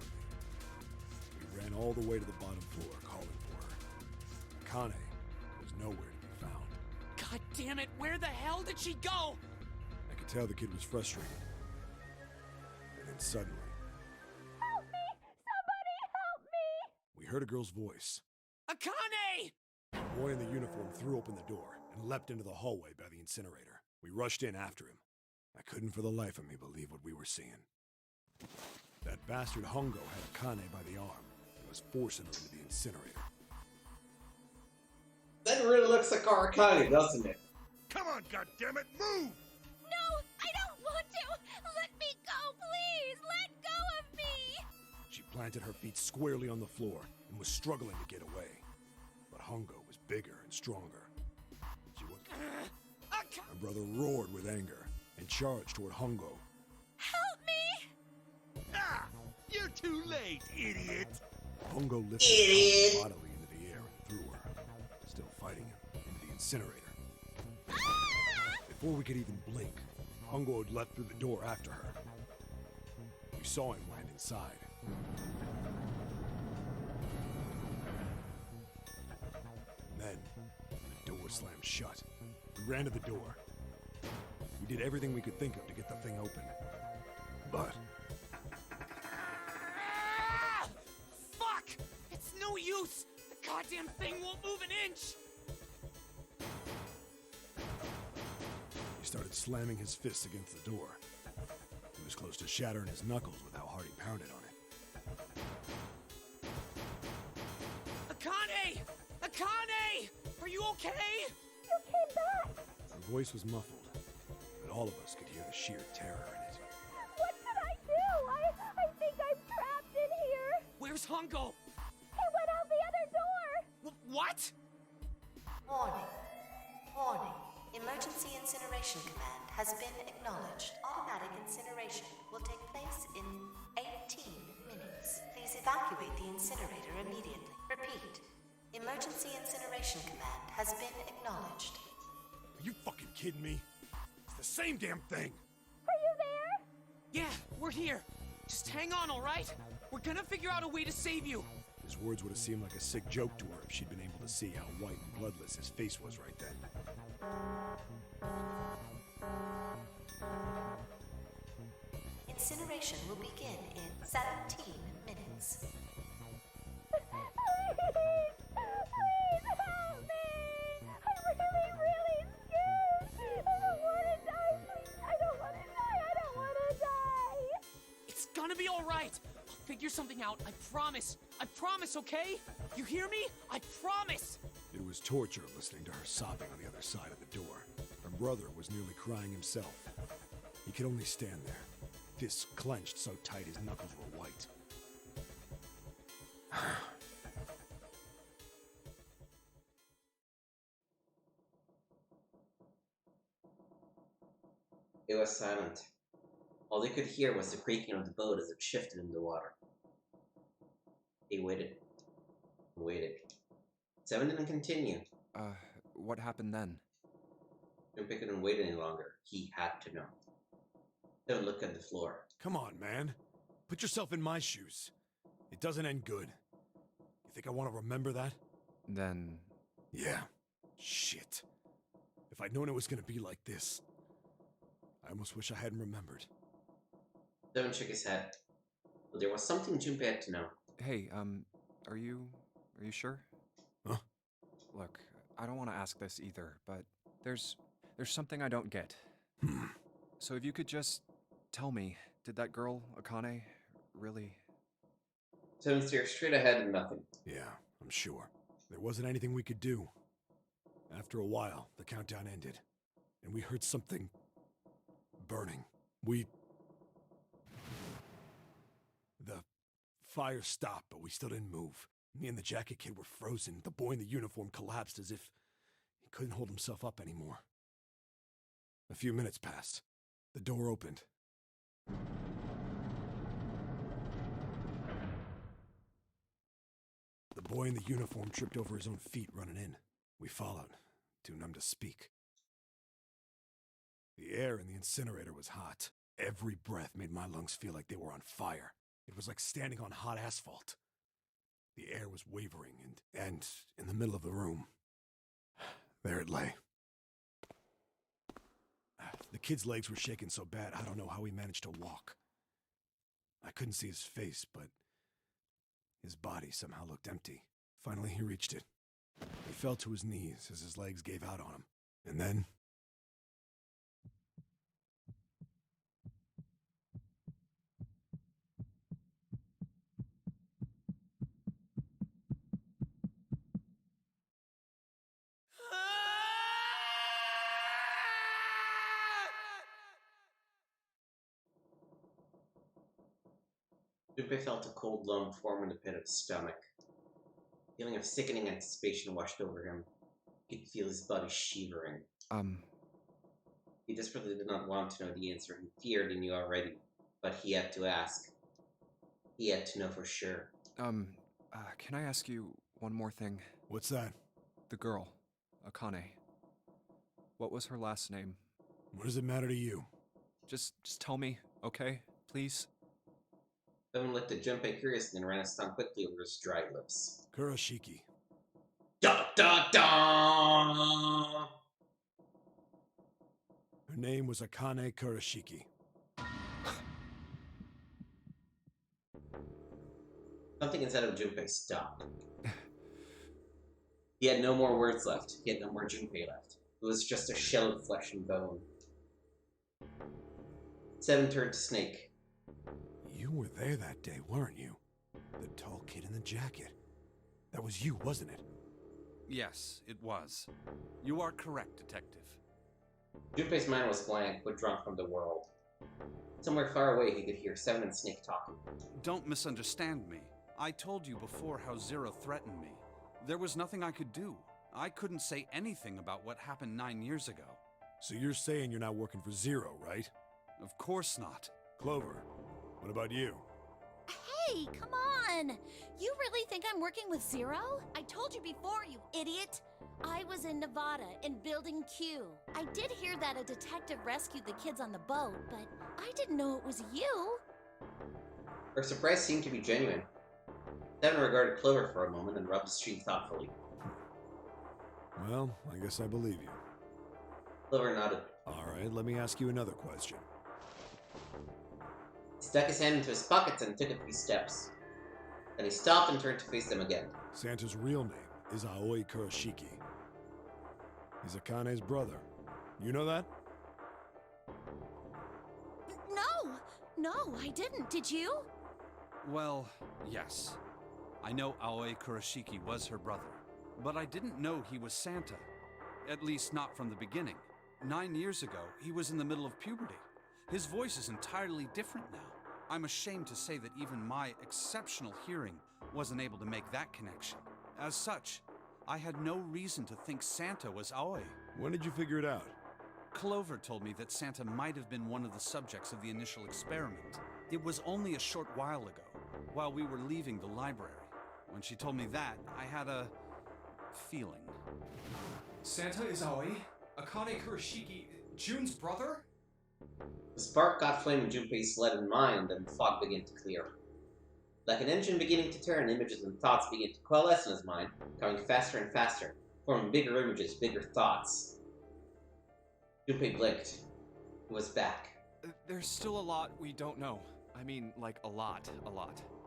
We ran all the way to the bottom floor, calling for her. Akane was nowhere to be found. God damn it, where the hell did she go? I could tell the kid was frustrated. And then suddenly... Help me! Somebody help me! We heard a girl's voice. Akane! The boy in the uniform threw open the door and leapt into the hallway by the incinerator. We rushed in after him. I couldn't for the life of me believe what we were seeing. That bastard Hongo had Akane by the arm and was forcing her into the incinerator. That really looks like Arakane, doesn't it? Come on, goddammit, move! No, I don't want to! Let me go, please! Let go of me! She planted her feet squarely on the floor and was struggling to get away. But Hongo was bigger and stronger. She was... My brother roared with anger and charged toward Hongo. Help me! Ah! You're too late, idiot! Hongo lifted her bodily into the air and threw her, still fighting him, into the incinerator. Before we could even blink, Hongo had leapt through the door after her. We saw him land inside. Then, the door slammed shut. We ran to the door. We did everything we could think of to get the thing open. But... Fuck! It's no use! The goddamn thing won't move an inch! He started slamming his fists against the door. He was close to shattering his knuckles with how hard he pounded on it. Akane! Akane! Are you okay? You came back! Her voice was muffled, but all of us could hear the sheer terror in it. What should I do? I think I'm trapped in here! Where's Hongo? He went out the other door! What? Warning. Warning. Emergency incineration command has been acknowledged. Automatic incineration will take place in 18 minutes. Please evacuate the incinerator immediately. Repeat. Emergency incineration command has been acknowledged. Are you fucking kidding me? It's the same damn thing! Yeah, we're here. Just hang on, all right? We're gonna figure out a way to save you. His words would have seemed like a sick joke to her if she'd been able to see how white and bloodless his face was right then. Incineration will begin in 17 minutes. It's gonna be all right. I'll figure something out. I promise. I promise, okay? You hear me? I promise. It was torture listening to her sobbing on the other side of the door. Her brother was nearly crying himself. He could only stand there, fists clenched so tight his knuckles were white. It was silent. All they could hear was the creaking of the boat as it shifted in the water. They waited. And waited. Seven didn't continue. What happened then? Junpei couldn't wait any longer. He had to know. Seven looked at the floor. Come on, man. Put yourself in my shoes. It doesn't end good. You think I want to remember that? Then... Yeah. Shit. If I'd known it was gonna be like this, I almost wish I hadn't remembered. Seven shook his head. But there was something Junpei had to know. Hey, are you sure? Huh? Look, I don't want to ask this either, but there's something I don't get. So if you could just tell me, did that girl, Akane, really... Seven stared straight ahead and nothing. Yeah, I'm sure. There wasn't anything we could do. After a while, the countdown ended, and we heard something... burning. The fire stopped, but we still didn't move. Me and the jacket kid were frozen. The boy in the uniform collapsed as if he couldn't hold himself up anymore. A few minutes passed. The door opened. The boy in the uniform tripped over his own feet running in. We followed, too numb to speak. The air in the incinerator was hot. Every breath made my lungs feel like they were on fire. It was like standing on hot asphalt. The air was wavering, and in the middle of the room, there it lay. The kid's legs were shaking so bad, I don't know how he managed to walk. I couldn't see his face, but his body somehow looked empty. Finally, he reached it. He fell to his knees as his legs gave out on him. And then... Junpei felt a cold lump form in the pit of his stomach. A feeling of sickening anticipation washed over him. He could feel his body shivering. He desperately did not want to know the answer. He feared he knew already, but he had to ask. He had to know for sure. Can I ask you one more thing? What's that? The girl, Akane. What was her last name? What does it matter to you? Just tell me, okay? Please? Seven looked at Junpei curiously and ran his tongue quickly over his dry lips. Kurashiki. Da da da! Her name was Akane Kurashiki. Something inside of Junpei stopped. He had no more words left. He had no more Junpei left. It was just a shell of flesh and bone. Seven turned to Snake. You were there that day, weren't you? The tall kid in the jacket. That was you, wasn't it? Yes, it was. You are correct, Detective. Junpei's mind was blank, withdrawn from the world. Somewhere far away, he could hear Seven and Snake talking. Don't misunderstand me. I told you before how Zero threatened me. There was nothing I could do. I couldn't say anything about what happened 9 years ago. So you're saying you're not working for Zero, right? Of course not. Clover, what about you? Hey, come on! on! You really think I'm working with Zero? I told you before, you idiot! I was in Nevada, in Building Q. I did hear that a detective rescued the kids on the boat, but I didn't know it was you. Her surprise seemed to be genuine. Seven regarded Clover for a moment and rubbed his chin thoughtfully. Well, I guess I believe you. Clover nodded. Alright, let me ask you another question. He stuck his hand into his pockets and took a few steps. Then he stopped and turned to face them again. Santa's real name is Aoi Kurashiki. He's Akane's brother. You know that? No, I didn't. Did you? Well, yes. I know Aoi Kurashiki was her brother, but I didn't know he was Santa. At least not from the beginning. 9 years ago, he was in the middle of puberty. His voice is entirely different now. I'm ashamed to say that even my exceptional hearing wasn't able to make that connection. As such, I had no reason to think Santa was Aoi. When did you figure it out? Clover told me that Santa might have been one of the subjects of the initial experiment. It was only a short while ago, while we were leaving the library. When she told me that, I had a feeling. Santa is Aoi? Akane Kurashiki, June's brother? The spark caught flame in Junpei's leaden mind, and the fog began to clear. Like an engine beginning to turn, images and thoughts began to coalesce in his mind, coming faster and faster, forming bigger images, bigger thoughts. Junpei blinked. He was back. There's still a lot we don't know. I mean, like a lot.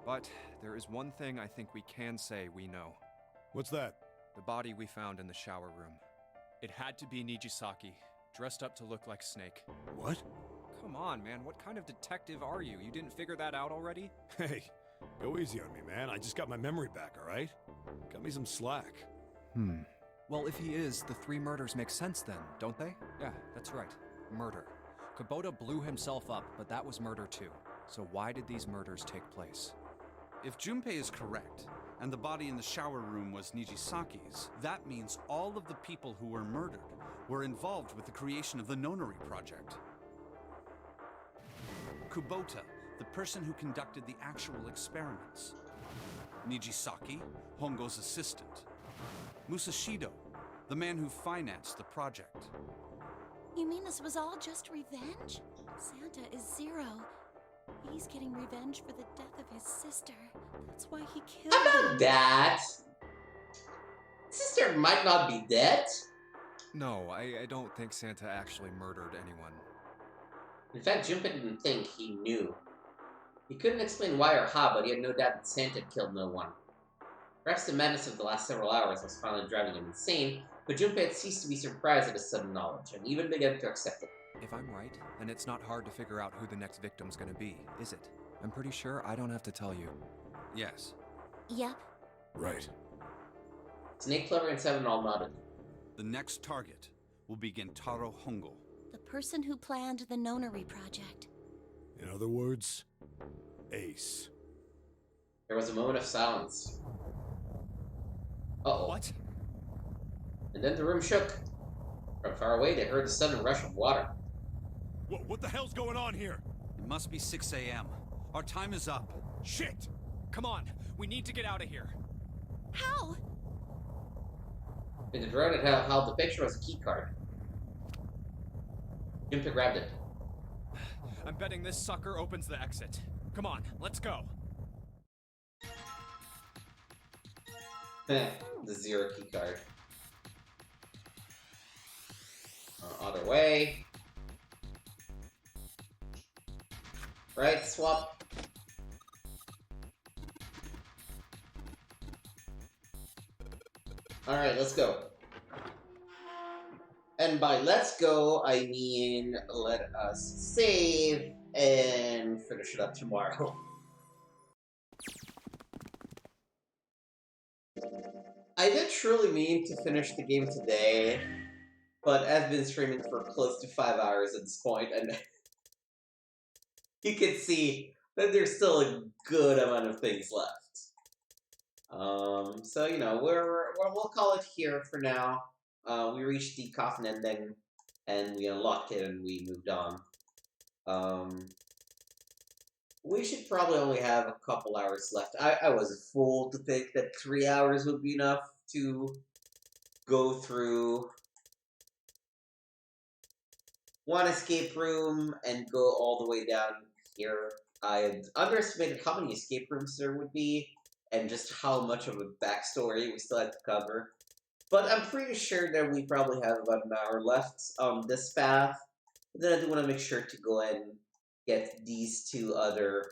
But there is one thing I think we can say we know. What's that? The body we found in the shower room. It had to be Nijisaki, dressed up to look like Snake. What? Come on, man, what kind of detective are you? You didn't figure that out already? Hey, go easy on me, man. I just got my memory back, alright? Cut me some slack. Well, if he is, the 3 murders make sense then, don't they? Yeah, that's right. Murder. Kubota blew himself up, but that was murder too. So why did these murders take place? If Junpei is correct, and the body in the shower room was Nijisaki's, that means all of the people who were murdered were involved with the creation of the Nonary Project. Kubota, the person who conducted the actual experiments. Nijisaki, Hongo's assistant. Musashido, the man who financed the project. You mean this was all just revenge? Santa is Zero. He's getting revenge for the death of his sister. That's why he killed How about him. that? Sister might not be dead. No, I don't think Santa actually murdered anyone. In fact, Junpei didn't think he knew. He couldn't explain why or how, but he had no doubt that Santa had killed no one. Perhaps the madness of the last several hours was finally driving him insane, but Junpei had ceased to be surprised at his sudden knowledge, and even began to accept it. If I'm right, then it's not hard to figure out who the next victim's gonna be, is it? I'm pretty sure I don't have to tell you. Yes. Yep. Right. Snake, Clover, and Seven all nodded. The next target will be Gentaro Hongo. The person who planned the Nonary Project. In other words, Ace. There was a moment of silence. Uh-oh. What? And then the room shook. From far away, they heard the sudden rush of water. What the hell's going on here? It must be 6 a.m. Our time is up. Shit! Come on, we need to get out of here. How? In the drone, it held the picture as a keycard. Junpei grabbed it. I'm betting this sucker opens the exit. Come on, let's go. The Zero keycard. Other way. Right, swap. Alright, let's go. And by let's go, I mean let us save and finish it up tomorrow. I did truly mean to finish the game today, but I've been streaming for close to 5 hours at this point, and you can see that there's still a good amount of things left. So you know, we'll call it here for now. We reached the coffin ending, and we unlocked it, and we moved on. we should probably only have a couple hours left. I was a fool to think that 3 hours would be enough to go through one escape room and go all the way down here. I had underestimated how many escape rooms there would be, and just how much of a backstory we still had to cover. But I'm pretty sure that we probably have about an hour left on this path. But then I do want to make sure to go and get these two other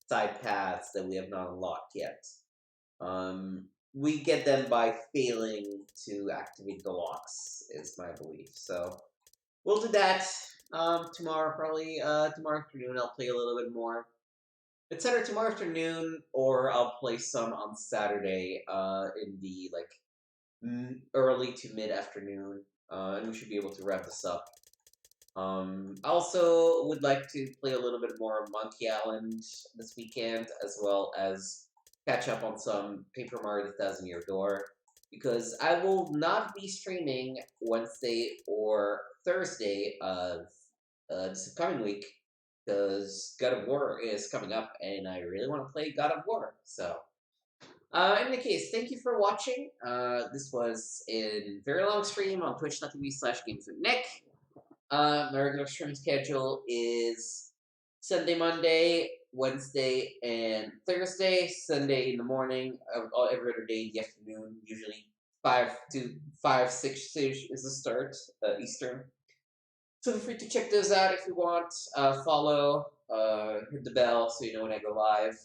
side paths that we have not unlocked yet. We get them by failing to activate the locks, is my belief. So we'll do that tomorrow, probably. Tomorrow afternoon, I'll play a little bit more. It's either tomorrow afternoon or I'll play some on Saturday in the early to mid afternoon, and we should be able to wrap this up. I also would like to play a little bit more Monkey Island this weekend, as well as catch up on some Paper Mario The Thousand Year Door, because I will not be streaming Wednesday or Thursday of this coming week, because God of War is coming up, and I really want to play God of War, so... in any case, thank you for watching. This was a very long stream on twitch.tv/gameswithnick. My regular stream schedule is Sunday, Monday, Wednesday, and Thursday. Sunday in the morning, every other day in the afternoon, usually 5 to 6 is the start, Eastern. So feel free to check those out if you want. Follow, hit the bell so you know when I go live.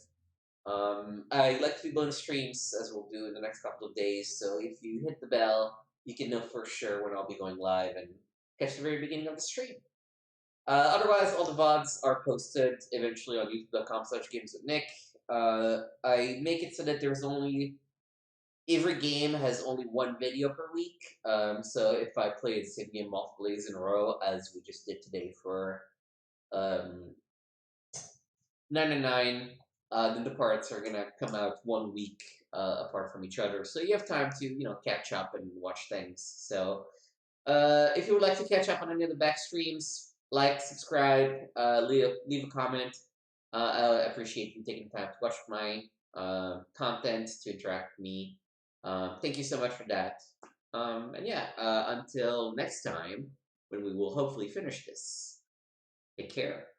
I like to do bonus streams, as we'll do in the next couple of days, so if you hit the bell, you can know for sure when I'll be going live and catch the very beginning of the stream. Otherwise, all the VODs are posted eventually on youtube.com/gameswithnick. I make it so that every game has only one video per week, so if I play the same game multiple days in a row, as we just did today for 999, then the parts are gonna come out 1 week apart from each other, so you have time to catch up and watch things. So if you would like to catch up on any of the back streams, like, subscribe, leave a comment. I appreciate you taking the time to watch my content, to interact with me. Thank you so much for that. And yeah, until next time, when we will hopefully finish this. Take care.